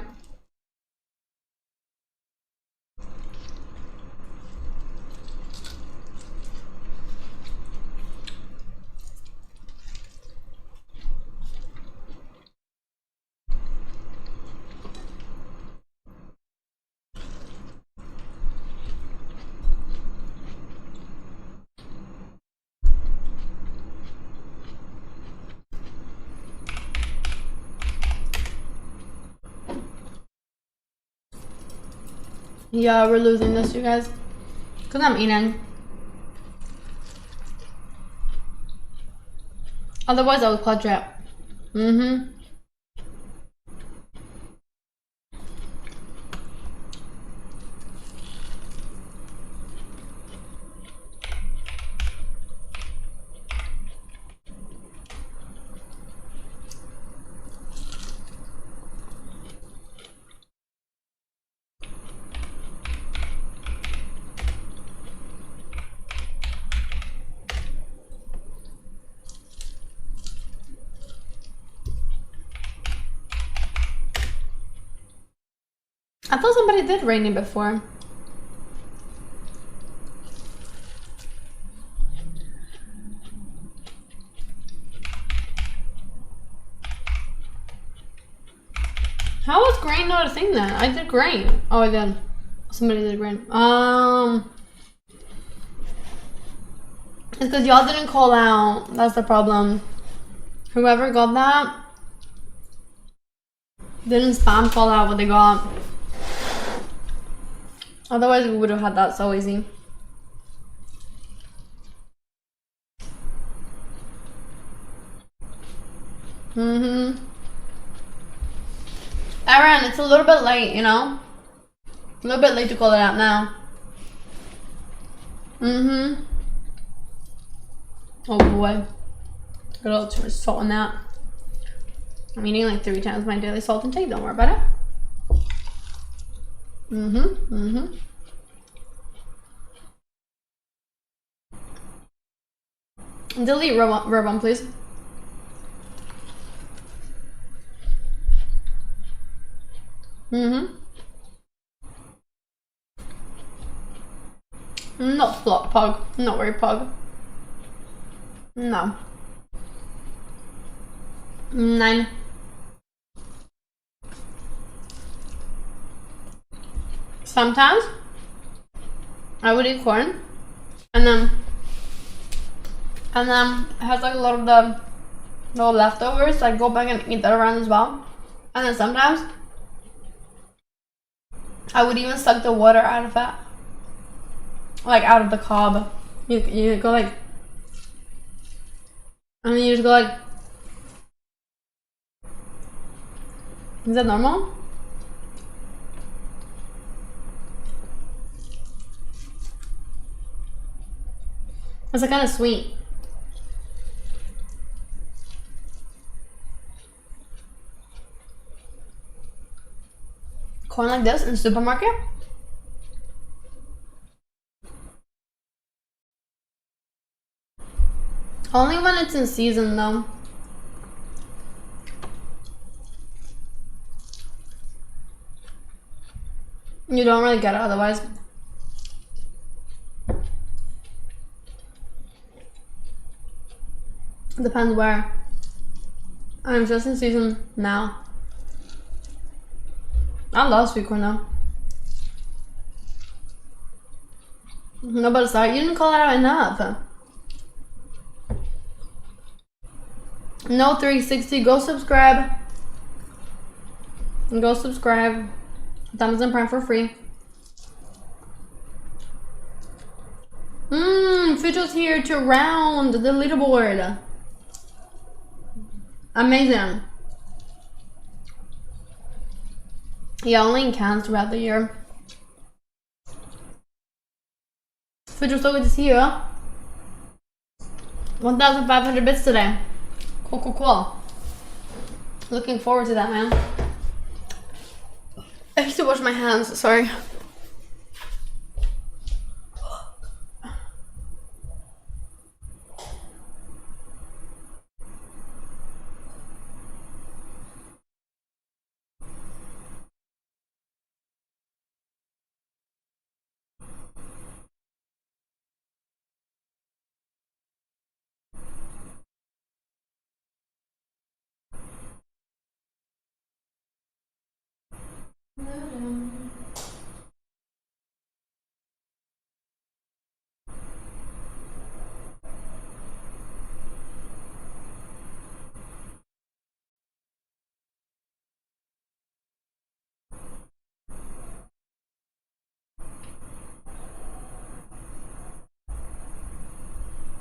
Yeah, we're losing this, you guys. Because I'm eating. Otherwise, I would clutch it. I thought somebody did rainy before. How was grain not a thing then? I did grain. Oh, I did. Somebody did grain. It's because y'all didn't call out. That's the problem. Whoever got that didn't spam call out what they got. Otherwise, we would have had that so easy. Aaron, it's a little bit late, you know? A little bit late to call it out now. Oh boy. Got a little too much salt in that. I'm eating like 3 times my daily salt intake. Don't worry about it. Delete Robon, please. Not flop pug. Not very pug. No. 9. Sometimes I would eat corn and then it has like a lot of the little leftovers, so I'd go back and eat that around as well. And then sometimes I would even suck the water out of it, like out of the cob. You go like, and then you just go like. Is that normal? It's like kind of sweet. Corn like this in the supermarket? Only when it's in season though. You don't really get it otherwise. Depends where. I'm just in season now. I love sweet corn though. No, but sorry, you didn't call it out enough. No 360, go subscribe. Go subscribe. Amazon Prime for free. Fidget's here to round the leaderboard. Amazing. Yeah, only in cans throughout the year. Fidget, so good to see you. 1,500 bits today. Cool. Looking forward to that, man. I have to wash my hands, sorry.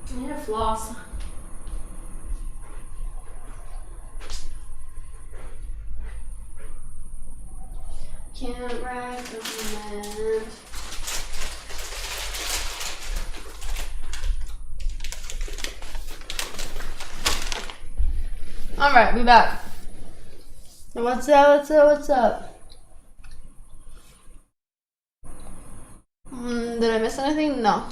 I need a floss. Can't recommend. Alright, we back. What's up? Did I miss anything? No.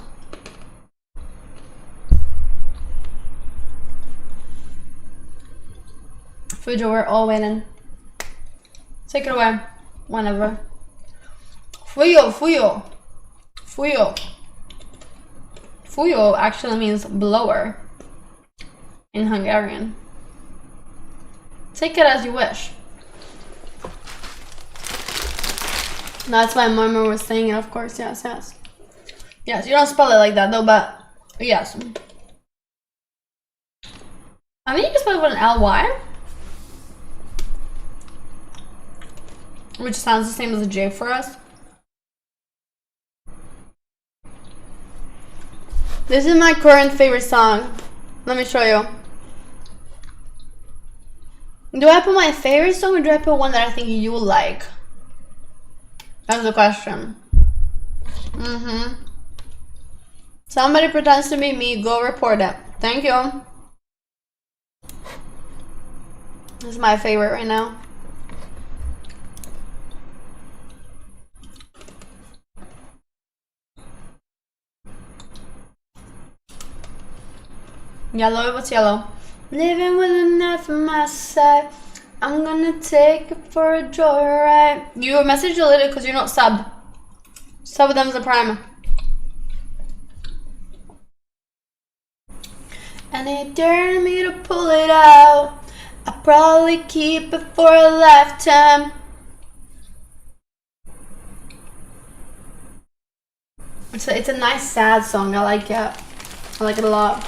Fujo, we're all waiting. Take it away. Whenever. Fuyo. Fuyo actually means blower in Hungarian. Take it as you wish. That's why Mama was saying it, of course. Yes. Yes, you don't spell it like that though, but yes. I think you can spell it with an L-Y. Which sounds the same as a J for us. This is my current favorite song. Let me show you. Do I put my favorite song or do I put one that I think you like? That's the question. Somebody pretends to be me, go report it. Thank you. This is my favorite right now. Yellow, what's yellow? Living with a knife in my side. I'm gonna take it for a joyride. You message deleted because you're not subbed. Sub with them as a prime. And they dared me to pull it out. I'll probably keep it for a lifetime. It's a nice sad song. I like it. I like it a lot.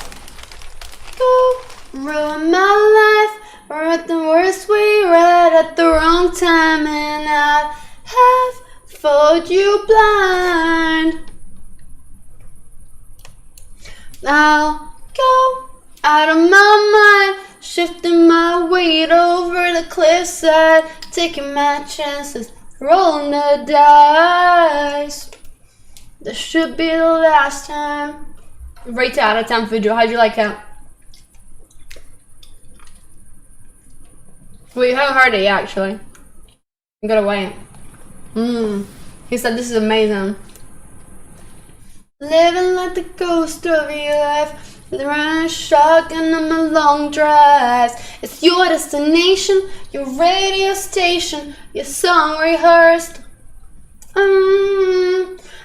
Go ruin my life. We're at the worst way, right at the wrong time, and I have followed you blind. I'll go out of my mind, shifting my weight over the cliffside, taking my chances, rolling the dice. This should be the last time. Rate it out of 10 for you. How'd you like it? Well, you haven't heard it yet, actually. You gotta wait. He said this is amazing. Living like the ghost of your life, running a shotgun on my long drives. It's your destination, your radio station, your song rehearsed.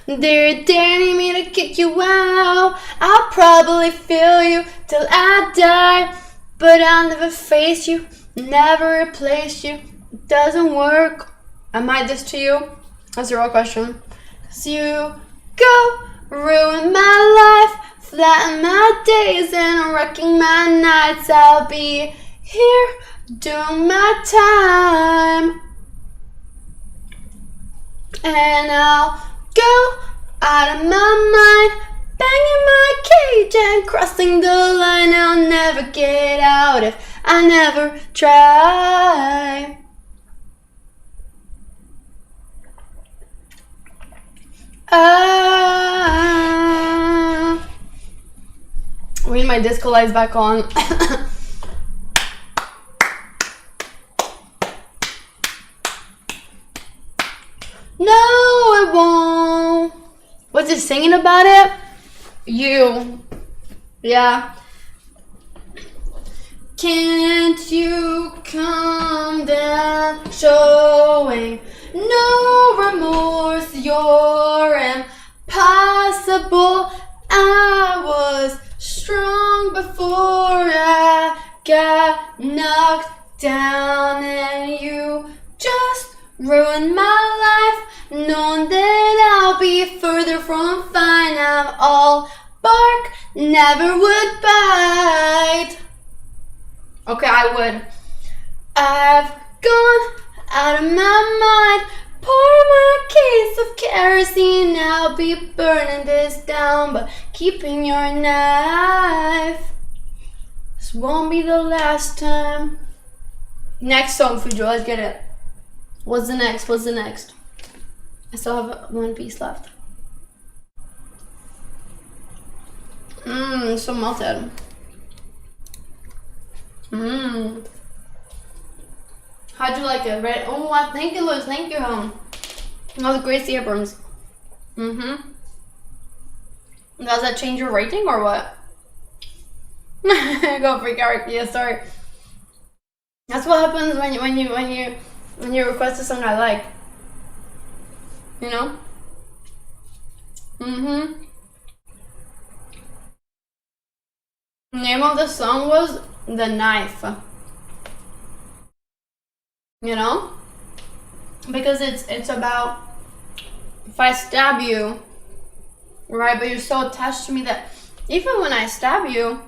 They're daring me to kick you out. I'll probably feel you till I die, but I'll never face you, never replace you. It doesn't work. Am I this to you? That's the real question. 'Cause you go ruin my life, flatten my days and wrecking my nights. I'll be here doing my time, and I'll go out of my mind, banging my cage and crossing the line. I'll never get out if I never try. We need my disco lights back on. No, it won't. What's it singing about it? You. Yeah. Can't you come down, showing no remorse? You're impossible. I was strong before I got knocked down, and you just ruined my life, knowing that I'll be further from fine. I'm all bark, never would bite. Okay, I would. I've gone out of my mind, pour my case of kerosene. I'll be burning this down, but keeping your knife. This won't be the last time. Next song, Fujo, let's get it. What's the next? What's the next? I still have one piece left. It's so melted. How'd you like it? Right? Oh, thank you, Liz. Thank you, home. That was great earburns. Does that change your rating or what? Go freak out. Yeah, sorry. That's what happens when you request a song I like. You know? The name of the song was The Knife. You know? Because it's about if I stab you, right, but you're so attached to me that even when I stab you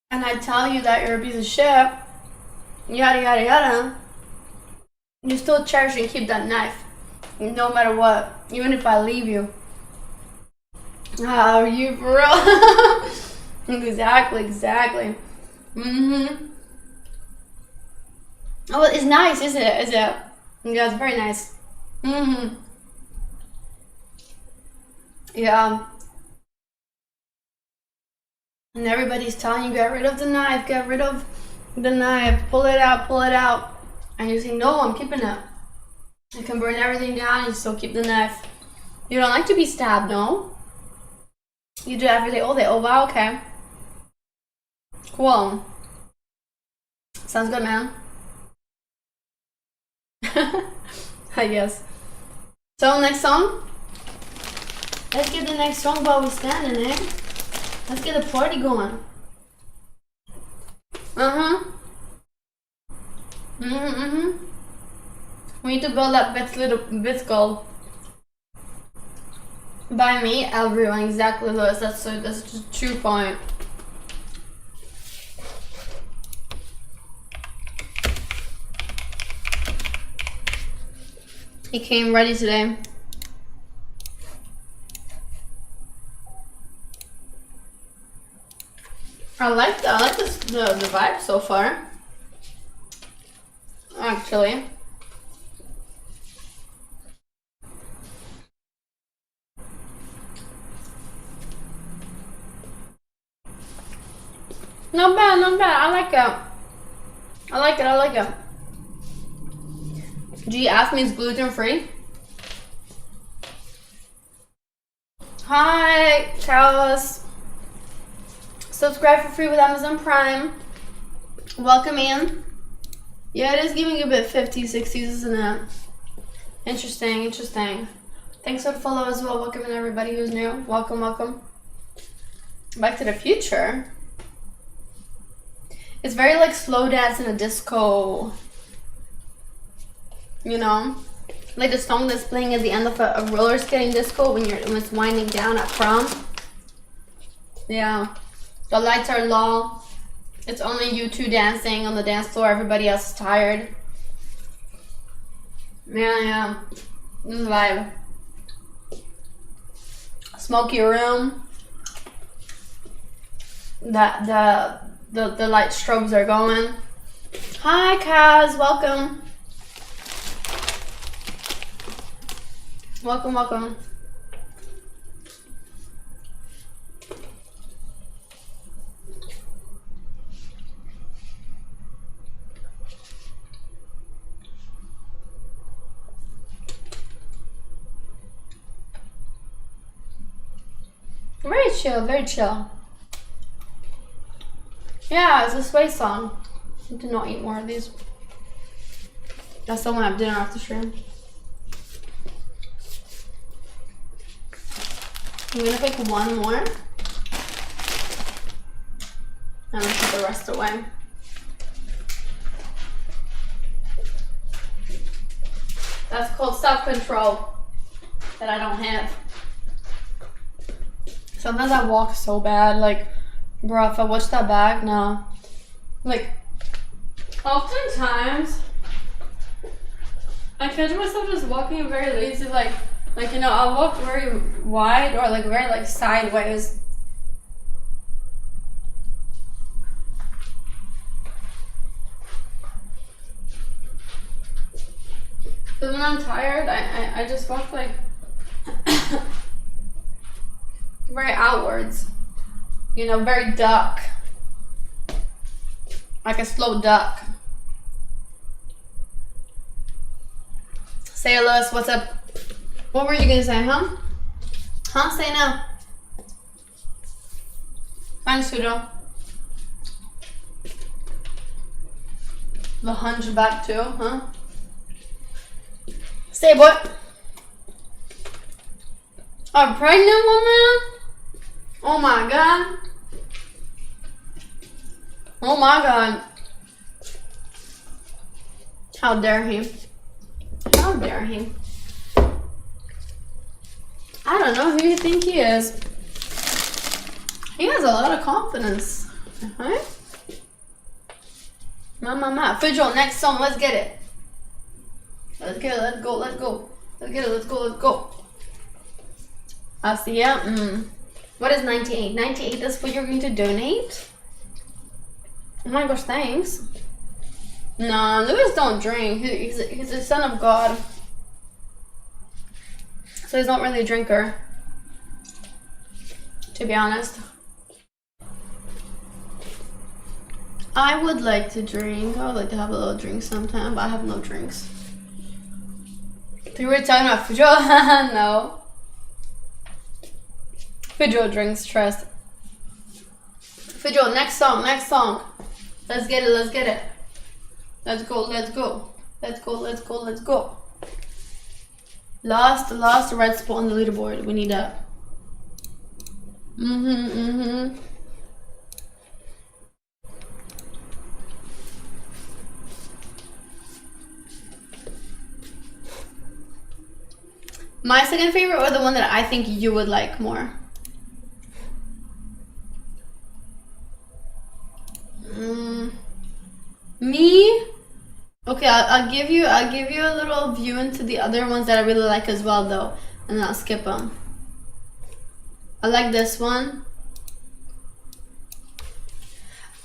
and I tell you that you're a piece of shit, yada yada yada, you still cherish and keep that knife no matter what, even if I leave you. Are you for real? Exactly. Oh, it's nice, isn't it? Is it? Yeah, it's very nice. Yeah. And everybody's telling you, get rid of the knife, get rid of the knife, pull it out. And you say, no, I'm keeping it. You can burn everything down and still keep the knife. You don't like to be stabbed, no? You do every day, all day. Oh, wow, okay. Cool. Sounds good, man. I guess. So, next song. Let's get the next song while we're standing, eh? Let's get the party going. We need to build that bit goal. By me, everyone. Exactly, Lewis. That's just a true point. He came ready today. I like the vibe so far. Actually. Not bad. I like it. G asked me, is gluten free? Hi, Carlos. Subscribe for free with Amazon Prime. Welcome in. Yeah, it is giving a bit 50s, 60s, isn't it? Interesting. Thanks for the follow as well. Welcome in everybody who's new. Welcome. Back to the Future. It's very like slow dance in a disco. You know? Like the song that's playing at the end of a roller skating disco when it's winding down at prom. Yeah. The lights are low. It's only you two dancing on the dance floor. Everybody else is tired. Yeah. This is a vibe. Smoky room. The light strobes are going. Hi, Kaz. Welcome. Welcome. Very chill. Yeah, it's a sway song. I did not eat more of these. I still want to have dinner after stream. I'm gonna pick one more. And I'll put the rest away. That's called self-control that I don't have. Sometimes I walk so bad, like, bro, if I watch that back, no. Like, oftentimes, I catch myself just walking very lazy, like, you know, I'll walk very wide or, like, very, like, sideways. But when I'm tired, I just walk, like, very outwards, you know, very duck, like a slow duck. Say hello, what's up? What were you gonna say, huh? Say now. Fine, Sudo. The hunchback too, huh? Say what? A pregnant woman? Oh my god. Oh my god. How dare he? How dare he? I don't know who you think he is. He has a lot of confidence. Right? Fidel, next song, let's get it. Let's go. I see ya. What is 98? 98 is what you're going to donate? Oh my gosh, thanks. No, Lewis don't drink. He's a son of God. So he's not really a drinker, to be honest. I would like to drink. I would like to have a little drink sometime, but I have no drinks. You were talking about Fujo? No. Fujo drinks, trust. Fujo, next song, next song. Let's get it, let's get it. Let's go, let's go. Let's go, let's go, let's go. Lost red spot on the leaderboard. We need that. My second favorite, or the one that I think you would like more? Me? Okay, I'll give you a little view into the other ones that I really like as well, though, and then I'll skip them. I like this one.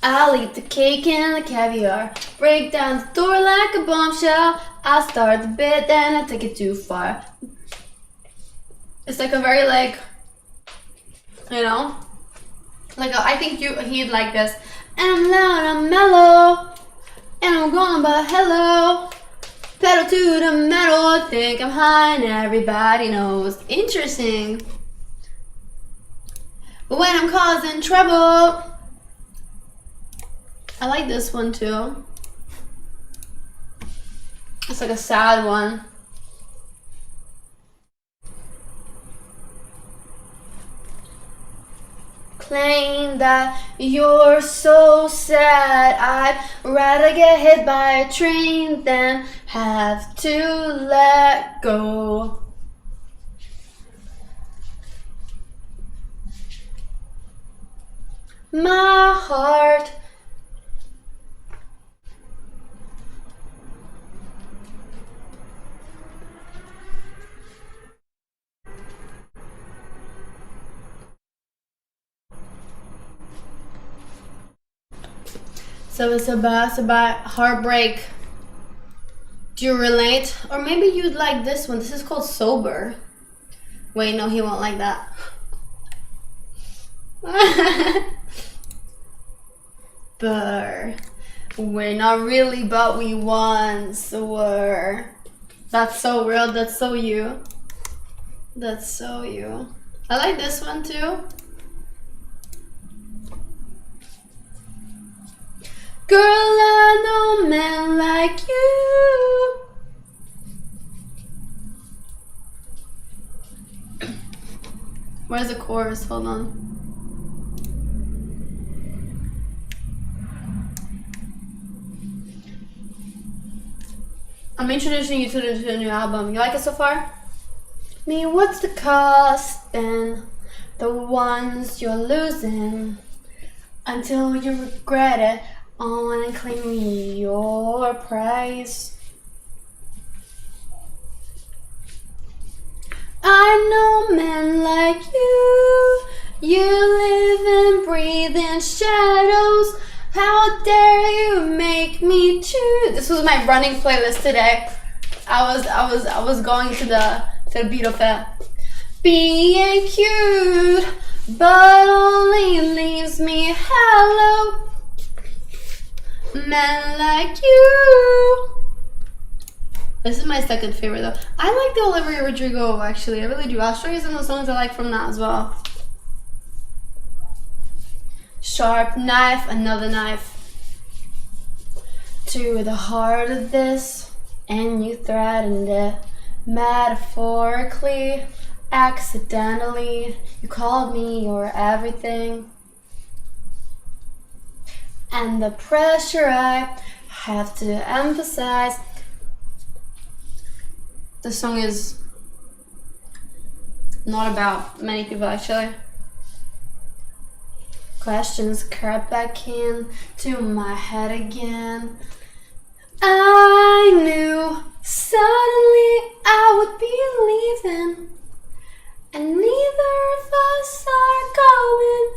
I'll eat the cake and the caviar, break down the door like a bombshell. I'll start the bit, then I take it too far. It's like a very, like, you know, like I think he'd like this. And I'm loud, I'm mellow, and I'm going but hello. Pedal to the metal, think I'm high and everybody knows. Interesting. But when I'm causing trouble, I like this one too. It's like a sad one. Claim that you're so sad. I'd rather get hit by a train than have to let go. My heart. So it's about heartbreak. Do you relate? Or maybe you'd like this one. This is called Sober. Wait, no, he won't like that. But we're not really, but we once were. That's so real. That's so you. That's so you. I like this one too. Girl, I know men like you. Where's the chorus? Hold on. I'm introducing you to the new album. You like it so far? Me, what's the cost then? The ones you're losing until you regret it. On and claim your prize. I know men like you. You live and breathe in shadows. How dare you make me choose? This was my running playlist today. I was going to the beat of it. Being cute, but only leaves me hollow. Men like you. This is my second favorite though. I like the Olivia Rodrigo actually. I really do. I'll show you some of the songs I like from that as well. Sharp knife, another knife to the heart of this, and you threatened it metaphorically, accidentally. You called me your everything. And the pressure I have to emphasize. The song is not about many people actually. Questions crept back into my head again. I knew suddenly I would be leaving, and neither of us are going.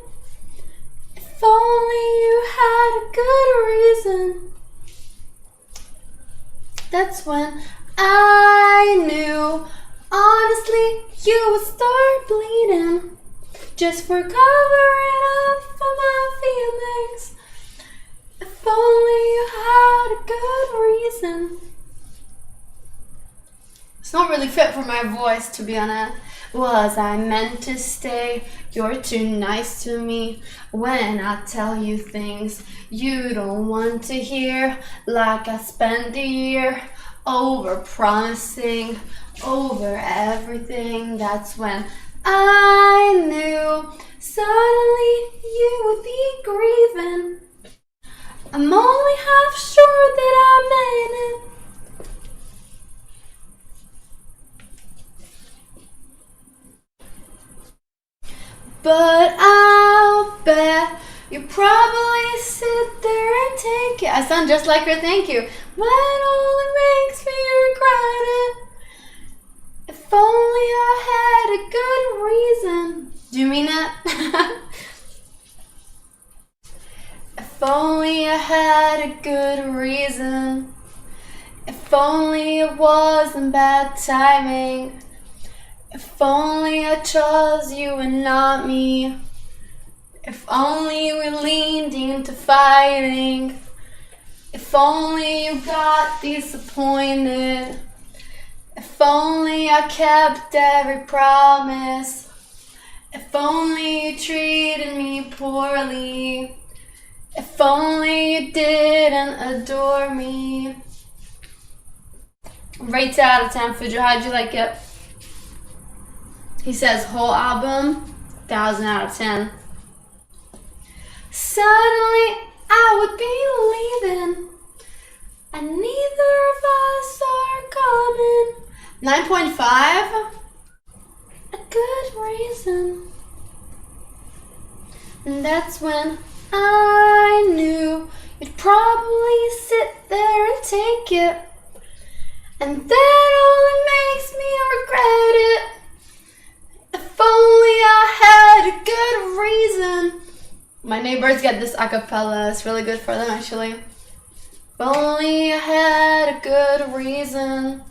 If only you had a good reason. That's when I knew, honestly, you would start bleeding just for covering up for my feelings. If only you had a good reason. It's not really fit for my voice, to be honest. Was I meant to stay? You're too nice to me when I tell you things you don't want to hear. Like I spent the year over promising, over everything. That's when I knew suddenly you would be grieving. I'm only half sure that I meant it. But I'll bet you probably sit there and take it. I sound just like her, thank you. When all it makes me regret it. If only I had a good reason. Do you mean that? If only I had a good reason. If only it wasn't bad timing. If only I chose you and not me. If only we leaned into fighting. If only you got disappointed. If only I kept every promise. If only you treated me poorly. If only you didn't adore me. Rate out of 10, Fujo. How'd you like it? He says whole album, 1,000 out of 10. Suddenly I would be leaving, and neither of us are coming. 9.5. A good reason. And that's when I knew you'd probably sit there and take it. And that only makes me regret it. If only I had a good reason. My neighbors get this a cappella. It's really good for them, actually. If only I had a good reason.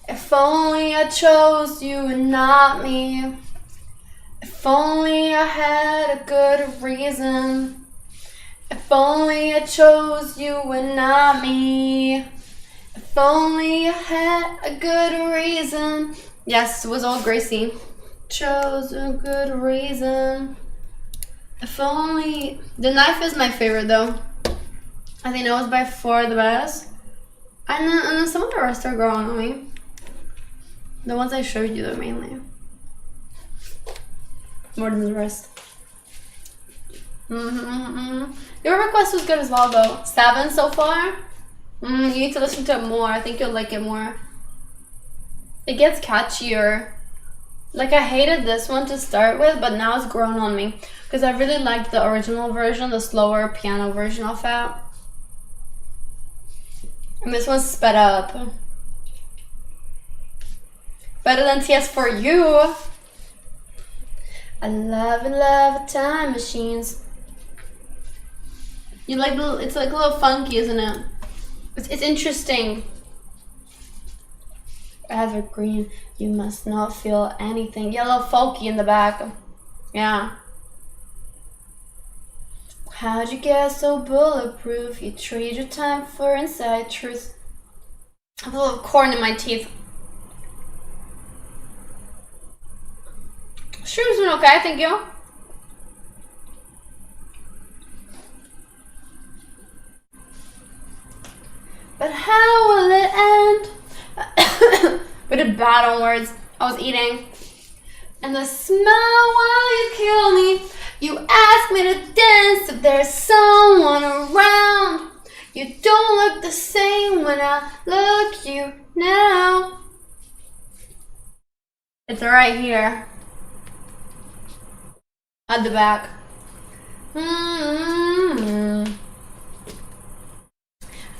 If only I chose you and not me. If only I had a good reason. If only I chose you and not me. If only I had a good reason. Yes, it was all Gracie. Chose a good reason. If only. The knife is my favorite though. I think that was by far the best. And then some of the rest are growing on me. The ones I showed you though mainly. More than the rest. Your request was good as well though. 7 so far. You need to listen to it more. I think you'll like it more. It gets catchier. Like I hated this one to start with, but now it's grown on me. Because I really liked the original version, the slower piano version of it. And this one's sped up. Better than TS for You. I love time machines. You like the, it's like a little funky, isn't it? It's interesting. Evergreen, you must not feel anything. Yellow folky in the back. Yeah. How'd you get so bulletproof? You trade your time for inside truth. I have a little corn in my teeth. Shrooms doing okay, thank you. But how will it end? We did bad on words. I was eating. And the smell while you kill me. You ask me to dance if there's someone around. You don't look the same when I look you now. It's right here. At the back.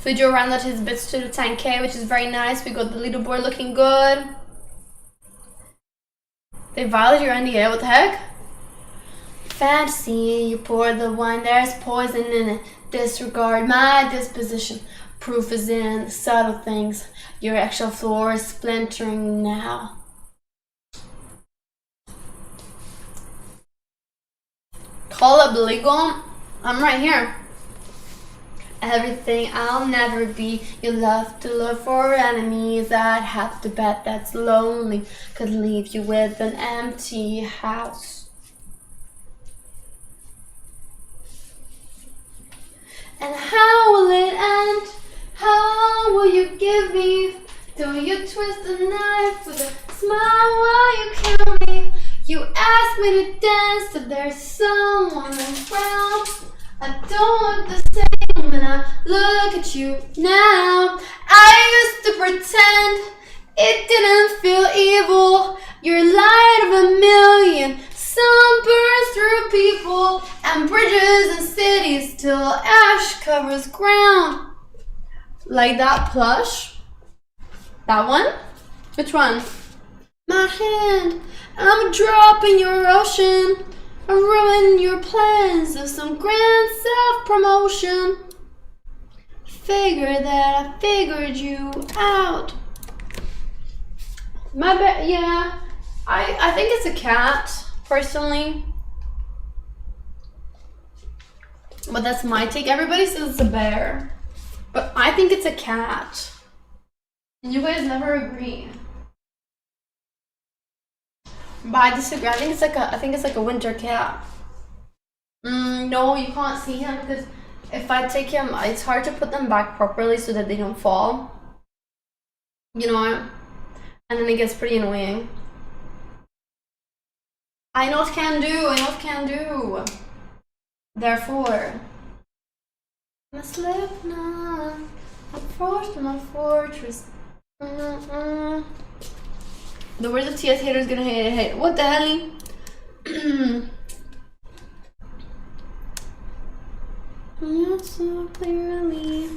Fujo rounded his bits to the 10K, which is very nice. We got the leaderboard looking good. They violate your NDA. What the heck? Fantasy, you pour the wine. There's poison in it. Disregard my disposition. Proof is in the subtle things. Your actual floor is splintering now. Call up legal. I'm right here. Everything I'll never be. You love to look for enemies. I'd have to bet that's lonely. Could leave you with an empty house. And how will it end? How will you give me? Do you twist the knife with a smile while you kill me? You ask me to dance till there's someone around. I don't look the same when I look at you now. I used to pretend it didn't feel evil. You're light of a million. Sun burns through people and bridges and cities till ash covers ground. Like that plush? That one? Which one? My hand, I'm a drop in your ocean. I'm ruining your plans of some grand self-promotion. Figure that I figured you out. My bad, yeah. I think it's a cat, personally. But that's my take. Everybody says it's a bear. But I think it's a cat. And you guys never agree. But I disagree. I think it's like a winter cat. No, you can't see him because if I take him, it's hard to put them back properly so that they don't fall. You know, and then it gets pretty annoying. I know what can do. I know what can do. Therefore, I'm asleep now. I'm forced to my fortress. The words of TS haters gonna hate. What the hell? Not so clearly.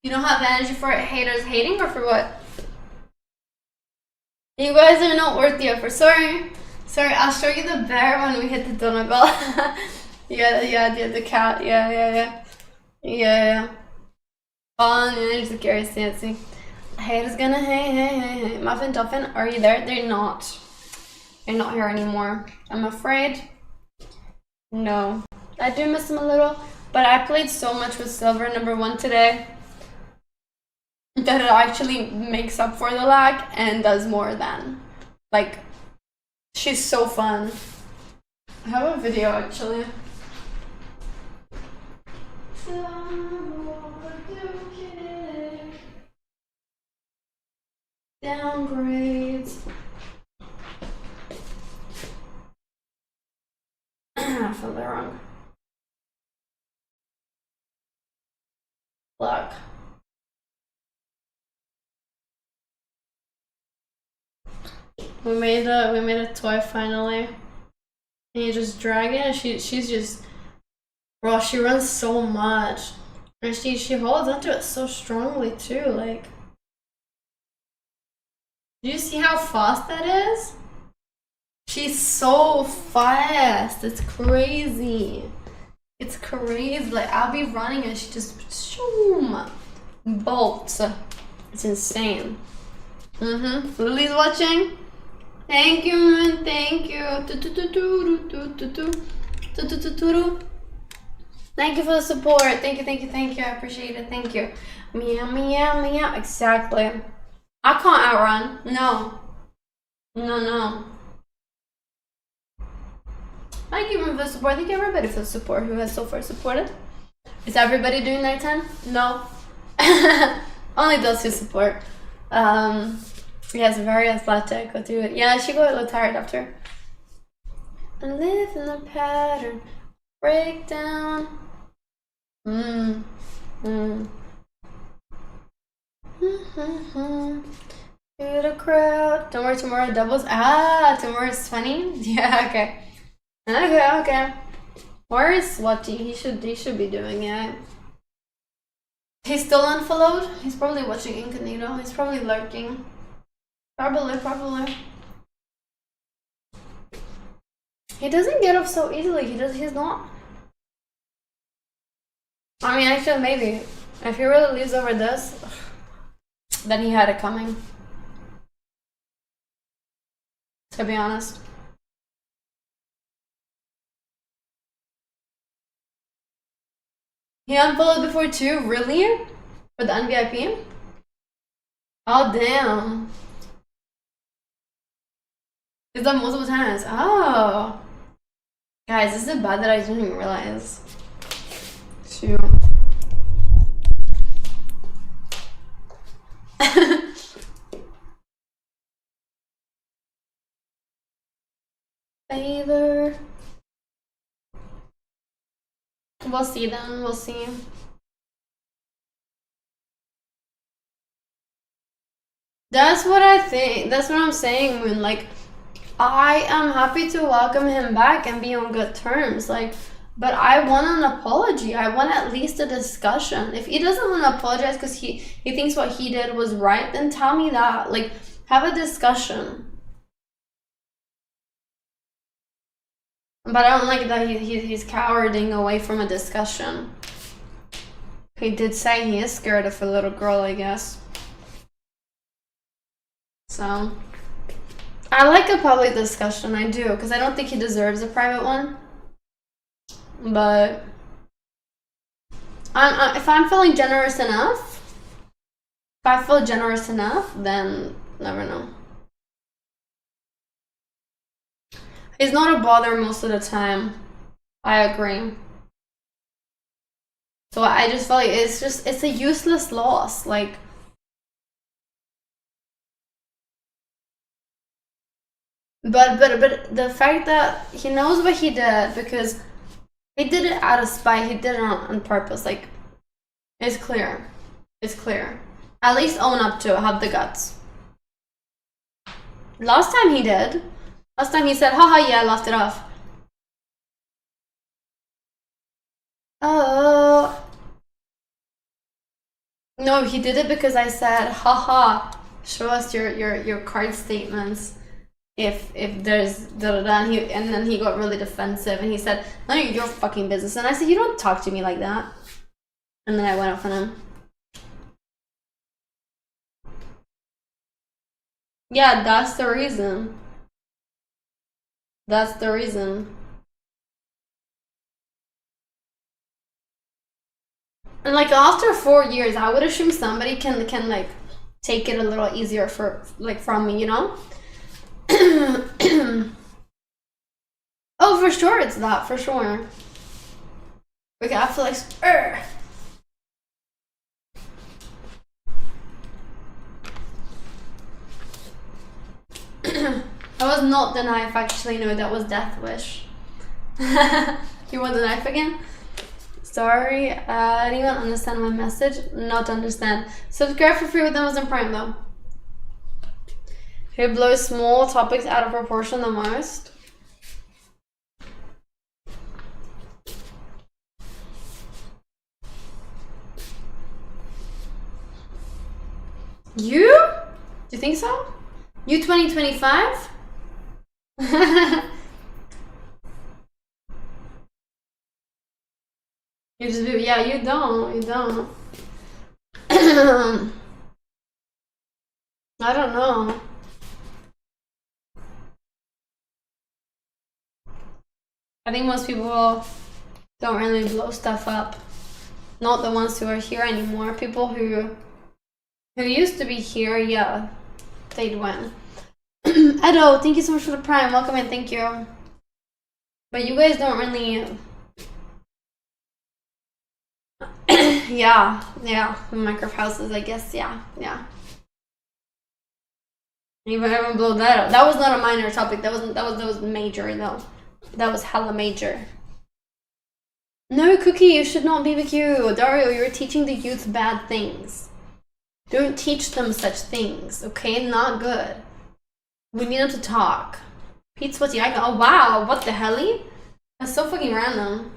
You don't have energy for haters hating or for what? You guys are not worth the effort. Sorry, I'll show you the bear when we hit the dono goal. yeah, the cat. Yeah. On energy carries dancing. Haters gonna hey. Muffin Duffin, are you there? They're not. They're not here anymore. I'm afraid. No. I do miss them a little, but I played so much with Silver #1 today that it actually makes up for the lag and does more than. Like, she's so fun. I have a video actually. Downgrades. I felt that wrong. Look. We made a toy finally. And you just drag it and she's just, bro, she runs so much. And she holds onto it so strongly too, like. Do you see how fast that is? She's so fast. It's crazy. It's crazy. Like, I'll be running and she just shoom, bolts. It's insane. Lily's watching. Thank you, man. Thank you. Thank you for the support. Thank you. I appreciate it. Thank you. Meow. Exactly. I can't outrun. No. Thank you for the support. Thank you everybody for the support who has so far supported. Is everybody doing their 10? No. Only those who support. Yes, very athletic. Go do it. Yeah, she got a little tired after. I live in a pattern. Breakdown. To the crowd. Don't worry, tomorrow doubles. Tomorrow is 20? Yeah, okay. Okay. Where is Swati? He should be doing it. He's still unfollowed? He's probably watching Incognito. He's probably lurking. Probably. He doesn't get up so easily. He's not. I mean, actually, maybe. If he really leaves over this, then he had it coming. To be honest. He unfollowed before too? Really? For the unVIP? Oh, damn. He's done multiple times. Oh. Guys, this is bad that I didn't even realize. Shoot. Favor. We'll see then, we'll see. That's what I think. That's what I'm saying, Moon. Like, I am happy to welcome him back and be on good terms. Like, but I want an apology. I want at least a discussion. If he doesn't want to apologize because he thinks what he did was right, then tell me that. Like, have a discussion. But I don't like that he's cowarding away from a discussion. He did say he is scared of a little girl, I guess. So, I like a public discussion, I do, because I don't think he deserves a private one. But if I'm feeling generous enough, if I feel generous enough, then never know. He's not a bother most of the time. I agree. So I just feel like it's a useless loss. Like, but the fact that he knows what he did, because he did it out of spite, he did it on purpose. Like, it's clear. It's clear. At least own up to it. Have the guts. Last time he did. Last time he said, haha, yeah, I laughed it off. Oh. No, he did it because I said, haha, show us your card statements. If there's da da da, and then he got really defensive and he said, none of your fucking business. And I said, you don't talk to me like that. And then I went off on him. Yeah, that's the reason. That's the reason. And like after 4 years, I would assume somebody can like take it a little easier from me, you know? Oh, for sure, it's that, for sure. Okay, I feel like that was not the knife, actually. No, that was Death Wish. You want the knife again? Sorry, anyone understand my message? Not understand. Subscribe for free with Amazon Prime though. Who blows small topics out of proportion the most? You? Do you think so? You 2025? You just be, yeah, you don't. I don't know. I think most people don't really blow stuff up. Not the ones who are here anymore. People who used to be here, yeah, they'd win. Edo, thank you so much for the prime. Welcome in, thank you. But you guys don't really... yeah, Minecraft houses, I guess, yeah. Even everyone blow that up. That was not a minor topic. That was major though. That was hella major. No, Cookie, you should not BBQ. Dario, you're teaching the youth bad things. Don't teach them such things, okay? Not good. We need them to talk. Pete Sweaty, I go, oh wow, what the helly? That's so fucking random.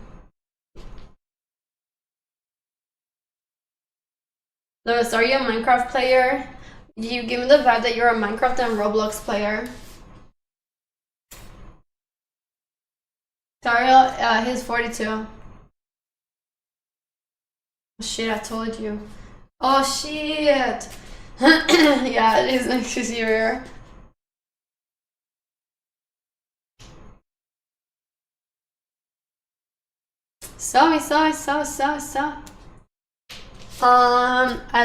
Lewis, are you a Minecraft player? You give me the vibe that you're a Minecraft and Roblox player. Dario, he's 42. Shit, I told you. Oh shit. Yeah, it is next to you. So. I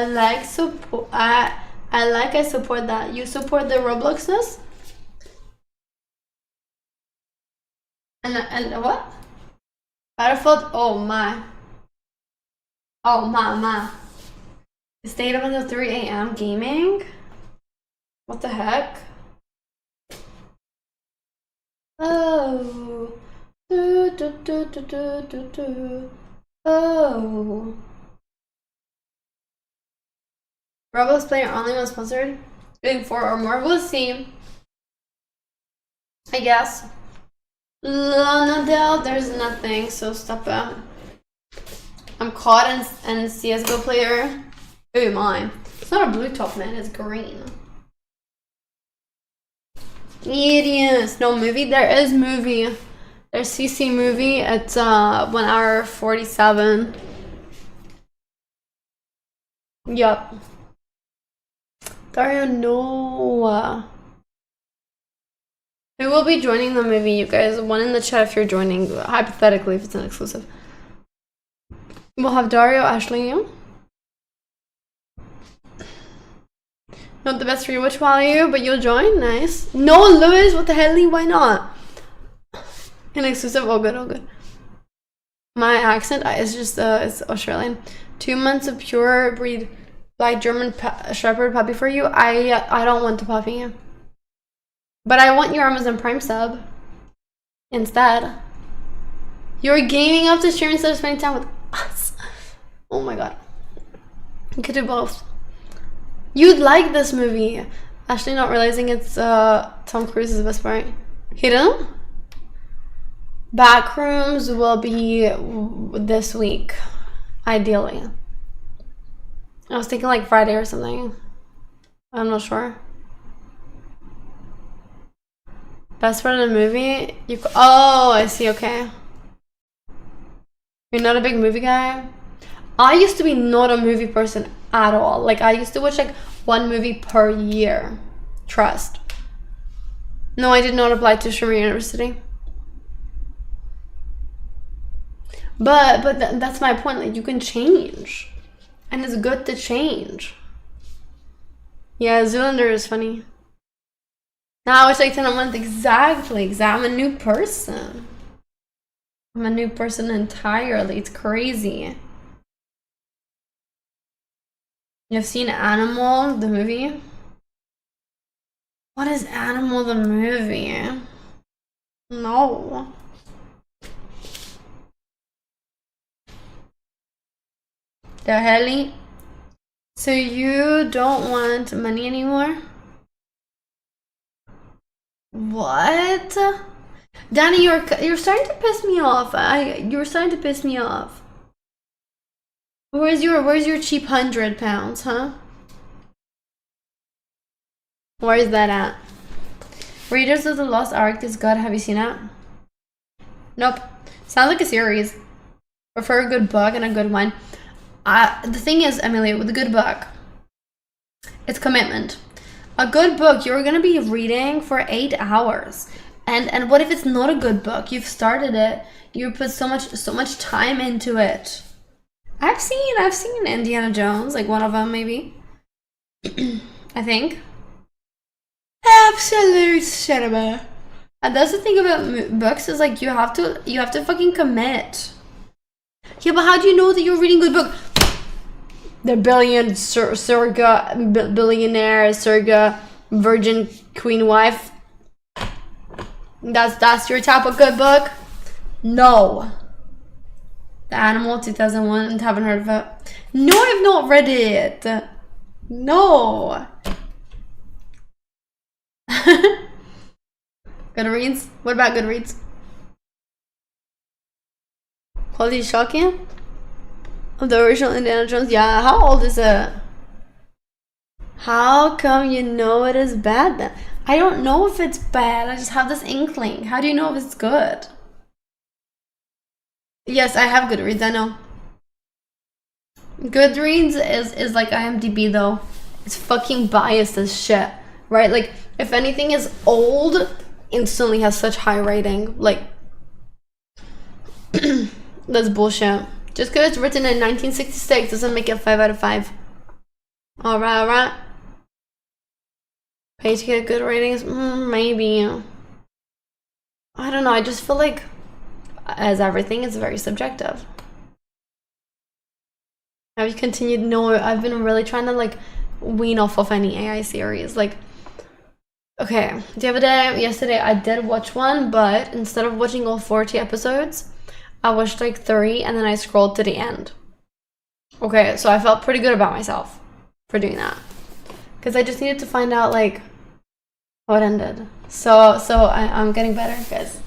like support. I support that. You support the Robloxness? And what? Battlefield? Oh my. Oh my. Stayed up until 3 a.m. gaming? What the heck? Oh. Oh. Roblox player only when sponsored? Doing 4 or more? We'll see. I guess. Lana Del, there's nothing, so stop it. I'm caught in CSGO player. Oh my. It's not a blue top, man, it's green. Idiots. No movie? There is movie. There's CC movie. It's 1 hour 47. Yup. Dario, no. Who will be joining the movie, you guys? One in the chat if you're joining, hypothetically, if it's an exclusive. We'll have Dario, Ashley, you. Not the best rewatch value, but you'll join? Nice. No, Lewis, what the hell? Why not? An exclusive, all good. My accent is just, it's Australian. 2 months of pure breed black German Shepherd puppy for you. I don't want the puppy. But I want your Amazon Prime sub instead. You're gaming up to stream instead of spending time with us. Oh my god. You could do both. You'd like this movie. Actually, not realizing it's Tom Cruise's best part. Hidden? Backrooms will be this week, ideally. I was thinking like Friday or something. I'm not sure. Best part of the movie? Oh, I see, okay. You're not a big movie guy? I used to be not a movie person at all. Like, I used to watch like 1 movie per year. Trust. No, I did not apply to Streamer University. But that's my point. Like, you can change. And it's good to change. Yeah, Zoolander is funny. Now it's like 10 a month. Exactly. I'm a new person. I'm a new person entirely. It's crazy. You've seen Animal, the movie? What is Animal, the movie? No. The hell? So you don't want money anymore? What? Danny, you're starting to piss me off. You're starting to piss me off. Where's your cheap £100, huh? Where is that at? Raiders of the Lost Ark is good. Have you seen it? Nope. Sounds like a series. Prefer a good book and a good one. The thing is, Emily, with a good book, it's commitment. A good book, you're gonna be reading for 8 hours. And what if it's not a good book? You've started it. You put so much time into it. I've seen Indiana Jones, like one of them maybe. I think. Absolute cinema. And that's the thing about books, is like you have to fucking commit. Yeah, but how do you know that you're reading a good book? The billionaire, surga, virgin queen wife. That's your type of good book? No. The Animal 2001, haven't heard of it. No, I've not read it. No. Goodreads? What about Goodreads? Quality shocking? Of the original Indiana Jones? Yeah, how old is it? How come you know it is bad then? I don't know if it's bad. I just have this inkling. How do you know if it's good? Yes, I have Goodreads, I know. Goodreads is like IMDb though. It's fucking biased as shit, right? Like if anything is old, instantly has such high rating. Like that's bullshit. Just because it's written in 1966 doesn't make it 5 out of 5. Alright, alright. Pay to get good ratings? Maybe. I don't know, I just feel like, as everything, it's very subjective. Have you continued? No, I've been really trying to like wean off of any AI series. Like, okay, the other day, yesterday, I did watch one, but instead of watching all 40 episodes, I watched like 3 and then I scrolled to the end. Okay, so I felt pretty good about myself for doing that. Because I just needed to find out like what ended. So I'm getting better, guys.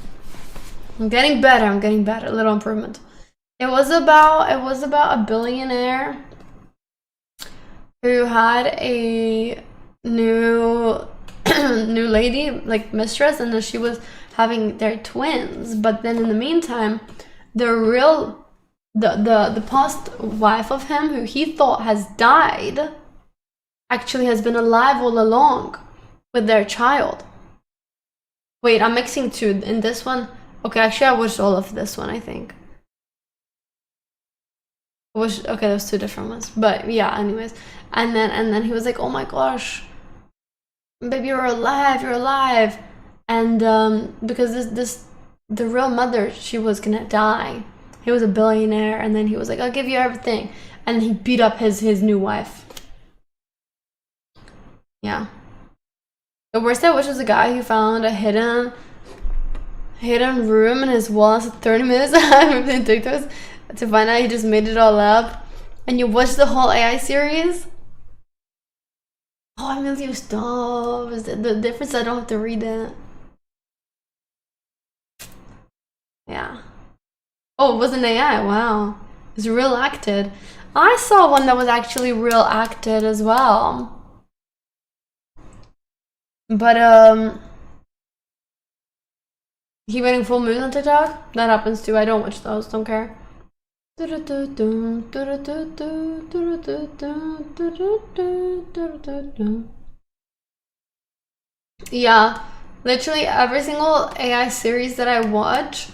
I'm getting better, a little improvement. It was about a billionaire who had a new new lady, like mistress, and then she was having their twins. But then in the meantime, the past wife of him, who he thought has died, actually has been alive all along with their child. Wait, I'm mixing two in this one. Okay, actually I watched all of this one, I think. Okay, those 2 different ones. But yeah, anyways. And then he was like, oh my gosh, baby, you're alive. And because the real mother, she was gonna die. He was a billionaire, and then he was like, I'll give you everything. And he beat up his new wife. Yeah. The worst I wish was a guy who found a hidden room in his walls 30 minutes after TikToks to find out he just made it all up. And you watch the whole AI series. Oh, Emilio, stop. Is the difference I don't have to read it. Yeah. Oh, it wasn't AI. Wow. It was real acted. I saw one that was actually real acted as well. But he waiting full moon on TikTok? That happens too. I don't watch those, don't care. Yeah, literally every single AI series that I watch,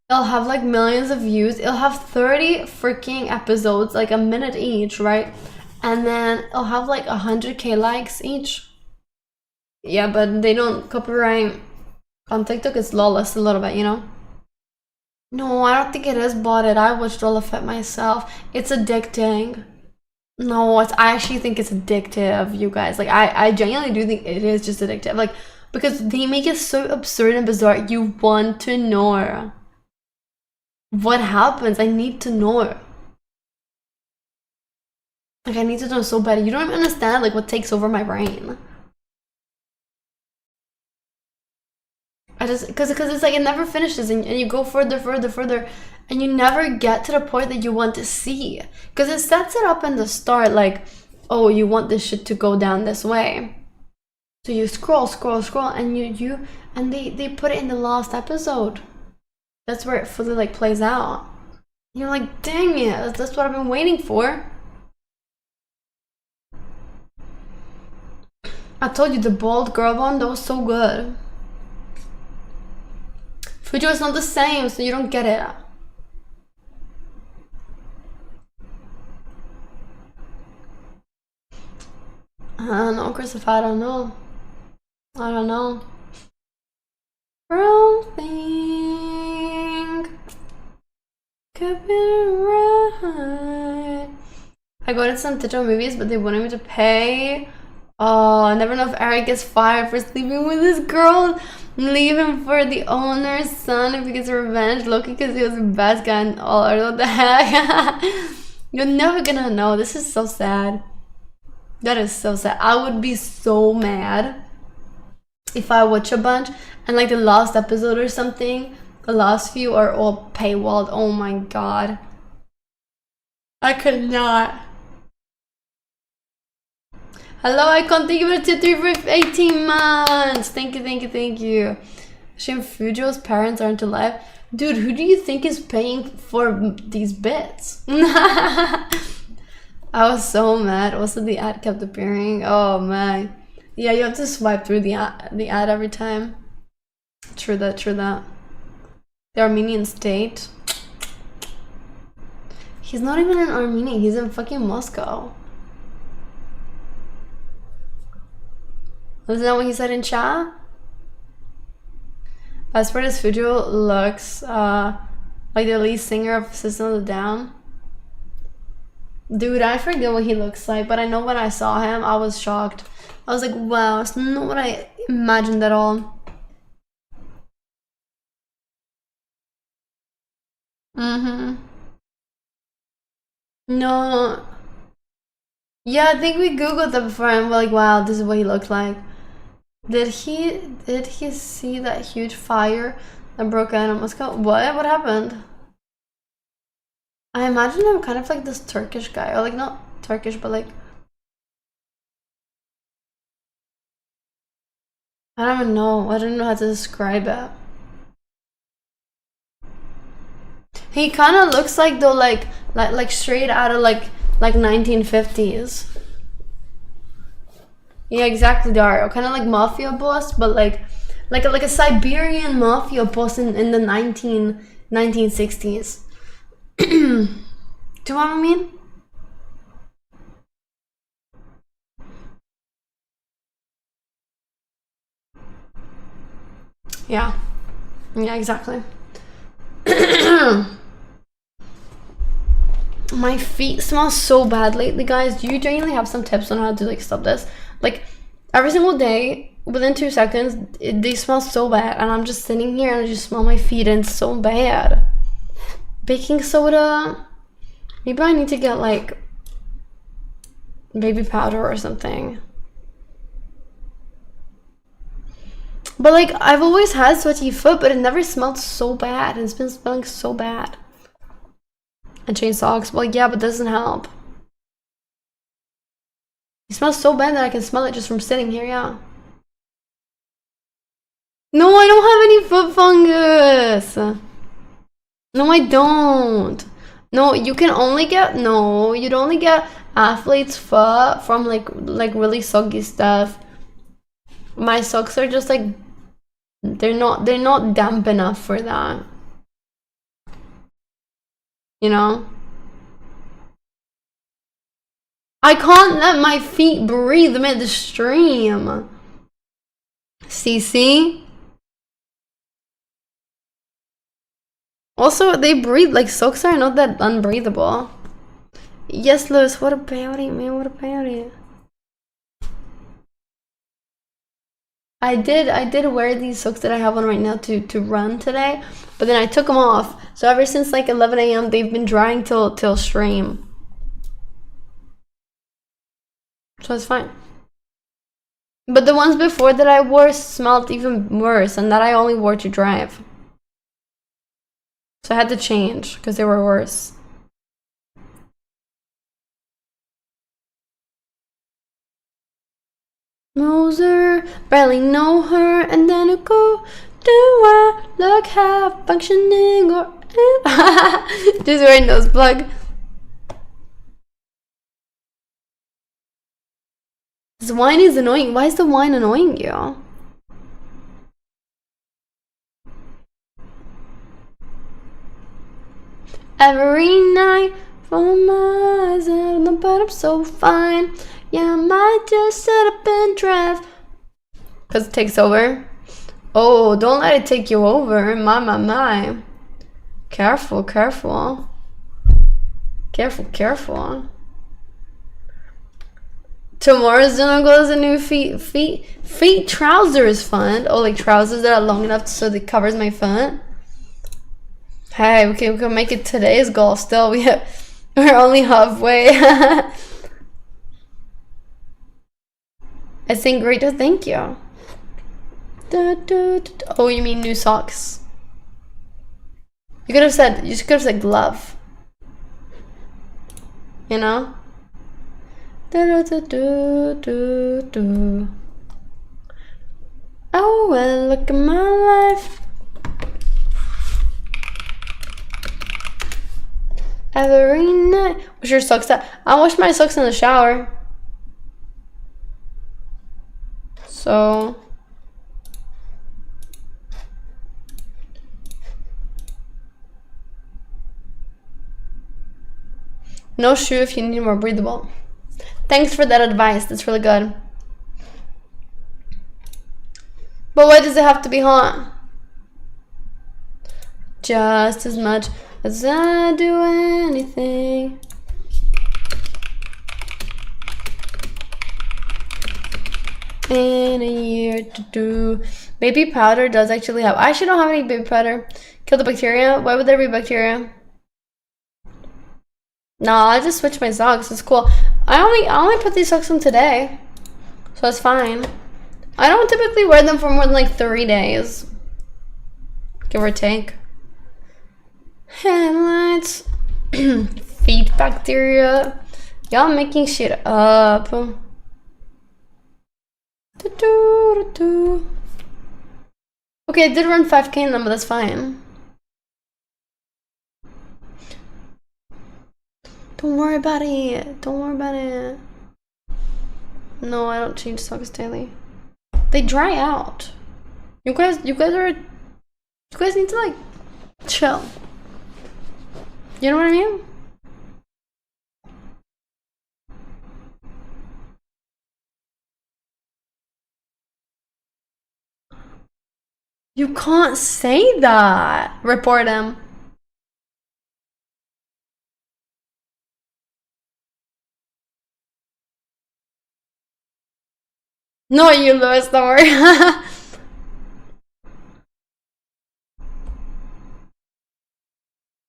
it'll have like millions of views. It'll have 30 freaking episodes, like a minute each, right? And then it'll have like 100k likes each. Yeah, but they don't copyright on TikTok. It's lawless a little bit, you know? No, I don't think it is botted. I watched all of it myself. It's addicting. No, I actually think it's addictive, you guys. Like, I genuinely do think it is just addictive. Like, because they make it so absurd and bizarre. You want to know what happens. I need to know. Like, I need to know so bad. You don't even understand, like, what takes over my brain. Because it's like it never finishes, and you go further, and you never get to the point that you want to see. Because it sets it up in the start, like, oh, you want this shit to go down this way. So you scroll, and they put it in the last episode. That's where it fully like plays out. And you're like, dang it, that's what I've been waiting for. I told you, the bald girl one, that was so good. Fujo is not the same, so you don't get it. I don't know, Christopher, I don't know. Wrong thing could be right. I go to some digital movies, but they wanted me to pay. Oh, I never know if Eric gets fired for sleeping with this girl. Leave him for the owner's son if he gets revenge. Loki, because he was the best guy and all. Or what the heck? You're never gonna know. This is so sad. That is so sad. I would be so mad if I watch a bunch and like the last episode or something, the last few are all paywalled. Oh my god. I could not. Hello, Icon. Thank you for 2, 3 for 18 months. Thank you, thank you, thank you. Shame Fujo's parents aren't alive. Dude, who do you think is paying for these bits? I was so mad. Also, the ad kept appearing. Oh man. Yeah, you have to swipe through the ad every time. True that, true that. The Armenian state. He's not even in Armenia. He's in fucking Moscow. Isn't that what he said in chat? As far as Fujo looks like the lead singer of System of a Down. Dude, I forget what he looks like, but I know when I saw him, I was shocked. I was like, wow, it's not what I imagined at all. No. Yeah, I think we googled that before and we're like, wow, this is what he looked like. Did he see that huge fire that broke out in Moscow? What happened? I imagine him kind of like this Turkish guy, or like not Turkish, but like I don't even know. I don't know how to describe it. He kind of looks like though, like straight out of like 1950s. Yeah, exactly, Dario. Kind of like mafia boss, but like a Siberian mafia boss in the 1960s. Do you know what I mean? Yeah. Yeah, exactly. My feet smell so bad lately, guys. Do you genuinely have some tips on how to like stop this? Like every single day, within 2 seconds, they smell so bad, and I'm just sitting here and I just smell my feet and it's so bad. Baking soda. Maybe I need to get like baby powder or something. But like I've always had sweaty foot, but it never smelled so bad. It's been smelling so bad. And chain socks. Well, yeah, but doesn't help. It smells so bad that I can smell it just from sitting here, yeah. No, I don't have any foot fungus. No, I don't. No, you can only get, no, you'd only get athlete's foot from like really soggy stuff. My socks are just like, they're not damp enough for that. You know? I can't let my feet breathe midstream. See? Also, they breathe, like socks are not that unbreathable. Yes, Lewis, what about it, man? What about it? I did wear these socks that I have on right now to run today, but then I took them off. So ever since like 11 a.m. they've been drying till stream. So it's fine. But the ones before that I wore smelled even worse, and that I only wore to drive. So I had to change because they were worse. Knows her, barely know her, and then I go, do I look half functioning or just wearing nose plug? This wine is annoying. Why is the wine annoying you? Every night from my eyes and but I'm so fine. Yeah, I might just sit up and drive. Cause it takes over. Oh, don't let it take you over. My. Careful. Tomorrow's gonna go as a new feet trousers fund. Oh, like trousers that are long enough so it covers my foot. Hey, we can make it today's goal still. We're only halfway. I think great. Thank you. Oh, you mean new socks? You could have said glove. You know? Oh well, look at my life. Every night. Wash your socks out. I wash my socks in the shower. So no shoe if you need more breathable. Thanks for that advice. That's really good. But why does it have to be hot? Just as much as I do anything. In a year to do. Baby powder does actually help. I actually don't have any baby powder. Kill the bacteria? Why would there be bacteria? Nah, I just switched my socks. It's cool. I only put these socks on today, so it's fine. I don't typically wear them for more than like 3 days, give or take. Headlights. Feet bacteria. Y'all making shit up. Okay, I did run 5K in them, but that's fine. Don't worry about it. Don't worry about it. No, I don't change socks daily. They dry out. You guys need to like chill. You know what I mean? You can't say that. Report him. No, you, Louis, don't worry.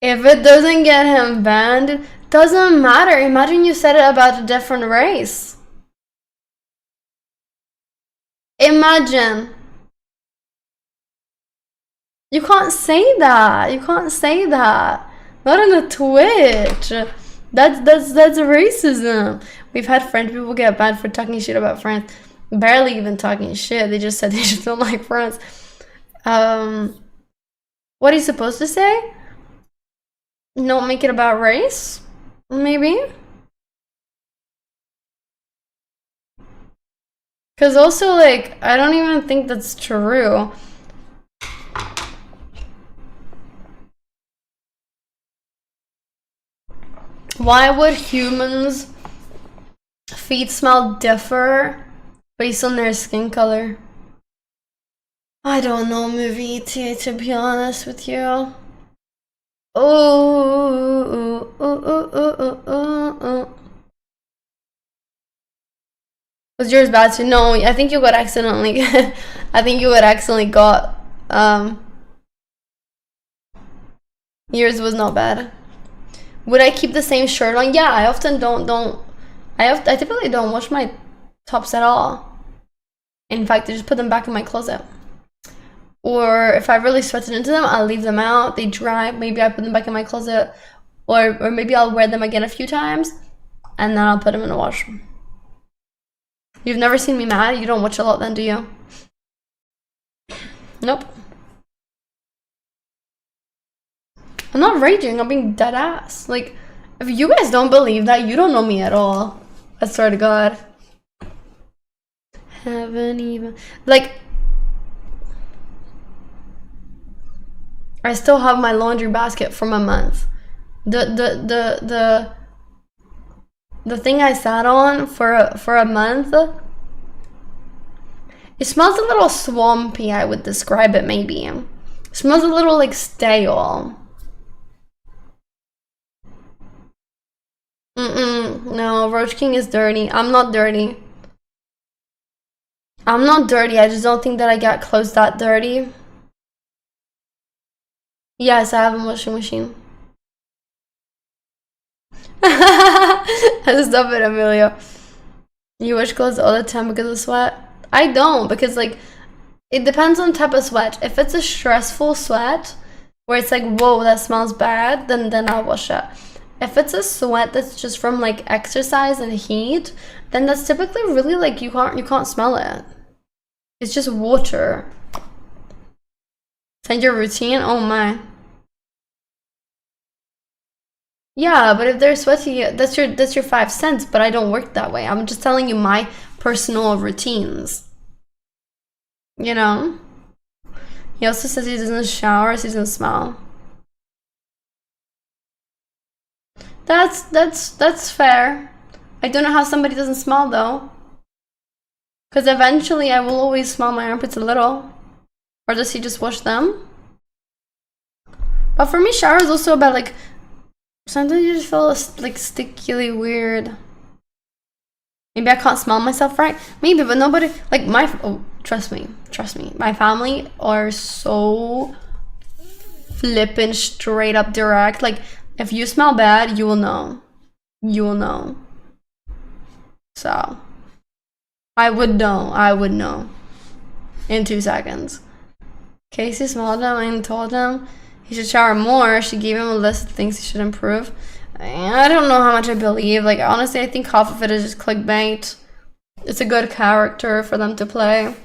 If it doesn't get him banned, doesn't matter. Imagine you said it about a different race. Imagine. You can't say that. You can't say that. Not on a Twitch. That's racism. We've had French people get banned for talking shit about France. Barely even talking shit. They just said they just don't like France. What are you supposed to say? Don't make it about race? Maybe? Because also, like, I don't even think that's true. Why would humans' feet smell differ based on their skin color? I don't know, movie to be honest with you. Oh. Was yours bad too? No, I think you got accidentally. I think you got accidentally got. Yours was not bad. Would I keep the same shirt on? Yeah, I often don't. I typically don't wash my tops at all. In fact, I just put them back in my closet. Or if I really sweated into them, I'll leave them out. They dry. Maybe I put them back in my closet. Or maybe I'll wear them again a few times. And then I'll put them in the wash. You've never seen me mad? You don't watch a lot then, do you? Nope. I'm not raging. I'm being dead ass. Like, if you guys don't believe that, you don't know me at all. I swear to God. Haven't even... Like... I still have my laundry basket from a month. The thing I sat on for a month, it smells a little swampy, I would describe it maybe. It smells a little like stale. No, Roach King is dirty. I'm not dirty. I'm not dirty. I just don't think that I got clothes that dirty. Yes, I have a washing machine. Stop it, Emilio. You wash clothes all the time because of sweat? I don't, because like it depends on the type of sweat. If it's a stressful sweat where it's like, whoa, that smells bad, then I'll wash it. If it's a sweat that's just from like exercise and heat, then that's typically really like you can't smell it. It's just water. Send your routine? Oh my. Yeah, but if they're sweaty, that's your 5 cents, but I don't work that way. I'm just telling you my personal routines. You know? He also says he doesn't shower, so he doesn't smell. That's fair. I don't know how somebody doesn't smell though. Because eventually I will always smell my armpits a little. Or does he just wash them? But for me, shower is also about like, sometimes you just feel like stickily weird. Maybe I can't smell myself right. Maybe, but nobody, like trust me. My family are so flippin' straight up direct. Like, if you smell bad, you will know. You will know. So, I would know. In 2 seconds. Casey smelled him and told him he should shower more. She gave him a list of things he should improve. I don't know how much I believe. Like, honestly, I think half of it is just clickbait. It's a good character for them to play.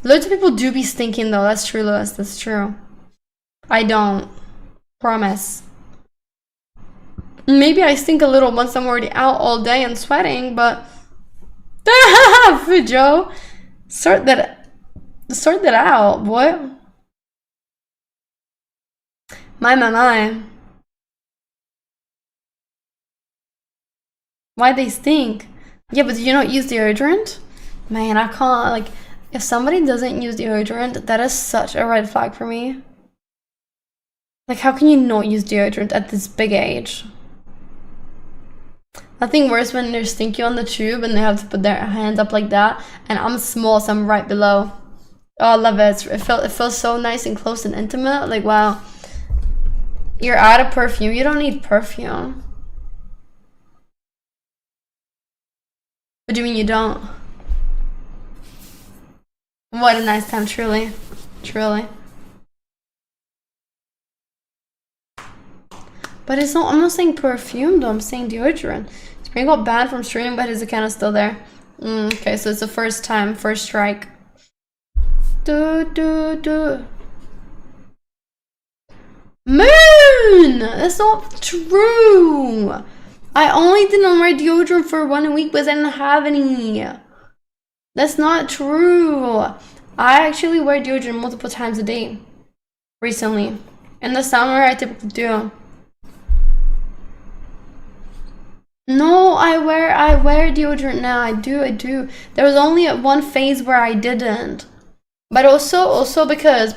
Loads of people do be stinking though. That's true, Lewis. That's true. I don't. Promise. Maybe I stink a little once I'm already out all day and sweating, but Joe, sort that out, boy. My. Why they stink? Yeah, but do you not use deodorant? Man, I can't, like, if somebody doesn't use deodorant, that is such a red flag for me. Like, how can you not use deodorant at this big age? Nothing worse when they're stinky on the tube and they have to put their hands up like that. And I'm small, so I'm right below. Oh, I love it. It feels so nice and close and intimate. Like, wow. You're out of perfume. You don't need perfume. What do you mean you don't? What a nice time, truly. Truly. But it's not, I'm not saying perfume though, I'm saying deodorant. Spring got banned from streaming, but his account is still there. Okay, so it's the first time, first strike. Moon! That's not true! I only didn't wear deodorant for 1 week because I didn't have any. That's not true. I actually wear deodorant multiple times a day recently. In the summer, I typically do. No, I wear deodorant now. I do. There was only one phase where I didn't. But also because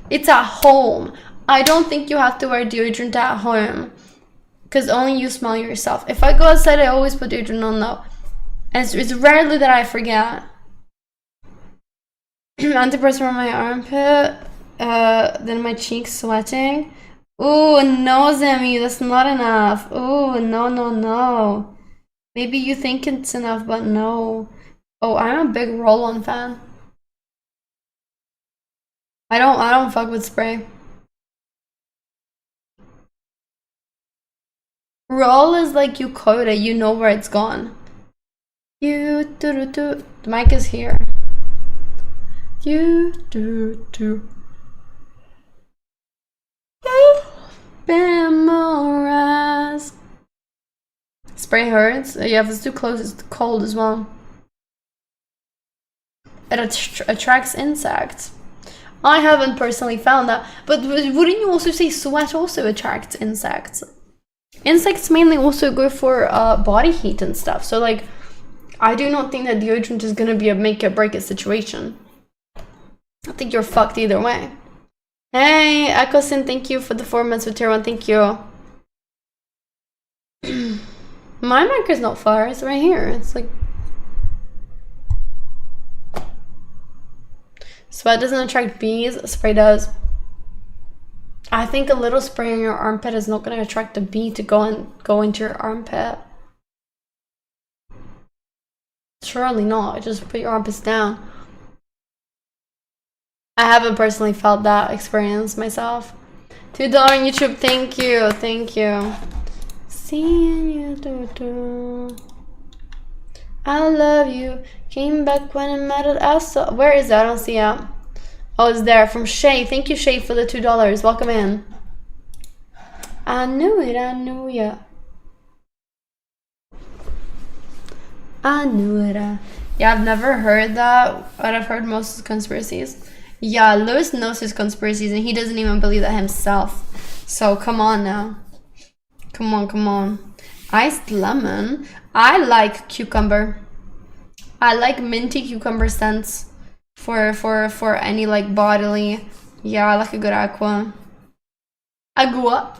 it's at home. I don't think you have to wear deodorant at home. Because only you smell yourself. If I go outside, I always put deodorant on though. And it's rarely that I forget. Antiperspirant on my armpit. Then my cheeks sweating. Ooh, no, Zemi, that's not enough. Ooh, no. Maybe you think it's enough, but no. Oh, I'm a big roll-on fan. I don't fuck with spray. Roll is like you coat it, you know where it's gone. The mic is here. Memorize. Spray hurts. Yeah, if it's too close, it's cold as well. It attracts insects. I haven't personally found that, but wouldn't you also say sweat also attracts insects? Insects mainly also go for body heat and stuff. So like, I do not think that deodorant is gonna be a make or break it situation. I think you're fucked either way. Hey, Ekosin, thank you for the 4 months with tier 1, thank you. My marker's not far, it's right here. It's like... Sweat doesn't attract bees, spray does. I think a little spray in your armpit is not going to attract a bee to go into your armpit. Surely not, just put your armpits down. I haven't personally felt that experience myself. $2 on YouTube. Thank you. Thank you. Seeing you, do. I love you. Came back when I met at Asa. Where is that? I don't see it. Oh, it's there. From Shay. Thank you, Shay, for the $2. Welcome in. I knew it. I knew ya. I knew it. Yeah, I've never heard that, but I've heard most of the conspiracies. Yeah, Lewis knows his conspiracies, and he doesn't even believe that himself. So come on now. Come on, come on. Iced lemon. I like cucumber. I like minty cucumber scents for any like bodily. Yeah, I like a good aqua. Agua.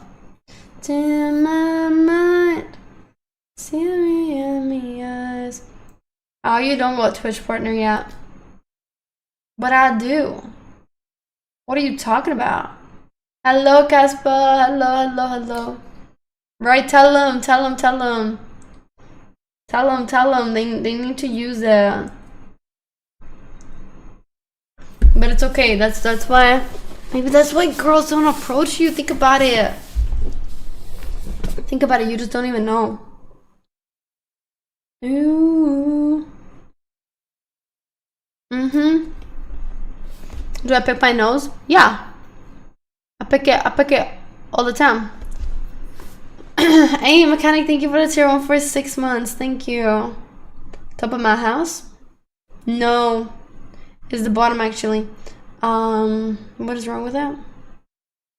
To my mind. See me in my eyes. Oh, you don't got Twitch partner yet. But I do. What are you talking about? Hello, Casper. Hello, hello, hello. Right, tell them. Tell them. They need to use it. But it's okay. That's why. Maybe that's why girls don't approach you. Think about it. Think about it. You just don't even know. Ooh. Do I pick my nose? Yeah. I pick it all the time. Hey, mechanic, thank you for the tier 1 for 6 months. Thank you. Top of my house? No. It's the bottom, actually. What is wrong with that?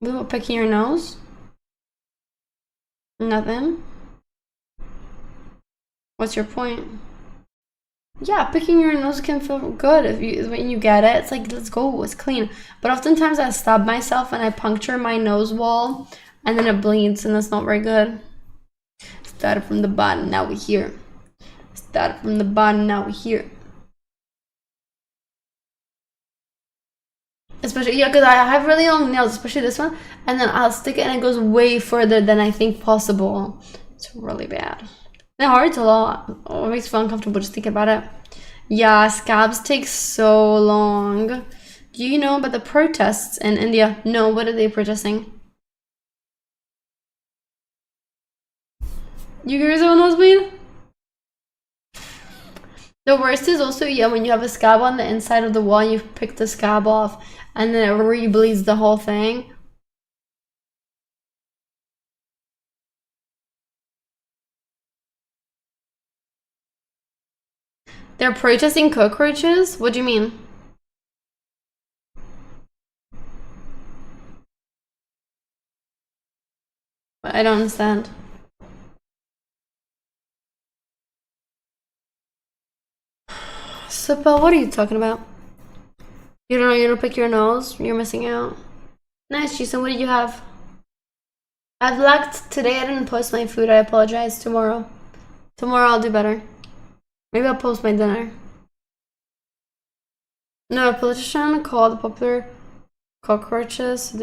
We were picking your nose? Nothing. What's your point? Yeah, picking your nose can feel good when you get it. It's like, let's go, it's clean. But oftentimes I stab myself and I puncture my nose wall and then it bleeds, and that's not very good. Started from the bottom, now we're here. Started from the bottom, now we're here. Especially, yeah, because I have really long nails, especially this one, and then I'll stick it and it goes way further than I think possible. It's really bad. It hurts a lot. Oh, it makes me feel uncomfortable just thinking about it. Yeah, scabs take so long. Do you know about the protests in India? No, what are they protesting? You get yourself a nosebleed? The worst is also, yeah, when you have a scab on the inside of the wall, you pick the scab off, and then it re-bleeds the whole thing. They're protesting cockroaches? What do you mean? I don't understand. Sipa, what are you talking about? You don't pick your nose? You're missing out. Nice, Jason. What did you have? I've lacked today. I didn't post my food. I apologize. Tomorrow I'll do better. Maybe I'll post my dinner. No, a politician called the popular cockroaches.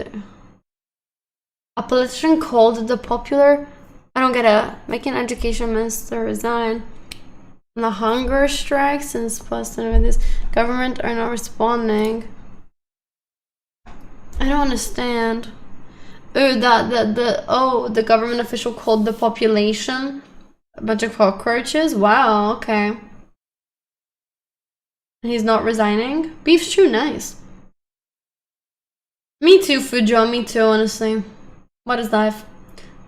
A politician called the popular. I don't get it. Making education minister resign. And the hunger strikes since Boston this government are not responding. I don't understand. Oh, the government official called the population a bunch of cockroaches. Wow, okay. And he's not resigning. Beef stew, nice. Me too, Fujo. Me too, honestly. What is life?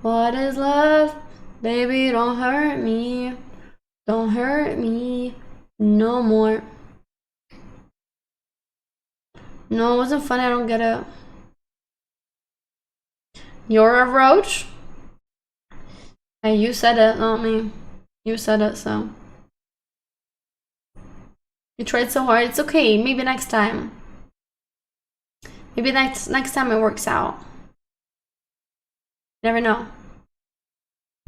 What is love? Baby, don't hurt me. Don't hurt me no more. No, it wasn't funny. I don't get it. You're a roach? Hey, you said it, not me. You said it, so. You tried so hard. It's okay. Maybe next time. Maybe next time it works out. You never know.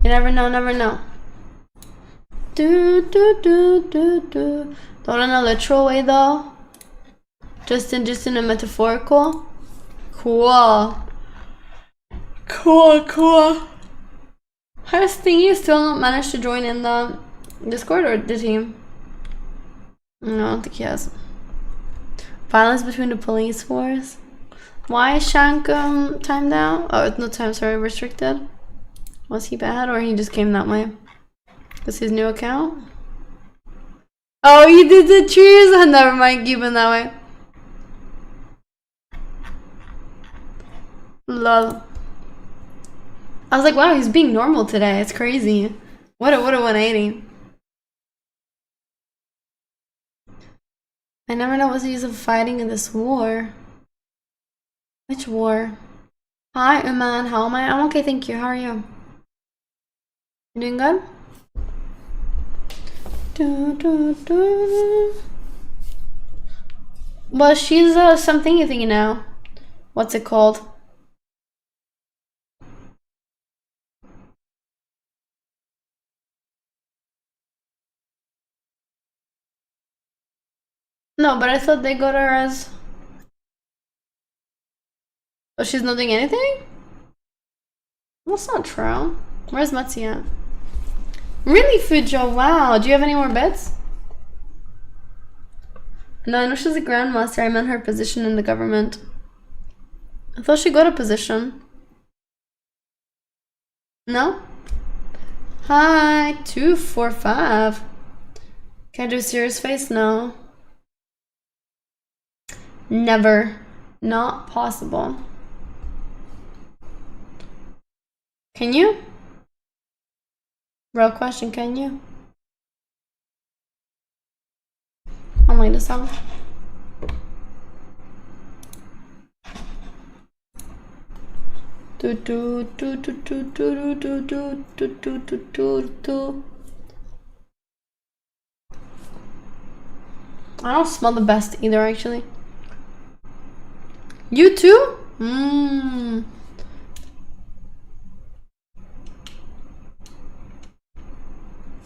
You never know, never know. Not in a literal way though. Just in a metaphorical. Cool. Has Thingy still not managed to join in the Discord, or did he? No, I don't think he has. Violence between the police force. Why is Shank timed out? Oh, it's no time, sorry, restricted. Was he bad or he just came that way? This his new account? Oh, you did the cheers? Never mind, keep him that way. Lol. I was like, wow, he's being normal today. It's crazy. What a 180. I never know what's the use of fighting in this war. Which war? Hi, Uman. How am I? I'm okay, thank you. How are you? You doing good? Well, she's something you thinking now. What's it called? No, but I thought they got her as... Oh, she's not doing anything? That's not true. Where's Matsi at? Really, Fujo? Wow. Do you have any more bets? No, I know she's a grandmaster. I meant her position in the government. I thought she got a position. No? Hi, 245. Can I do a serious face? No. Never. Not possible. Can you? Real question, can you? I'll lay this out. I don't smell the best either, actually. You too?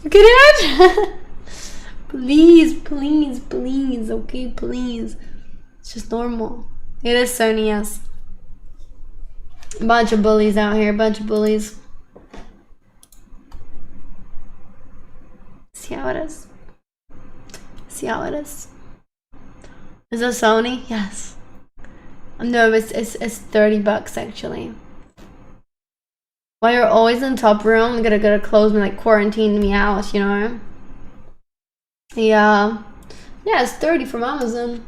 Get it? Please, please, please. Okay, please. It's just normal. It is Sony, yes. Bunch of bullies out here. Bunch of bullies. See how it is. See how it is. Is it Sony? Yes. No, it's $30 actually. While you're always in top room, you gotta close me, like quarantine me out, you know? Yeah. Yeah, it's 30 from Amazon.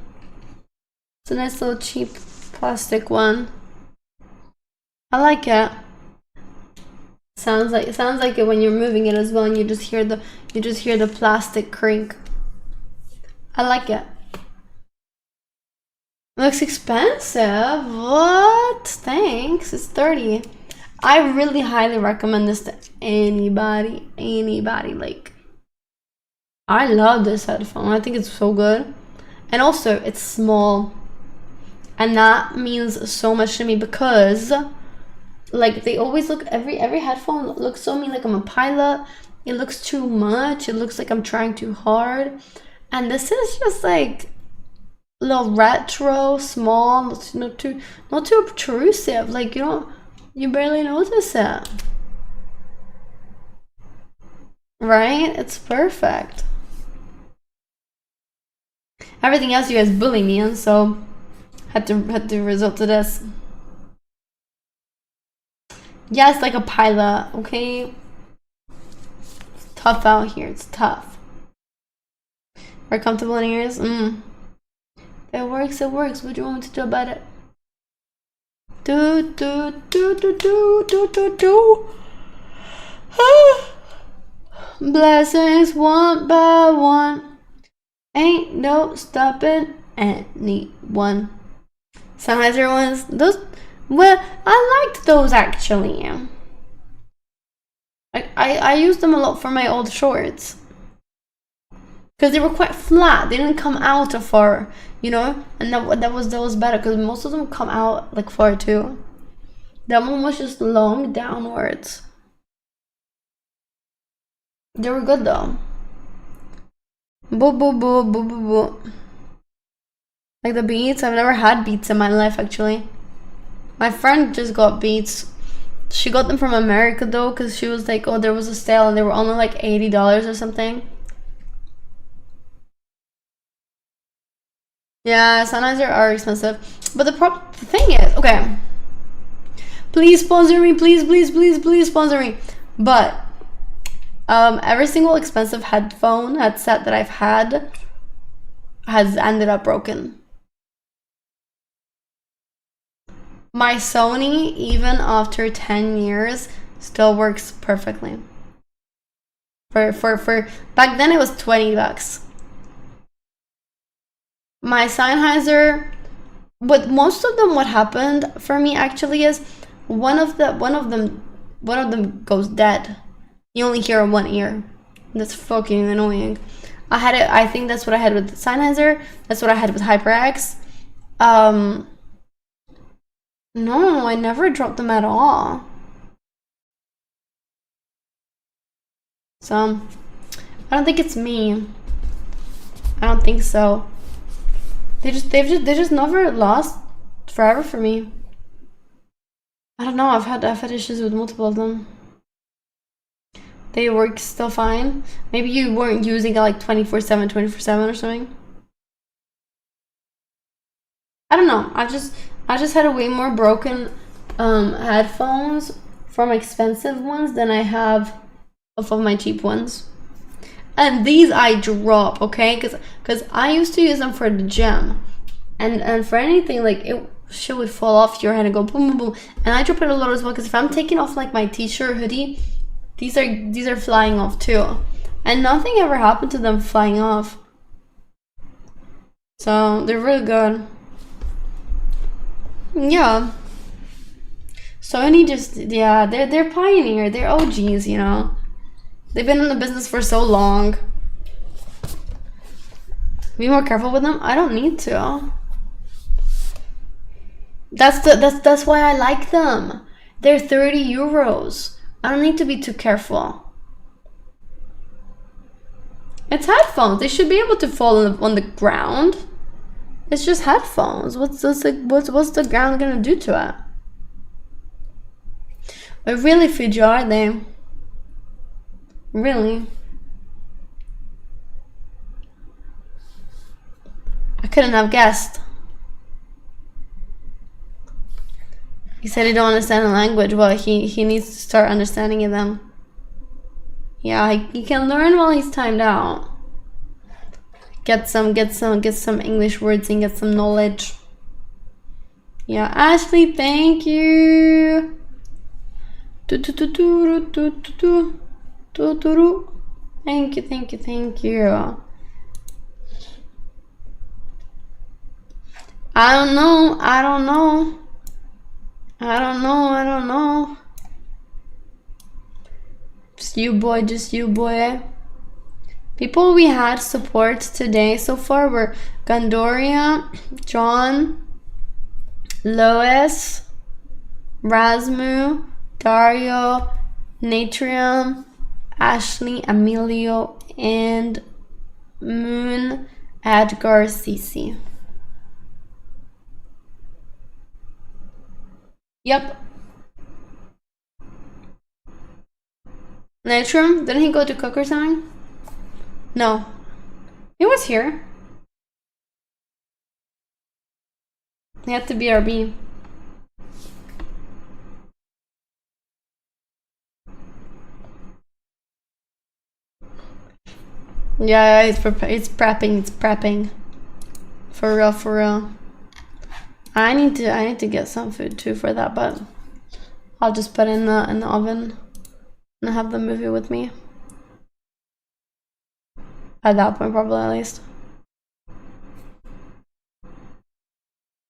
It's a nice little cheap plastic one. I like it. Sounds like it when you're moving it as well, and you just hear the plastic crink. I like it. Looks expensive. What? Thanks. It's 30. I really highly recommend this to anybody. Like, I love this headphone. I think it's so good. And also, it's small. And that means so much to me because, like, they always look, every headphone looks to me like I'm a pilot. It looks too much. It looks like I'm trying too hard. And this is just like a little retro, small, not too obtrusive. Like, you barely notice it. Right? It's perfect. Everything else you guys bully me on, so had to resort to this. Yeah, it's like a pilot, okay? It's tough out here, it's tough. Are you comfortable in ears? It works, What do you want me to do about it? Do. Blessings one by one. Ain't no stopping anyone. Sennheiser ones, those, well, I liked those actually. I used them a lot for my old shorts. Because they were quite flat, they didn't come out far, and that was better because most of them come out like far too. That one was just long downwards. They were good though. Boo boo boo boo boo boo. Like the Beats, I've never had Beats in my life actually. My friend just got Beats. She got them from America though, because she was like, oh, there was a sale and they were only like $80 or something. Yeah, Sennheiser are expensive. But the thing is, okay, please sponsor me, please, please, please, please sponsor me. But every single expensive headset that I've had has ended up broken. My Sony, even after 10 years, still works perfectly. For back then it was $20. My Sennheiser, but most of them, what happened for me actually is one of them goes dead. You only hear one ear. That's fucking annoying. I think that's what I had with the Sennheiser. That's what I had with HyperX. No, I never dropped them at all. So, I don't think it's me. I don't think so. They just never lost forever for me. I don't know. I've had issues with multiple of them. They work still fine. Maybe you weren't using it like 24/7 or something. I don't know. I just had a way more broken headphones from expensive ones than I have of my cheap ones. And these I drop, okay? Because I used to use them for the gym. And for anything, like, shit would fall off your head and go boom, boom, boom. And I drop it a lot as well, because if I'm taking off, like, my t-shirt, hoodie, these are flying off too. And nothing ever happened to them flying off. So, they're really good. Yeah. Sony just, yeah, they're pioneer. They're OGs, you know. They've been in the business for so long. Be more careful with them. I don't need to. That's why I like them. They're 30 euros. I don't need to be too careful. It's headphones. They should be able to fall on the ground. It's just headphones. What's the ground gonna do to it? But really Fuji, are they? Really? I couldn't have guessed. He said he don't understand the language. Well, he needs to start understanding it then. Yeah, he can learn while he's timed out. Get some English words and get some knowledge. Yeah, Ashley, thank you. Thank you. I don't know. Just you, boy. People we had support today so far were Gandoria, John, Lois, Rasmu, Dario, Natrium, Ashley, Emilio, and Moon, Edgar, Cece. Yep. Natrium, didn't he go to cook or something? No. He was here. He had to BRB. Yeah, it's prepping. For real. I need to get some food too for that, but I'll just put it in the oven and have the movie with me. At that point, probably, at least.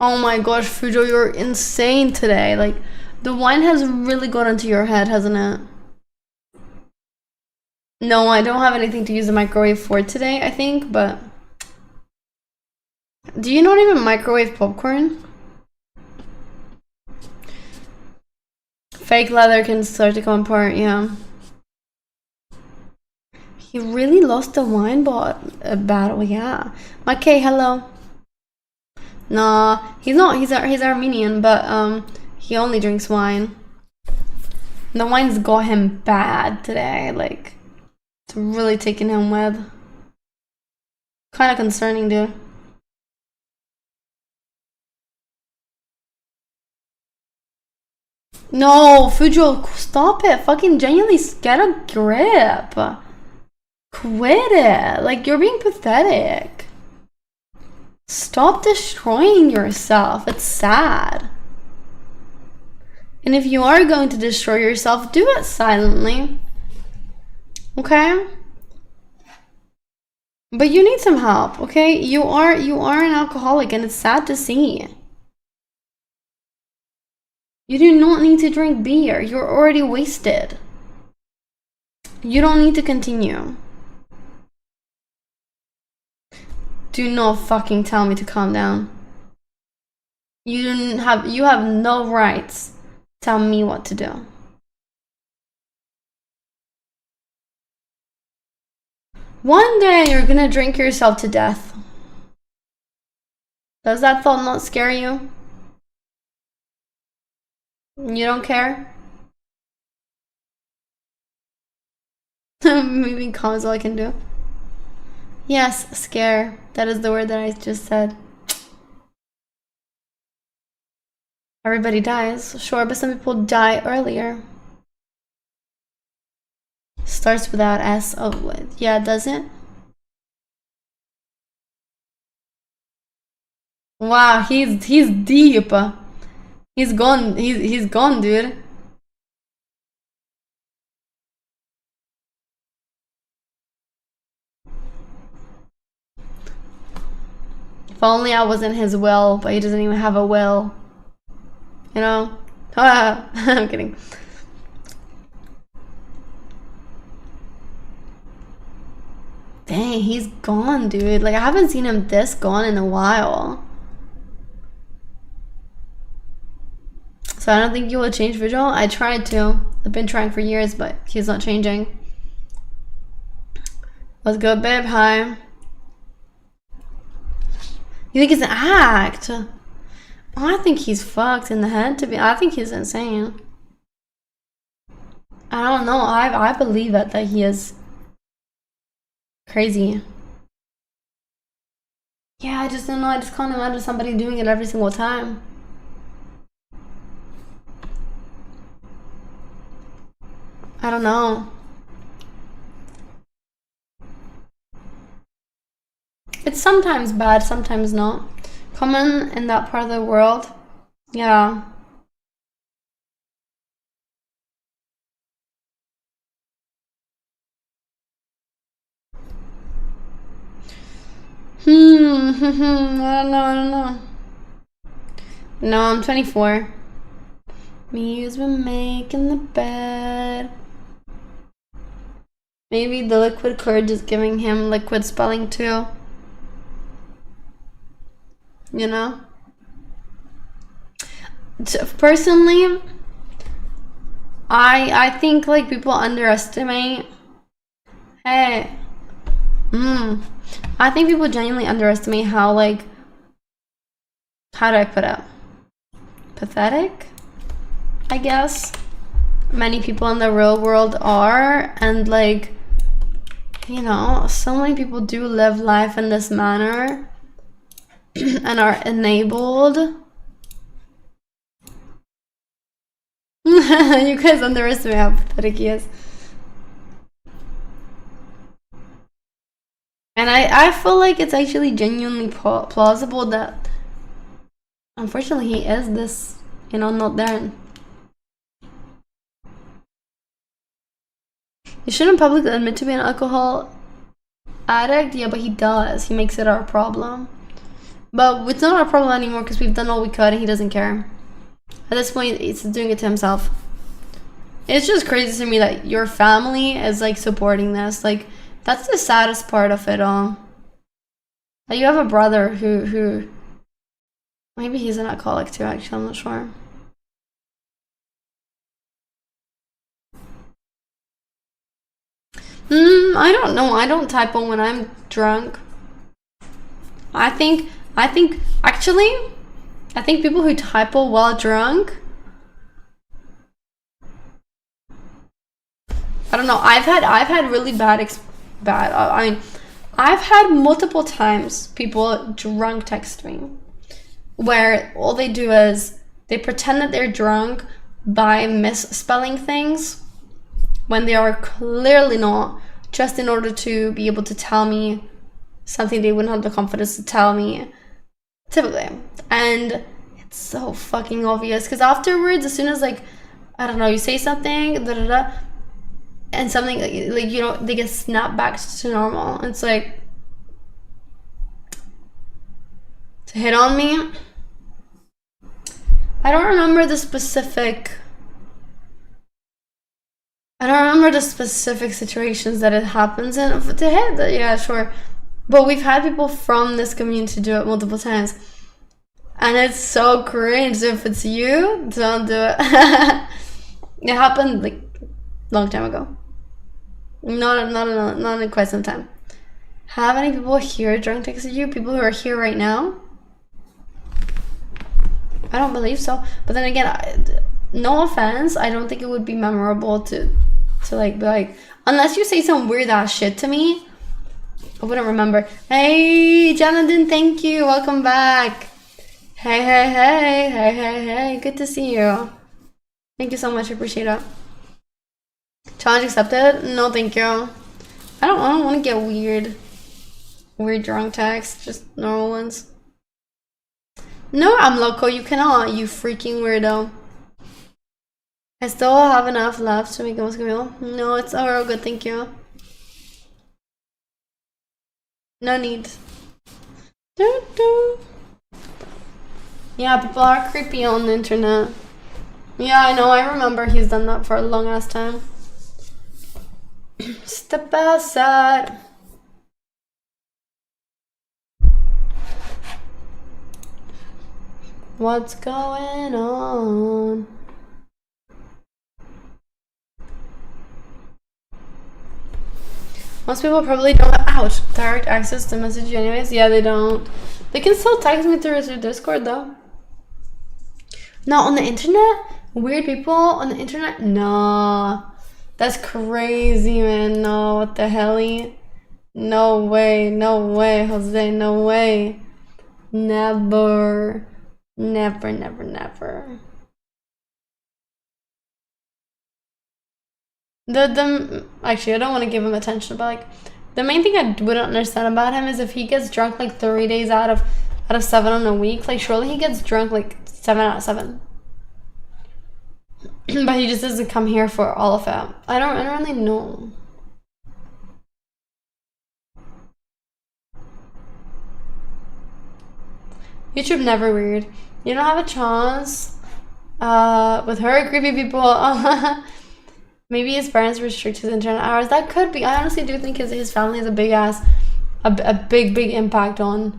Oh my gosh, Fujo, you're insane today. Like, the wine has really got into your head, hasn't it? No, I don't have anything to use the microwave for today, I think, but... Do you not even microwave popcorn? Fake leather can start to come apart, yeah. He really lost the wine battle, yeah. Okay, hello. Nah, he's not. He's Armenian, but he only drinks wine. The wine's got him bad today. Like, it's really taking him with. Kind of concerning, dude. No, Fujo, stop it. Fucking genuinely get a grip. Quit it. Like, you're being pathetic. Stop destroying yourself. It's sad. And if you are going to destroy yourself, do it silently. Okay? But you need some help, okay? You are an alcoholic, and it's sad to see. You do not need to drink beer. You're already wasted. You don't need to continue. Do not fucking tell me to calm down. You have no rights to tell me what to do. One day you're gonna drink yourself to death. Does that thought not scare you? You don't care? Maybe calm is all I can do. Yes, scare. That is the word that I just said. Everybody dies. Sure, but some people die earlier. Starts without S. Oh, yeah, does it? Wow, he's deep. He's gone. He's gone, dude. If only I was in his will, but he doesn't even have a will. You know? I'm kidding. Dang, he's gone, dude. Like, I haven't seen him this gone in a while. So I don't think you will change visual. I tried to. I've been trying for years, but he's not changing. What's good, babe? Hi. You think it's an act? I think he's fucked in the head. I think he's insane. I don't know. I believe that he is crazy. Yeah, I just don't know. I just can't imagine somebody doing it every single time. I don't know. It's sometimes bad, sometimes not. Common in that part of the world. Yeah. I don't know. No, I'm 24. Me's been making the bed. Maybe the liquid courage is giving him liquid spelling too. You know? Personally, I think like people underestimate. Hey. I think people genuinely underestimate how, like, how do I put it? Pathetic, I guess, many people in the real world are. And, like, you know, so many people do live life in this manner and are enabled. You guys underestimate how pathetic he is. And I feel like it's actually genuinely plausible that unfortunately he is this, you know, not there. He shouldn't publicly admit to being an alcohol addict. Yeah, but he does. He makes it our problem. But it's not our problem anymore because we've done all we could and he doesn't care. At this point, he's doing it to himself. It's just crazy to me that your family is, like, supporting this. Like, that's the saddest part of it all. Like, you have a brother who maybe he's an alcoholic too, actually, I'm not sure. I don't know. I don't typo when I'm drunk. I think people who typo while drunk, I don't know. I've had really I mean, I've had multiple times people drunk text me where all they do is they pretend that they're drunk by misspelling things when they are clearly not, just in order to be able to tell me something they wouldn't have the confidence to tell me, typically. And it's so fucking obvious, because afterwards, as soon as, like, I don't know, you say something, da da da, and something, like, you know, they get snapped back to normal. It's like, to hit on me, I don't remember the specific situations that it happens in. To hit, yeah, sure. But we've had people from this community do it multiple times. And it's so cringe. If it's you, don't do it. It happened like a long time ago. Not in quite some time. Have any people here drunk texted you? People who are here right now? I don't believe so. But then again, no offense, I don't think it would be memorable to like be like, unless you say some weird ass shit to me, I wouldn't remember. Hey, Jonathan, thank you. Welcome back. Hey. Good to see you. Thank you so much. I appreciate it. Challenge accepted? No, thank you. I don't want to get weird drunk texts. Just normal ones. No, I'm loco. You cannot. You freaking weirdo. I still have enough left to make a meal. No, it's all good. Thank you. No need. Yeah, people are creepy on the internet. Yeah, I know. I remember he's done that for a long ass time. Step aside. What's going on? Most people probably don't have direct access to message you anyways. Yeah, they don't. They can still text me through Discord though. Not on the internet? Weird people on the internet? Nah. That's crazy, man. No, what the hell? No way, Jose, no way. Never. Actually, I don't want to give him attention, but like the main thing I wouldn't understand about him is if he gets drunk like 3 days out of 7 in a week, like surely he gets drunk like 7 out of 7. But he just doesn't come here for all of it. I don't really know. YouTube never weird. You don't have a chance. With her creepy people. Maybe his parents restrict his internet hours. That could be. I honestly do think his family has a big impact on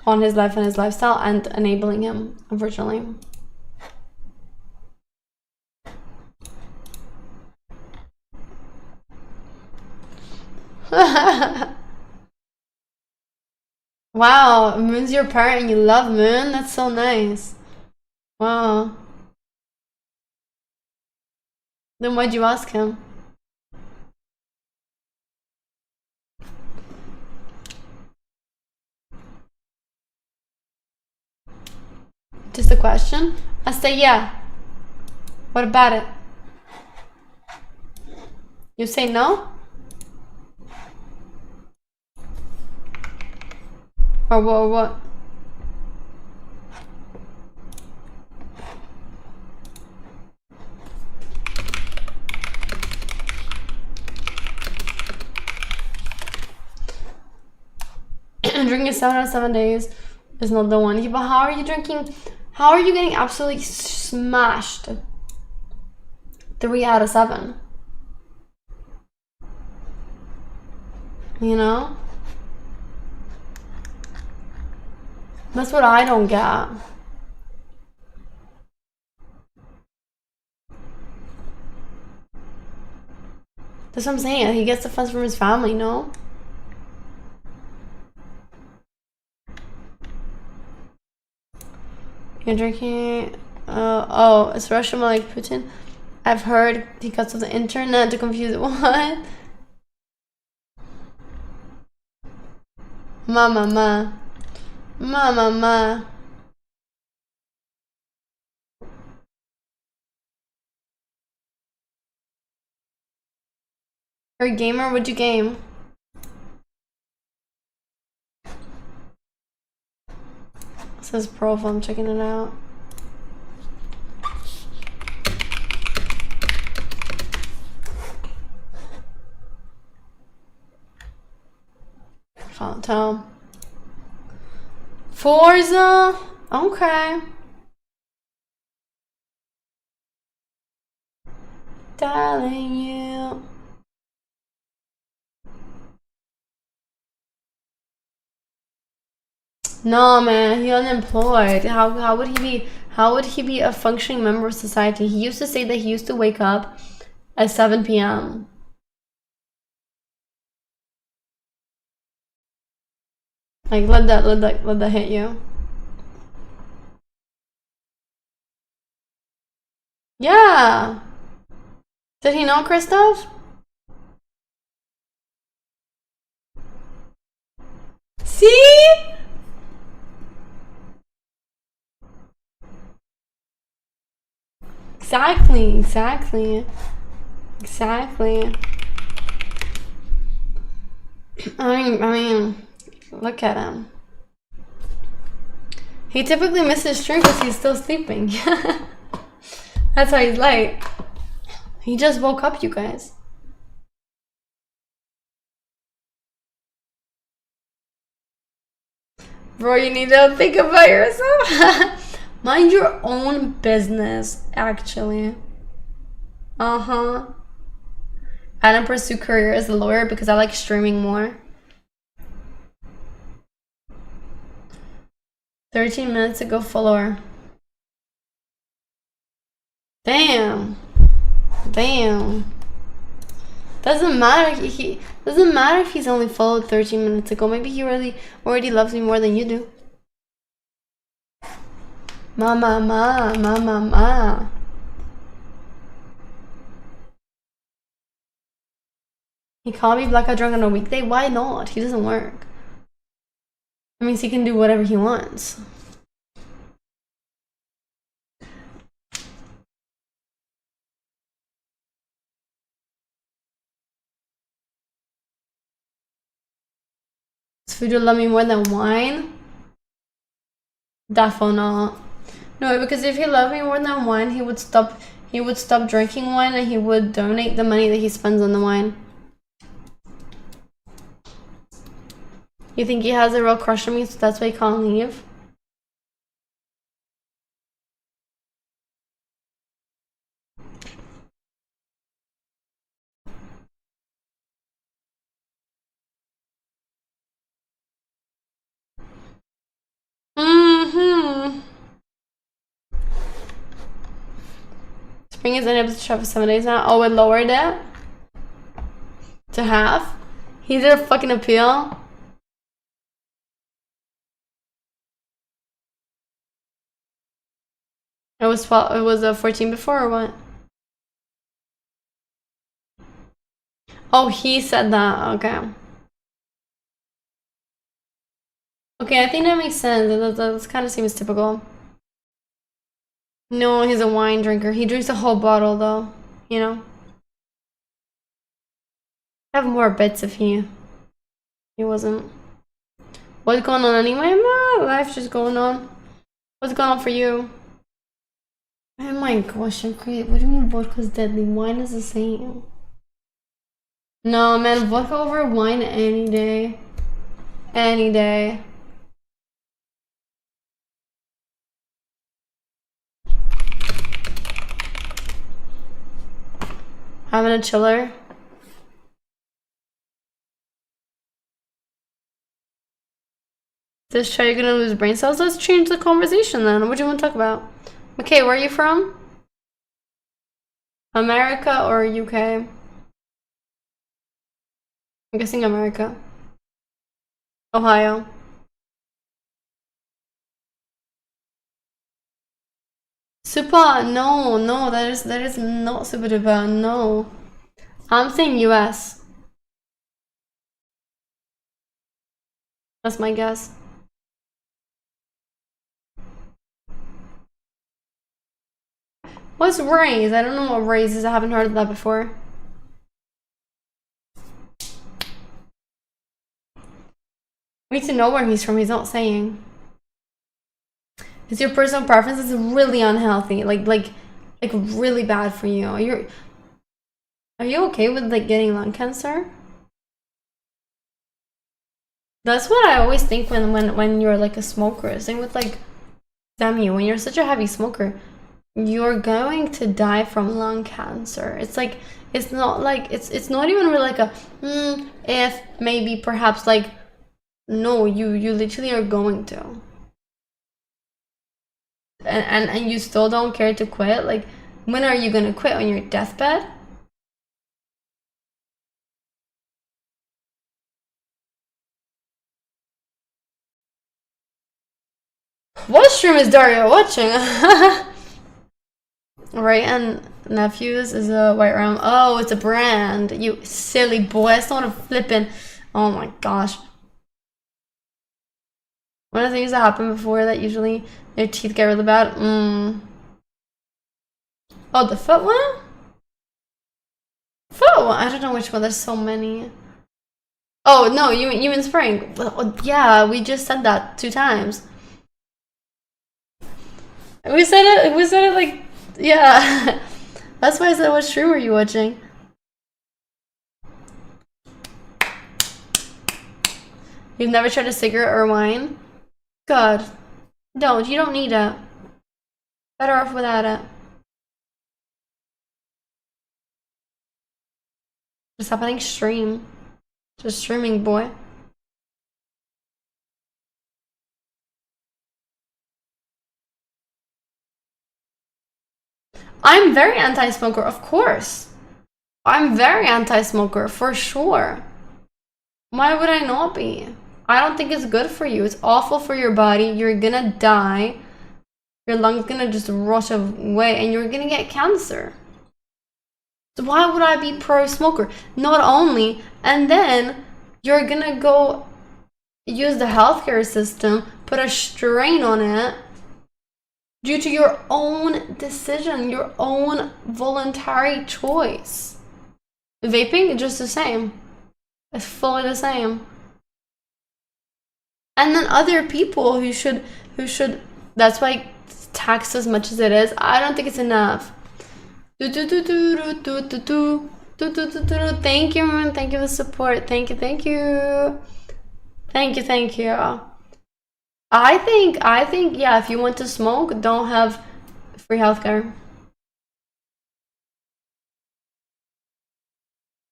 his life and his lifestyle and enabling him, unfortunately. Wow, Moon's your parent and you love Moon? That's so nice. Wow. Then why'd you ask him? Just a question? I say yeah. What about it? You say no? Or what? Drinking 7 out of 7 days is not the one. Yeah, but how are you drinking? How are you getting absolutely smashed? 3 out of 7. You know? That's what I don't get. That's what I'm saying. He gets the funds from his family, no? You're drinking. Oh, it's Russian like Putin. I've heard he cuts off the internet to confuse what? Ma. You're a gamer? What'd you game? It says profile, I'm checking it out. Can't tell. Forza? Okay. Telling you. No man, he unemployed. How would he be a functioning member of society? He used to say that he used to wake up at 7 p.m. Like let that hit you. Yeah. Did he know Christoph? See? Exactly. I mean, look at him. He typically misses stream because he's still sleeping. That's why he's late. He just woke up, you guys. Bro, you need to think about yourself. Mind your own business, actually. I don't pursue career as a lawyer because I like streaming more. 13 minutes ago, follower. Damn. Doesn't matter if he's only followed 13 minutes ago. Maybe he really already loves me more than you do. Ma. He called me blackout drunk on a weekday. Why not? He doesn't work. That means he can do whatever he wants. Does food love me more than wine? Definitely not. No, because if he loved me more than wine, he would stop drinking wine and he would donate the money that he spends on the wine. You think he has a real crush on me, so that's why he can't leave? Spring is unable to travel for 7 days now. Oh, it lowered it to half. He did a fucking appeal. It was 12. It was 14 before or what? Oh, he said that. Okay. Okay, I think that makes sense. That kind of seems typical. No, he's a wine drinker. He drinks a whole bottle though, you know? I have more bits if he wasn't. What's going on anyway? My life's just going on. What's going on for you? Oh my gosh, I'm crazy. What do you mean vodka's deadly? Wine is the same. No, man, vodka over wine any day. Any day. Having a chiller. This try you're gonna lose brain cells? Let's change the conversation then. What do you want to talk about? Okay, where are you from? America or UK? I'm guessing America. Ohio. Super, no, that is not super duper, no. I'm saying US. That's my guess. What's raise? I don't know what raise is. I haven't heard of that before. We need to know where he's from. He's not saying. Is your personal preference is really unhealthy, like really bad for you. Are you okay with like getting lung cancer? That's what I always think when you're like a smoker. Same with like Demi, when you're such a heavy smoker, you're going to die from lung cancer. It's like it's not like it's not even really like a if maybe perhaps like no, you literally are going to. And you still don't care to quit? Like when are you gonna quit? On your deathbed? What stream is Dario watching? Right, and Nephews is a white rum. Oh, it's a brand. You silly boy. It's not a flippin'. Oh my gosh. One of the things that happen before that usually their teeth get really bad. Oh, the foot one? Foot one? I don't know which one. There's so many. Oh, no, you mean spring. Well, yeah, we just said that 2 times. We said it like, yeah. That's why I said, what stream are you watching? You've never tried a cigarette or wine? God. Don't. You don't need it. Better off without it. What's happening? Stream. Just streaming, boy. I'm very anti-smoker, of course. I'm very anti-smoker, for sure. Why would I not be? I don't think it's good for you. It's awful for your body. You're gonna die. Your lungs gonna just rot away and you're gonna get cancer. So why would I be pro-smoker? Not only, and then you're gonna go use the healthcare system, put a strain on it due to your own decision, your own voluntary choice. Vaping, just the same. It's fully the same. And then other people who should, that's why it's taxed as much as it is. I don't think it's enough. Thank you, man. Thank you for the support. Thank you. Thank you. I think, yeah, if you want to smoke, don't have free healthcare.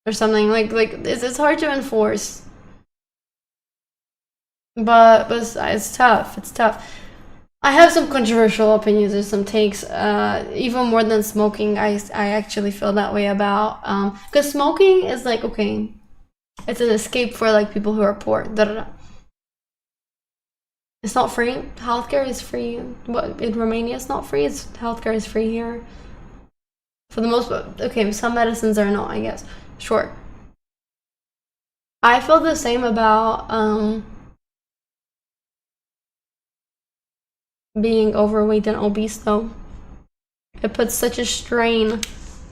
Or something like it's hard to enforce. But it's tough. It's tough. I have some controversial opinions or some takes. Even more than smoking, I actually feel that way about. Because smoking is like, okay, it's an escape for like people who are poor. Da, da, da. It's not free. Healthcare is free. What in Romania it's not free. It's healthcare is free here. For the most part. Okay, some medicines are not, I guess. Sure. I feel the same about being overweight and obese though. It puts such a strain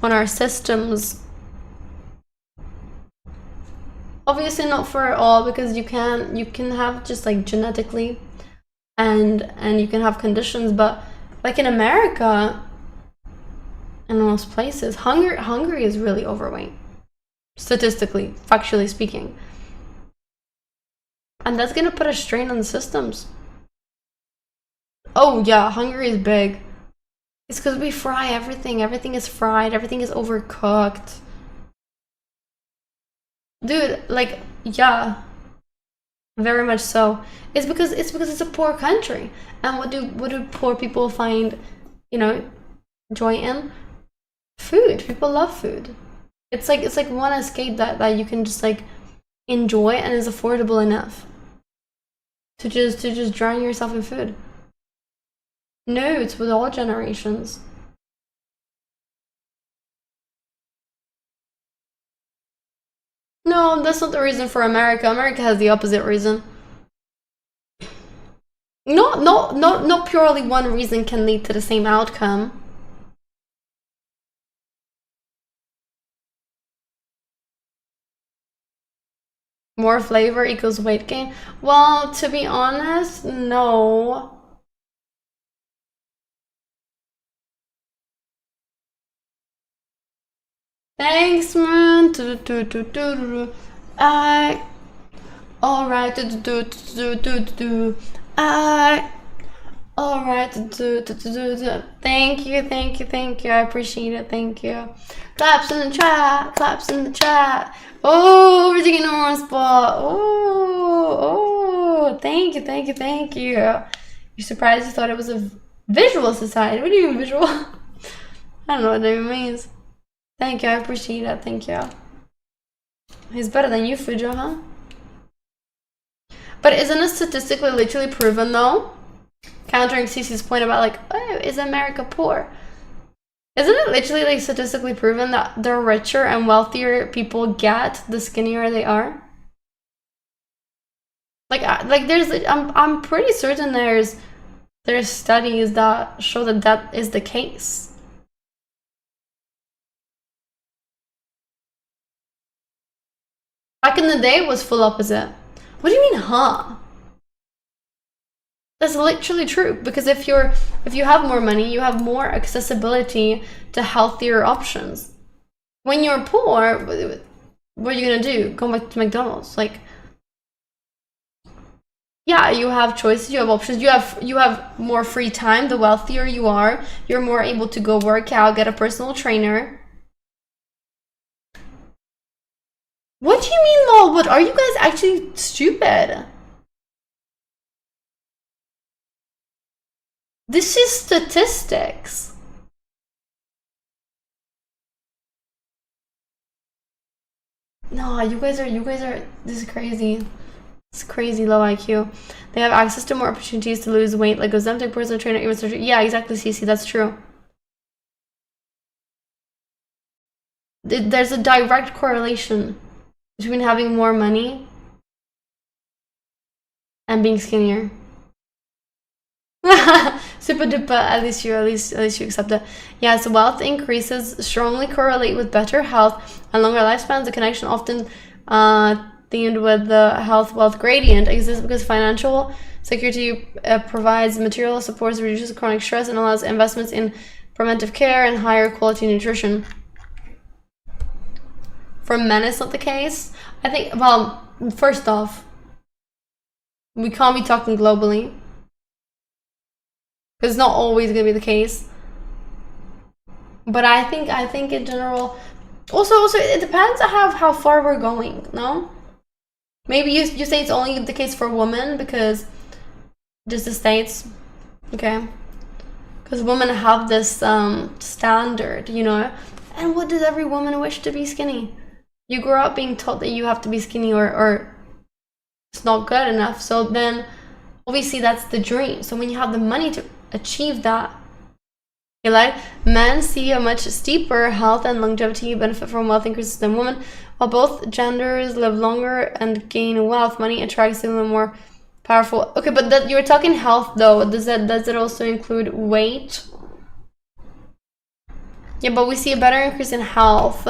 on our systems. Obviously not for all, because you can have just like genetically and you can have conditions, but like in America and most places, Hungary is really overweight. Statistically, factually speaking. And that's gonna put a strain on the systems. Oh yeah, Hungary is big. It's because we fry everything. Everything is fried. Everything is overcooked. Dude, like, yeah. Very much so. It's because it's a poor country. And what do poor people find, you know, joy in? Food. People love food. It's like one escape that you can just like enjoy and is affordable enough to just drown yourself in food. No, it's with all generations. No, that's not the reason for America. America has the opposite reason. Not purely one reason can lead to the same outcome. More flavor equals weight gain. Well, to be honest, no. Thanks, man. Alright. Alright. Thank you. I appreciate it. Thank you. Claps in the chat. Oh, we're taking number one spot. Oh, thank you. You're surprised you thought it was a visual society. What do you mean visual? I don't know what that even means. Thank you, I appreciate it. Thank you. He's better than you, Fujo, huh? But isn't it statistically literally proven though? Countering Cece's point about like, oh, is America poor? Isn't it literally like statistically proven that the richer and wealthier people get, the skinnier they are? Like I'm pretty certain there's studies that show that that is the case. Back in the day, it was full opposite. What do you mean, huh? That's literally true, because if you have more money, you have more accessibility to healthier options. When you're poor, what are you gonna do? Go back to McDonald's? Like, yeah, you have choices, you have options, you have more free time. The wealthier you are, you're more able to go work out, get a personal trainer. What do you mean, lol? What, are you guys actually stupid? This is statistics. No, you guys are, this is crazy. It's crazy low IQ. They have access to more opportunities to lose weight, like Ozempic, personal trainer, even surgery. Yeah, exactly, Cece, that's true. There's a direct correlation between having more money and being skinnier. Super duper, at least you accept it. Yeah, so wealth increases strongly correlate with better health and longer lifespans. The connection often themed with the health-wealth gradient exists because financial security provides material supports, reduces chronic stress, and allows investments in preventive care and higher quality nutrition. For men, it's not the case. I think, well, first off, we can't be talking globally, because it's not always going to be the case. But I think in general, also it depends on how far we're going, no? Maybe you say it's only the case for women because just the States, okay? Because women have this standard, you know? And what does every woman wish to be skinny? You grow up being taught that you have to be skinny or it's not good enough. So then obviously that's the dream. So when you have the money to achieve that, you're like, men see a much steeper health and longevity benefit from wealth increases than women. While both genders live longer and gain wealth, money attracts them more powerful. Okay, but that you're talking health though. Does it also include weight? Yeah, but we see a better increase in health.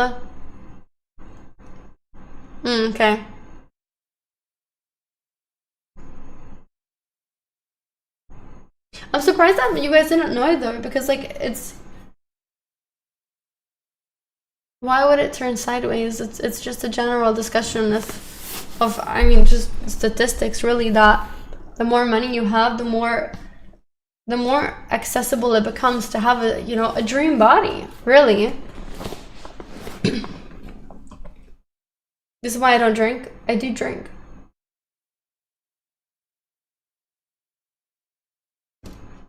Okay. I'm surprised that you guys didn't know it though, because like it's, why would it turn sideways? It's just a general discussion of I mean just statistics really, that the more money you have, the more accessible it becomes to have a, you know, a dream body, really. This is why I don't drink. I do drink.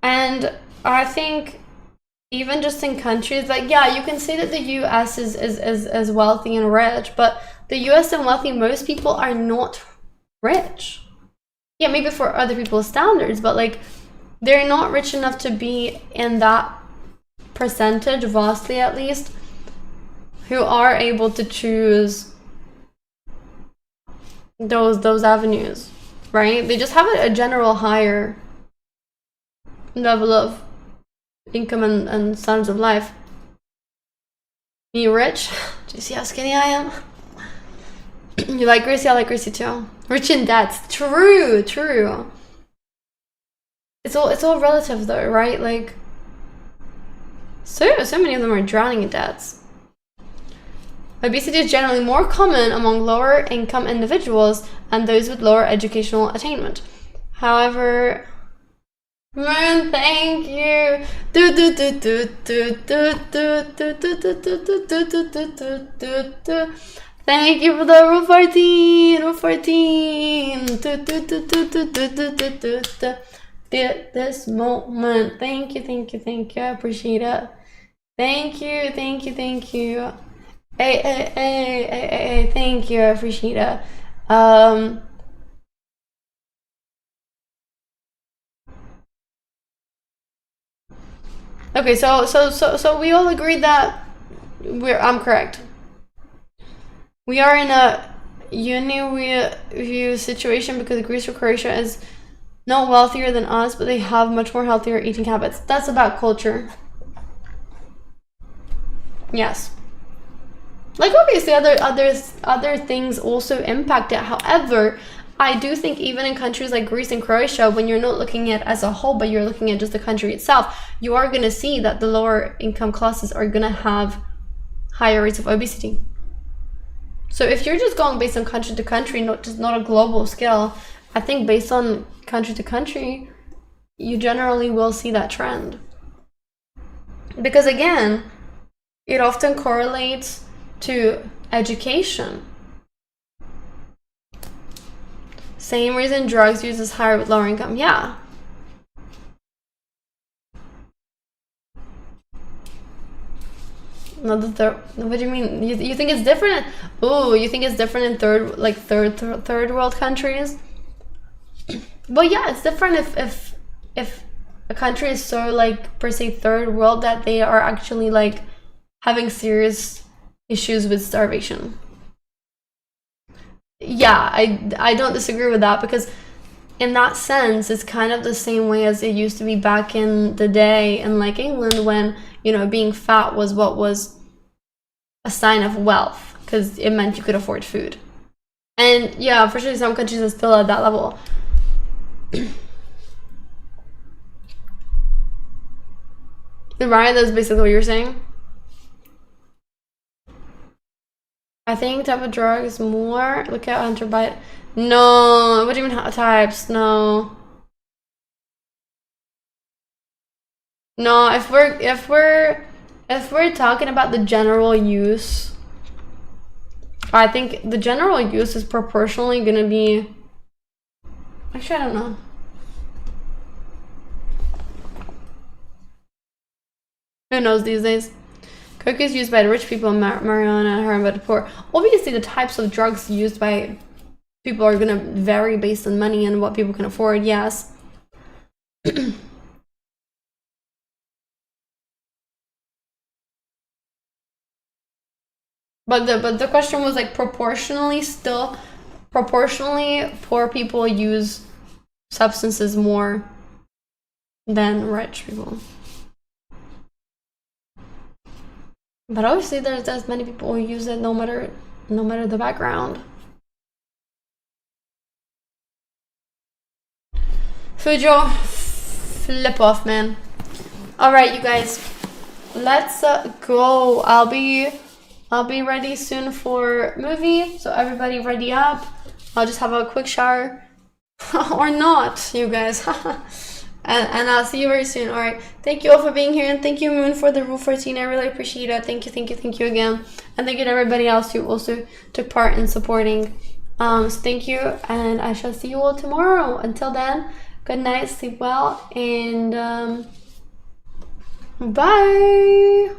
And I think even just in countries like, yeah, you can say that the US is wealthy and rich, but the US and wealthy, most people are not rich. Yeah, maybe for other people's standards, but like they're not rich enough to be in that percentage, vastly at least, who are able to choose those avenues, right? They just have a general higher level of income and standards of life. Me rich? Do you see how skinny I am? You like Gracie? I like Gracie too. Rich in debts. True, true. It's all relative though, right? Like, so many of them are drowning in debts. Obesity is generally more common among lower income individuals and those with lower educational attainment. However, man, thank you. Thank you for the rule 14. Rule 14. This moment. Thank you. I appreciate it. Thank you. Hey, thank you. I appreciate it. Okay, so we all agreed that I'm correct. We are in a view situation because Greece or Croatia is not wealthier than us, but they have much more healthier eating habits. That's about culture. Yes. Like obviously other things also impact it. However, I do think even in countries like Greece and Croatia, when you're not looking at it as a whole, but you're looking at just the country itself, you are going to see that the lower income classes are going to have higher rates of obesity. So if you're just going based on country to country, not a global scale, I think based on country to country, you generally will see that trend. Because again, it often correlates to education. Same reason drugs use is higher with lower income. Yeah. What do you mean? You think it's different? Oh, you think it's different in third world countries? Well, yeah, it's different if a country is so like per se third world that they are actually like having serious issues with starvation. Yeah, I don't disagree with that, because in that sense it's kind of the same way as it used to be back in the day in like England, when, you know, being fat was what was a sign of wealth because it meant you could afford food. And yeah, unfortunately some countries are still at that level. Right, that's basically what you're saying. I think type of drug is more. Look at Hunter Bite. No, what do you mean types? No. No, if we're talking about the general use, I think the general use is proportionally gonna be. Actually, I don't know. Who knows these days? Coke is used by the rich people, marijuana, heroin by the poor. Obviously, the types of drugs used by people are gonna vary based on money and what people can afford. Yes. But the question was like proportionally poor people use substances more than rich people. But obviously there's many people who use it no matter the background. Fujo, flip off, man. Alright, you guys, let's go. I'll be ready soon for movie, so everybody ready up. I'll just have a quick shower. Or not, you guys. And I'll see you very soon. All right, thank you all for being here, and thank you, Moon, for the rule 14. I really appreciate it. Thank you again, and thank you to everybody else who also took part in supporting. So thank you, and I shall see you all tomorrow. Until then, good night, sleep well, and bye.